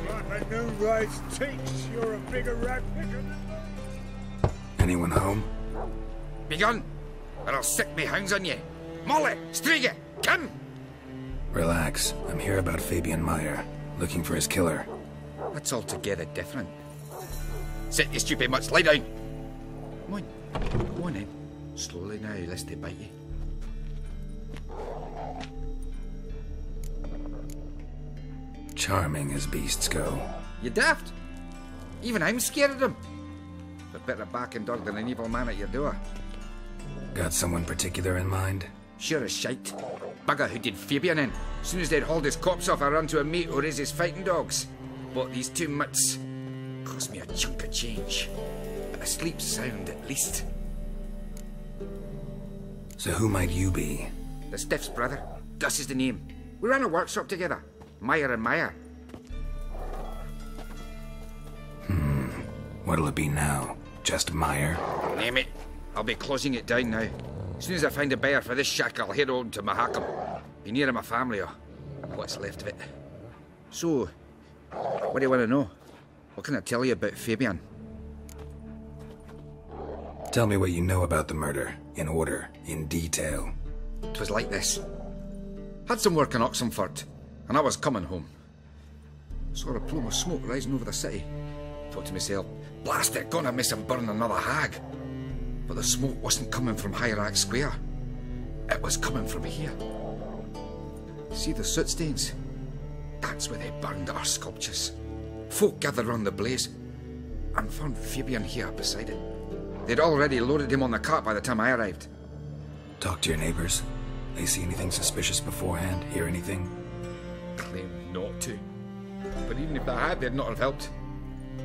Flapping new rice teaks, you're a bigger rat picker than me. Anyone home? Begone, or I'll sick me hounds on you. Molly, Striga, come! Relax. I'm here about Fabian Meyer, looking for his killer. That's altogether different. Sit, you stupid mutts, lie down. Come on then. Slowly now, lest they bite you. Charming as beasts go. You daft? Even I'm scared of them. A better barking dog than an evil man at your door. Got someone particular in mind? Sure as shite. Bugger who did Fabian in. As soon as they'd hauled his corpse off, I ran to a mate who raised his fighting dogs. Bought these 2 mutts. Cost me a chunk of change. But a sleep sound at least. So who might you be? The Stiff's brother. Gus is the name. We ran a workshop together. Meyer and Meyer. What'll it be now? Just Meyer? Name it. I'll be closing it down now. As soon as I find a buyer for this shack, I'll head on to Mahakam. Be near my family, or what's left of it. So, what do you want to know? What can I tell you about Fabian? Tell me what you know about the murder, in order, in detail. 'Twas like this. Had some work in Oxenford, and I was coming home. Saw a plume of smoke rising over the city. Thought to myself, blast it, gonna miss and burn another hag. But the smoke wasn't coming from Hierarch Square. It was coming from here. See the soot stains? That's where they burned our sculptures. Folk gathered round the blaze and found Fabian here beside it. They'd already loaded him on the cart by the time I arrived. Talk to your neighbors. They see anything suspicious beforehand? Hear anything? Claimed not to. But even if they had, they'd not have helped.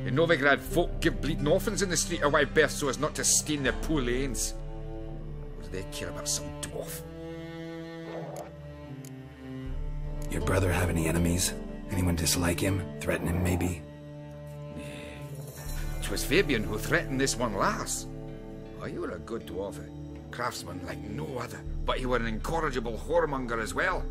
In Novigrad, folk give bleeding orphans in the street a wide berth so as not to stain their poor lanes. What do they care about some dwarf? Your brother have any enemies? Anyone dislike him? Threaten him, maybe? Nay. 'Twas Fabian who threatened this one last. Oh, you were a good dwarf. Craftsman like no other. But you were an incorrigible whoremonger as well.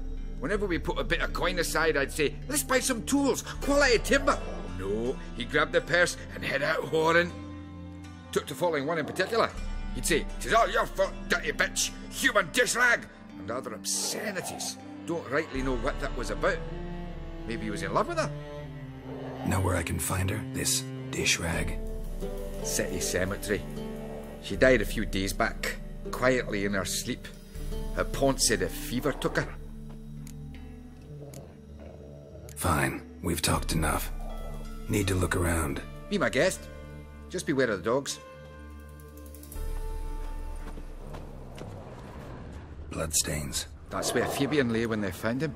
Whenever we put a bit of coin aside, I'd say, let's buy some tools, quality timber. No, he grabbed the purse and head out whoring. Took to following one in particular. He'd say, "'Tis all your fault, dirty bitch, human dish rag," and other obscenities. Don't rightly know what that was about. Maybe he was in love with her. Know where I can find her, this dish rag? City cemetery. She died a few days back, quietly in her sleep. Her pont said a fever took her. Fine, we've talked enough. Need to look around. Be my guest. Just beware of the dogs. Bloodstains. That's where Fabian lay when they found him.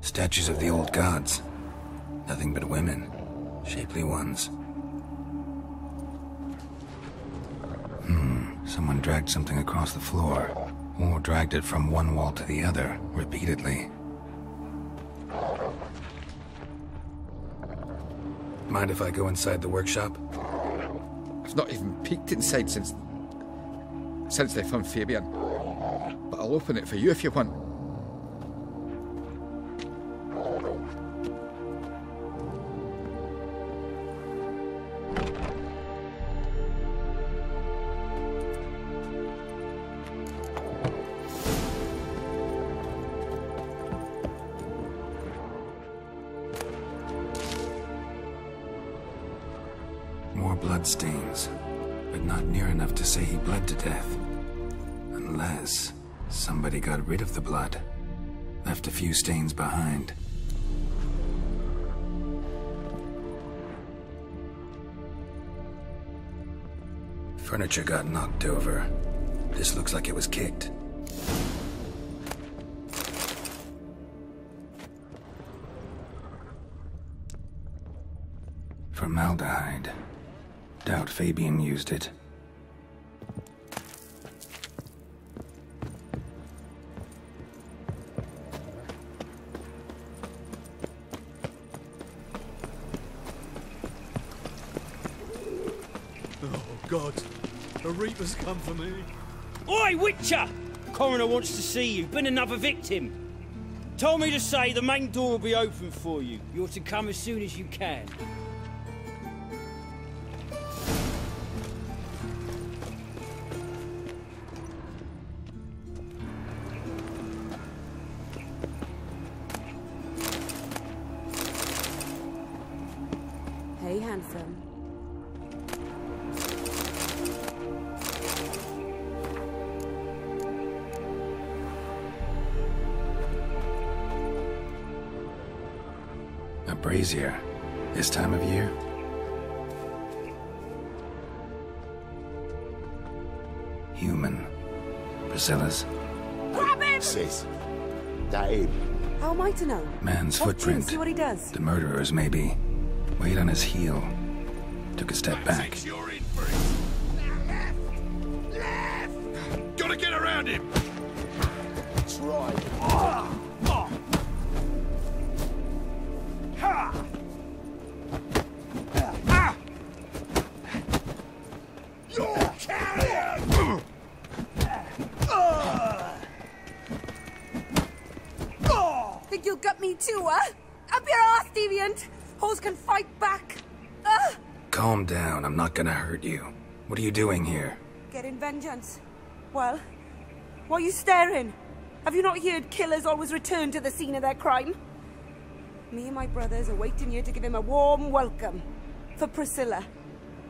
Statues of the old gods. Nothing but women. Shapely ones. Someone dragged something across the floor. Or dragged it from one wall to the other, repeatedly. Mind if I go inside the workshop? I've not even peeked inside since they found Fabian. But I'll open it for you if you want. More bloodstains, but not near enough to say he bled to death. Unless somebody got rid of the blood, left a few stains behind. Furniture got knocked over. This looks like it was kicked. Formaldehyde. Doubt Fabian used it. Oh, God. The Reaper's come for me. Oi, Witcher! Coroner wants to see you. Been another victim. Told me to say the main door will be open for you. You're to come as soon as you can. Hey, handsome. A brazier. This time of year? Human. Priscilla's. Grab him! Sis, that him? How am I to know? Man's Watch him, footprint. see what he does. The murderer's, maybe. Weight on his heel. Took a step back. You're in for it. Left! Gotta get around him! That's right. You're carrion! Think you'll gut me too, huh? Up your ass, deviant! Hoes can fight back. Calm down, I'm not gonna hurt you. What are you doing here? Getting vengeance. Well, why are you staring? Have you not heard killers always return to the scene of their crime? Me and my brothers are waiting here to give him a warm welcome. For Priscilla.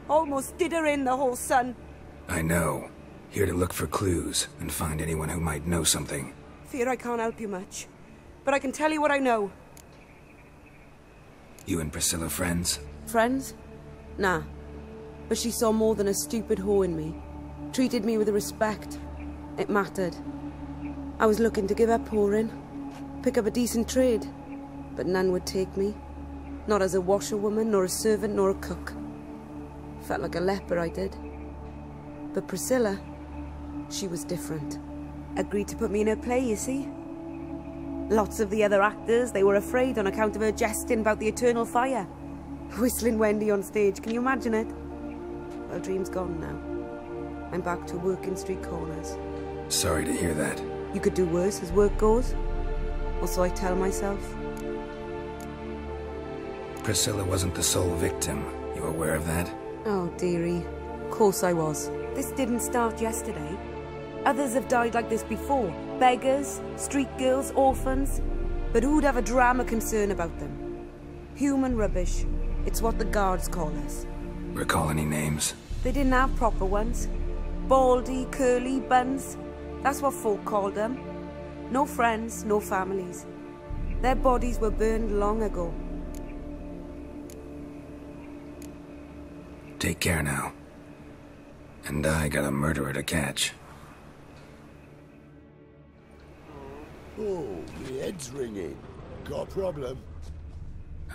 Almost did her in, the whole son. I know. Here to look for clues and find anyone who might know something. Fear I can't help you much. But I can tell you what I know. You and Priscilla friends? Friends? Nah. But she saw more than a stupid whore in me. Treated me with respect. It mattered. I was looking to give up whoring. Pick up a decent trade. But none would take me. Not as a washerwoman, nor a servant, nor a cook. Felt like a leper, I did. But Priscilla, she was different. Agreed to put me in her play, you see? Lots of the other actors, they were afraid on account of her jesting about the eternal fire. Whistling Wendy on stage, can you imagine it? Well, dream's gone now. I'm back to working street corners. Sorry to hear that. You could do worse as work goes. Or so I tell myself. Priscilla wasn't the sole victim. You aware of that? Oh, dearie. Of course I was. This didn't start yesterday. Others have died like this before. Beggars, street girls, orphans. But who'd have a drama concern about them? Human rubbish. It's what the guards call us. Recall any names? They didn't have proper ones. Baldy, curly, buns. That's what folk called them. No friends, no families. Their bodies were burned long ago. Take care now. And I got a murderer to catch. Oh, my head's ringing. Got a problem?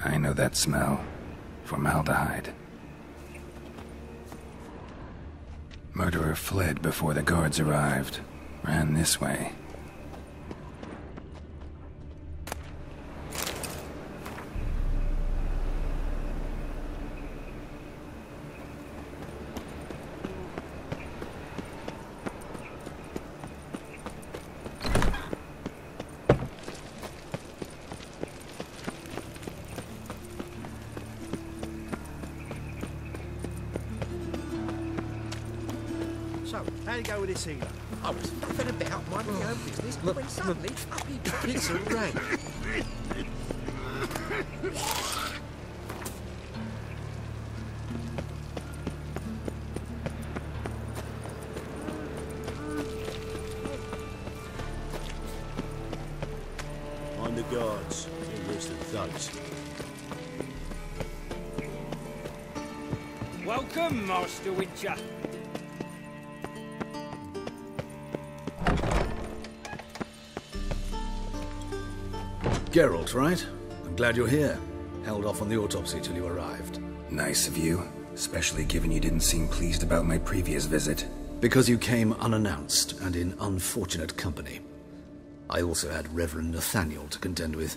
I know that smell. Formaldehyde. Murderer fled before the guards arrived. Ran this way. So, how you go with this healer? I was faffing about minding my own business when suddenly up he pits and rang. I'm the guards. They're worse than thugs. Welcome, Master Witcher. Geralt, right? I'm glad you're here. Held off on the autopsy till you arrived. Nice of you, especially given you didn't seem pleased about my previous visit. Because you came unannounced and in unfortunate company. I also had Reverend Nathaniel to contend with.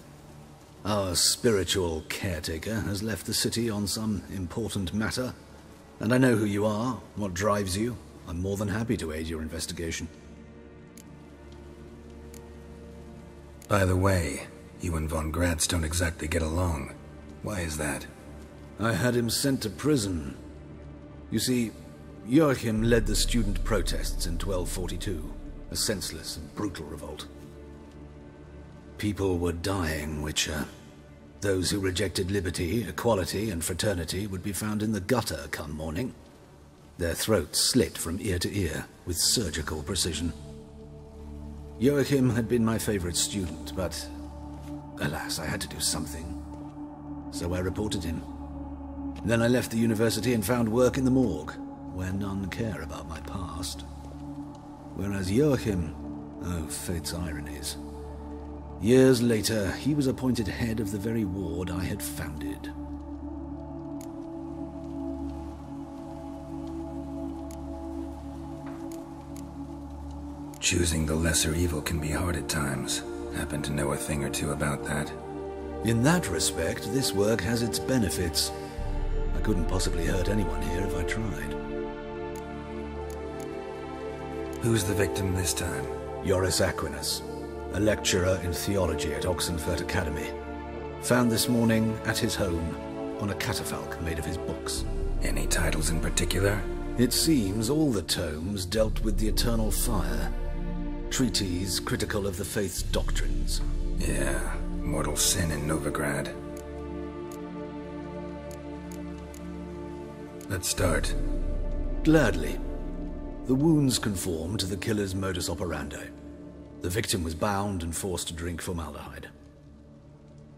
Our spiritual caretaker has left the city on some important matter, and I know who you are, what drives you. I'm more than happy to aid your investigation. By the way, you and Von Gratz don't exactly get along. Why is that? I had him sent to prison. You see, Joachim led the student protests in 1242, a senseless and brutal revolt. People were dying, Witcher. Those who rejected liberty, equality, and fraternity would be found in the gutter come morning. Their throats slit from ear to ear with surgical precision. Joachim had been my favorite student, but alas, I had to do something. So I reported him. Then I left the university and found work in the morgue, where none care about my past. Whereas Joachim, oh, fate's ironies. Years later, he was appointed head of the very ward I had founded. Choosing the lesser evil can be hard at times. Happen to know a thing or two about that. In that respect, this work has its benefits. I couldn't possibly hurt anyone here if I tried. Who's the victim this time? Joris Aquinas, a lecturer in theology at Oxenfurt Academy. Found this morning at his home on a catafalque made of his books. Any titles in particular? It seems all the tomes dealt with the eternal fire. Treatises critical of the faith's doctrines. Yeah, mortal sin in Novigrad. Let's start. Gladly. The wounds conform to the killer's modus operandi. The victim was bound and forced to drink formaldehyde.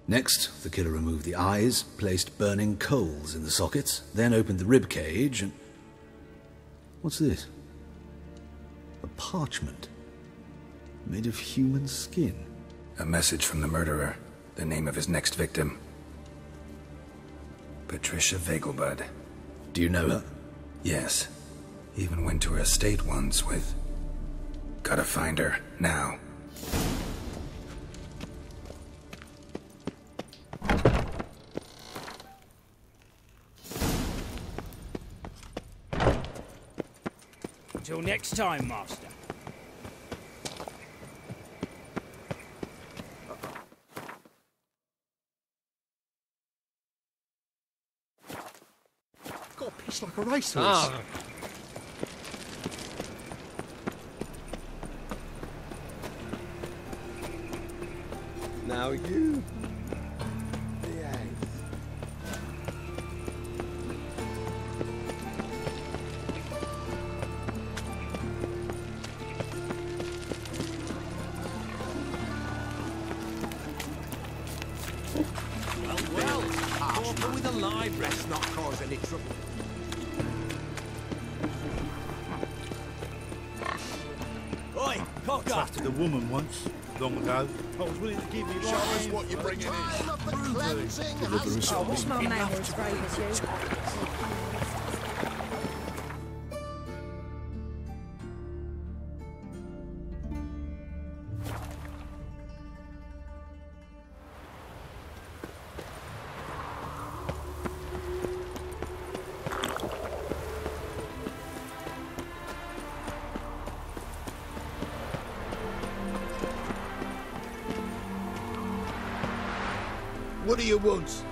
Next, the killer removed the eyes, placed burning coals in the sockets, then opened the rib cage and... What's this? A parchment. Made of human skin. A message from the murderer. The name of his next victim. Patricia Vegelbud. Do you know her? Yes. Even went to her estate once with... Gotta find her, now. Until next time, Master. It's like a racehorse. Ah. Now you behave. Well, Corporal with a live rest not cause any trouble. Oi, cock up! Trusted a woman once, long ago. I was willing to give you Show us what you're bringing in. Oh, what's my man as brave as you? What do you want?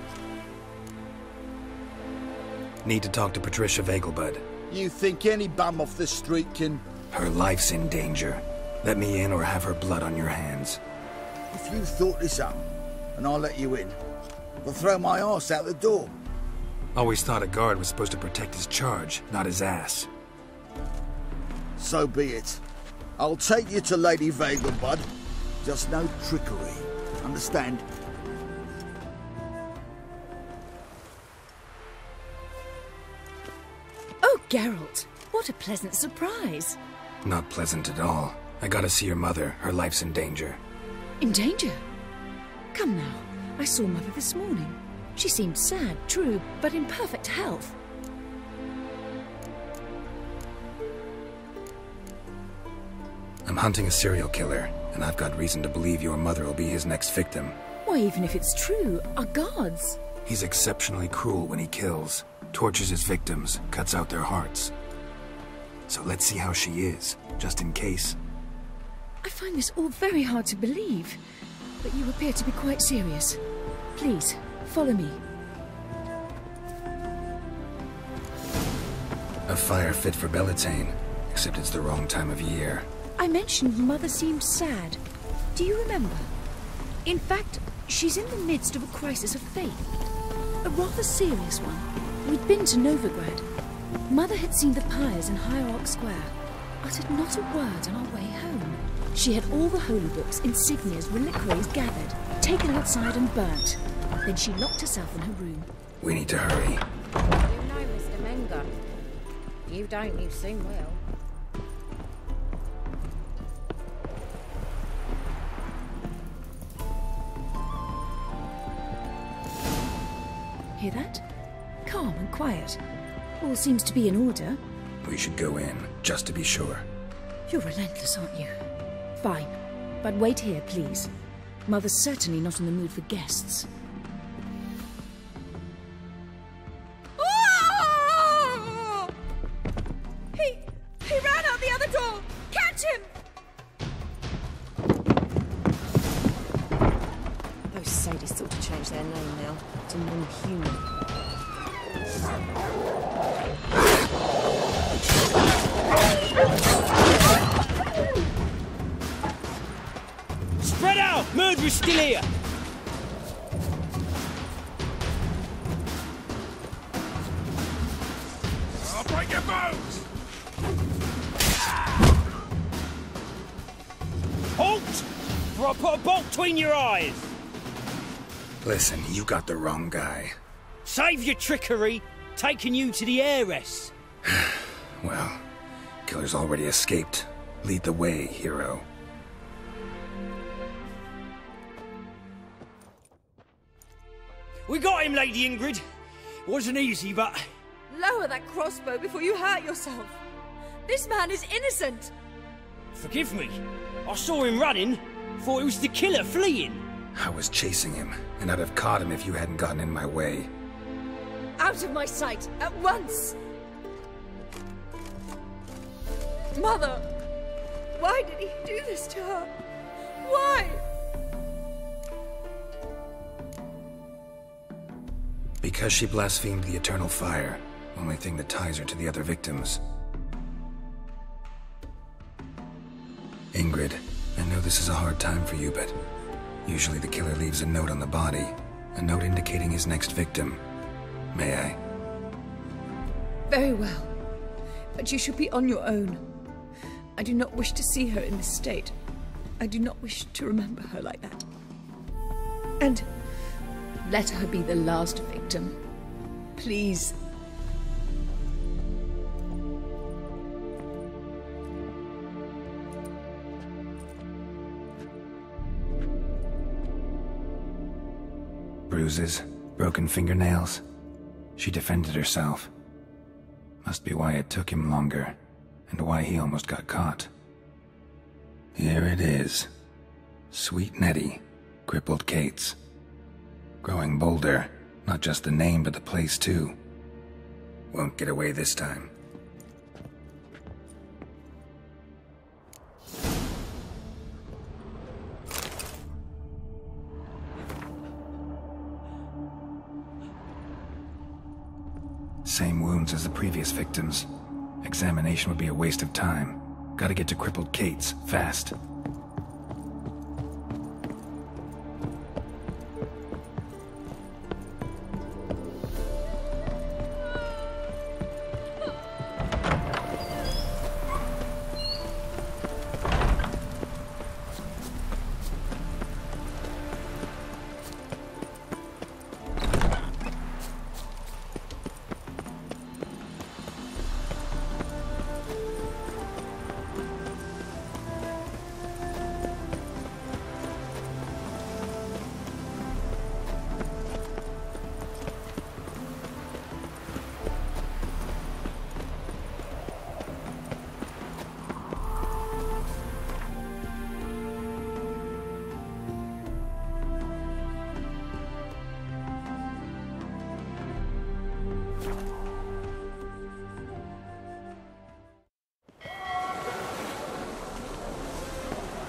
Need to talk to Patricia Vegelbud. You think any bum off the street can... Her life's in danger. Let me in or have her blood on your hands. If you thought this up, and I'll let you in, I'll throw my arse out the door. Always thought a guard was supposed to protect his charge, not his ass. So be it. I'll take you to Lady Vegelbud. Just no trickery. Understand? Oh, Geralt, what a pleasant surprise. Not pleasant at all. I gotta see your mother. Her life's in danger. In danger? Come now, I saw Mother this morning. She seemed sad, true, but in perfect health. I'm hunting a serial killer, and I've got reason to believe your mother will be his next victim. Why, even if it's true, our guards. He's exceptionally cruel when he kills, tortures his victims, cuts out their hearts. So let's see how she is, just in case. I find this all very hard to believe, but you appear to be quite serious. Please, follow me. A fire fit for Bellatane, except it's the wrong time of year. I mentioned Mother seemed sad. Do you remember? In fact, she's in the midst of a crisis of faith. A rather serious one. We'd been to Novigrad. Mother had seen the pyres in Hierarch Square, uttered not a word on our way home. She had all the holy books, insignias, reliquaries gathered, taken outside and burnt. Then she locked herself in her room. We need to hurry. You know, Mr. Menga. If you don't, you soon will. Hear that? Calm and quiet. All seems to be in order. We should go in, just to be sure. You're relentless, aren't you? Fine. But wait here, please. Mother's certainly not in the mood for guests. Oh! He ran out the other door! Catch him! Those sadists ought to change their name now to non-human. Spread out! Murderer's still here! I'll break your bones! Halt! Or I'll put a bolt between your eyes! Listen, you got the wrong guy. Save your trickery! Taking you to the heiress! Well, killer's already escaped. Lead the way, hero. We got him, Lady Ingrid. Wasn't easy, but... Lower that crossbow before you hurt yourself. This man is innocent. Forgive me. I saw him running. Thought it was the killer fleeing. I was chasing him, and I'd have caught him if you hadn't gotten in my way. Out of my sight, at once! Mother! Why did he do this to her? Why? Because she blasphemed the eternal fire. Only thing that ties her to the other victims. Ingrid, I know this is a hard time for you, but usually the killer leaves a note on the body. A note indicating his next victim. May I? Very well. But you should be on your own. I do not wish to see her in this state. I do not wish to remember her like that. And let her be the last victim. Please. Bruises, broken fingernails. She defended herself. Must be why it took him longer, and why he almost got caught. Here it is. Sweet Nettie, crippled Kate's. Growing bolder, not just the name but the place too. Won't get away this time. Same wounds as the previous victims. Examination would be a waste of time. Gotta get to crippled Kate's, fast.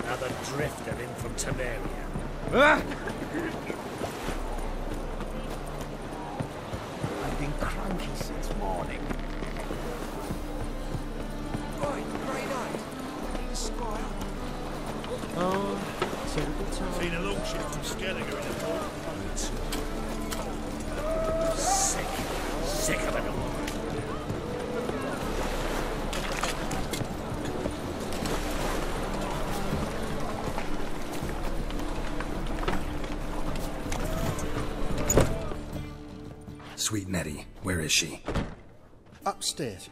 Another drifter in from Temeria. I've been cranky since morning. Right, grey night. Need a squire. Oh, terrible time. Seen a longship from Skelliger in the port. Sick of it all. Sweet Nettie, where is she? Upstairs.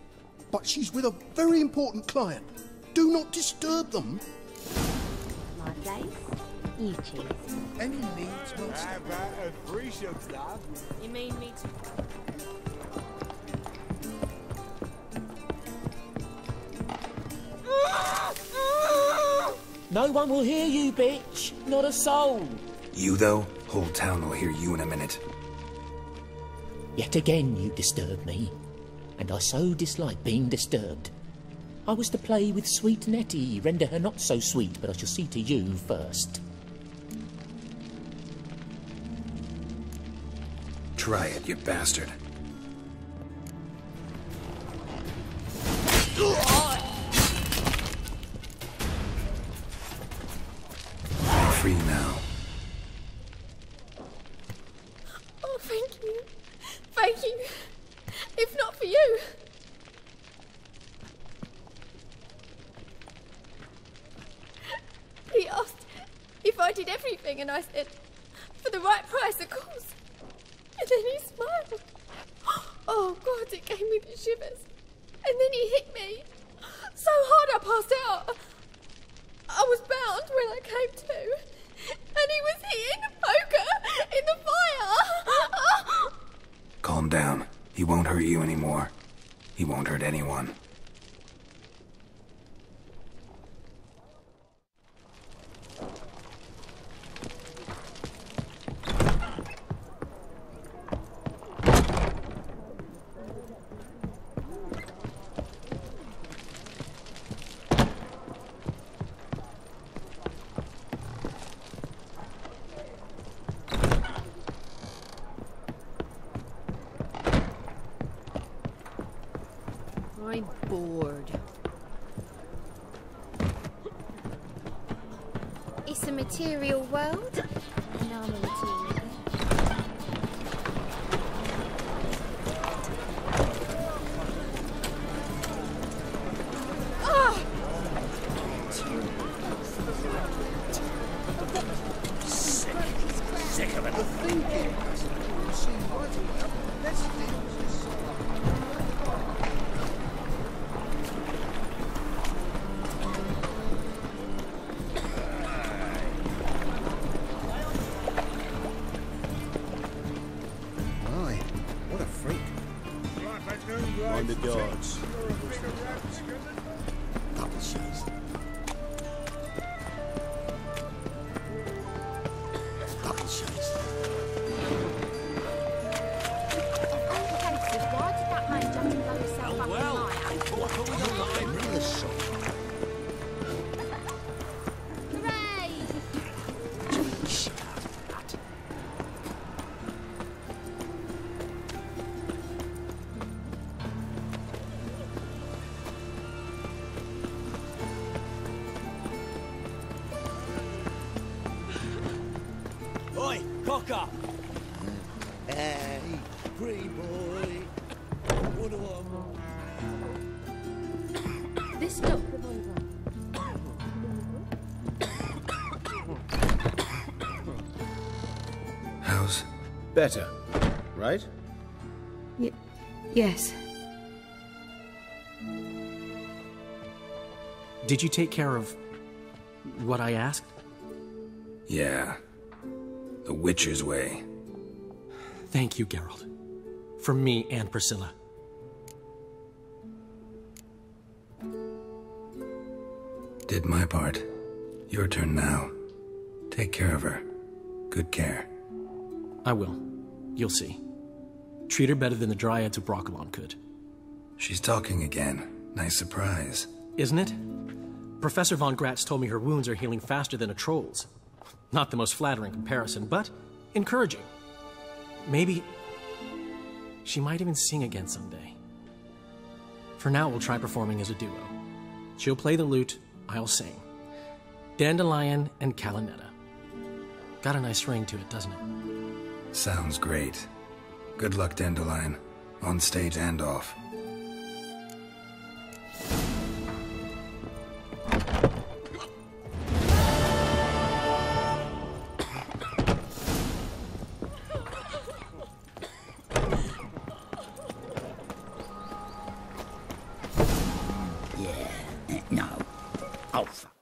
But she's with a very important client. Do not disturb them. My place? You choose. Any needs not... How about a free shop, love? You mean me to... No one will hear you, bitch. Not a soul. You, though? Whole town will hear you in a minute. Yet again you disturb me, and I so dislike being disturbed. I was to play with sweet Nettie, render her not so sweet, but I shall see to you first. Try it, you bastard. I'm free now. Oh, thank you. Thank you. If not for you. He asked if I did everything, and I said, for the right price, of course. And then he smiled. Oh, God, it gave me the shivers. And then he hit me. So hard I passed out. I was bound when I came to. And he was hitting the poker in the fire. Calm down. He won't hurt you anymore. He won't hurt anyone. material world, and I'm a material girl. Oh! Sick of it. What a freak. Mind the guards. Double shoes. Double shoes. Why did that man jump and blow himself up in my Hooray! Oi, cocker! Hey, pretty boy. What do I... This stock revolver. How's... Better, right? Yes. Did you take care of what I asked? Yeah. The Witcher's way. Thank you, Geralt. From me and Priscilla. Did my part. Your turn now. Take care of her. Good care. I will. You'll see. Treat her better than the Dryads of Brokilon could. She's talking again. Nice surprise. Isn't it? Professor von Gratz told me her wounds are healing faster than a troll's. Not the most flattering comparison, but encouraging. Maybe she might even sing again someday. For now, we'll try performing as a duo. She'll play the lute, I'll sing. Dandelion and Calinetta. Got a nice ring to it, doesn't it? Sounds great. Good luck, Dandelion. On stage and off. Yeah, no. Oh, fuck.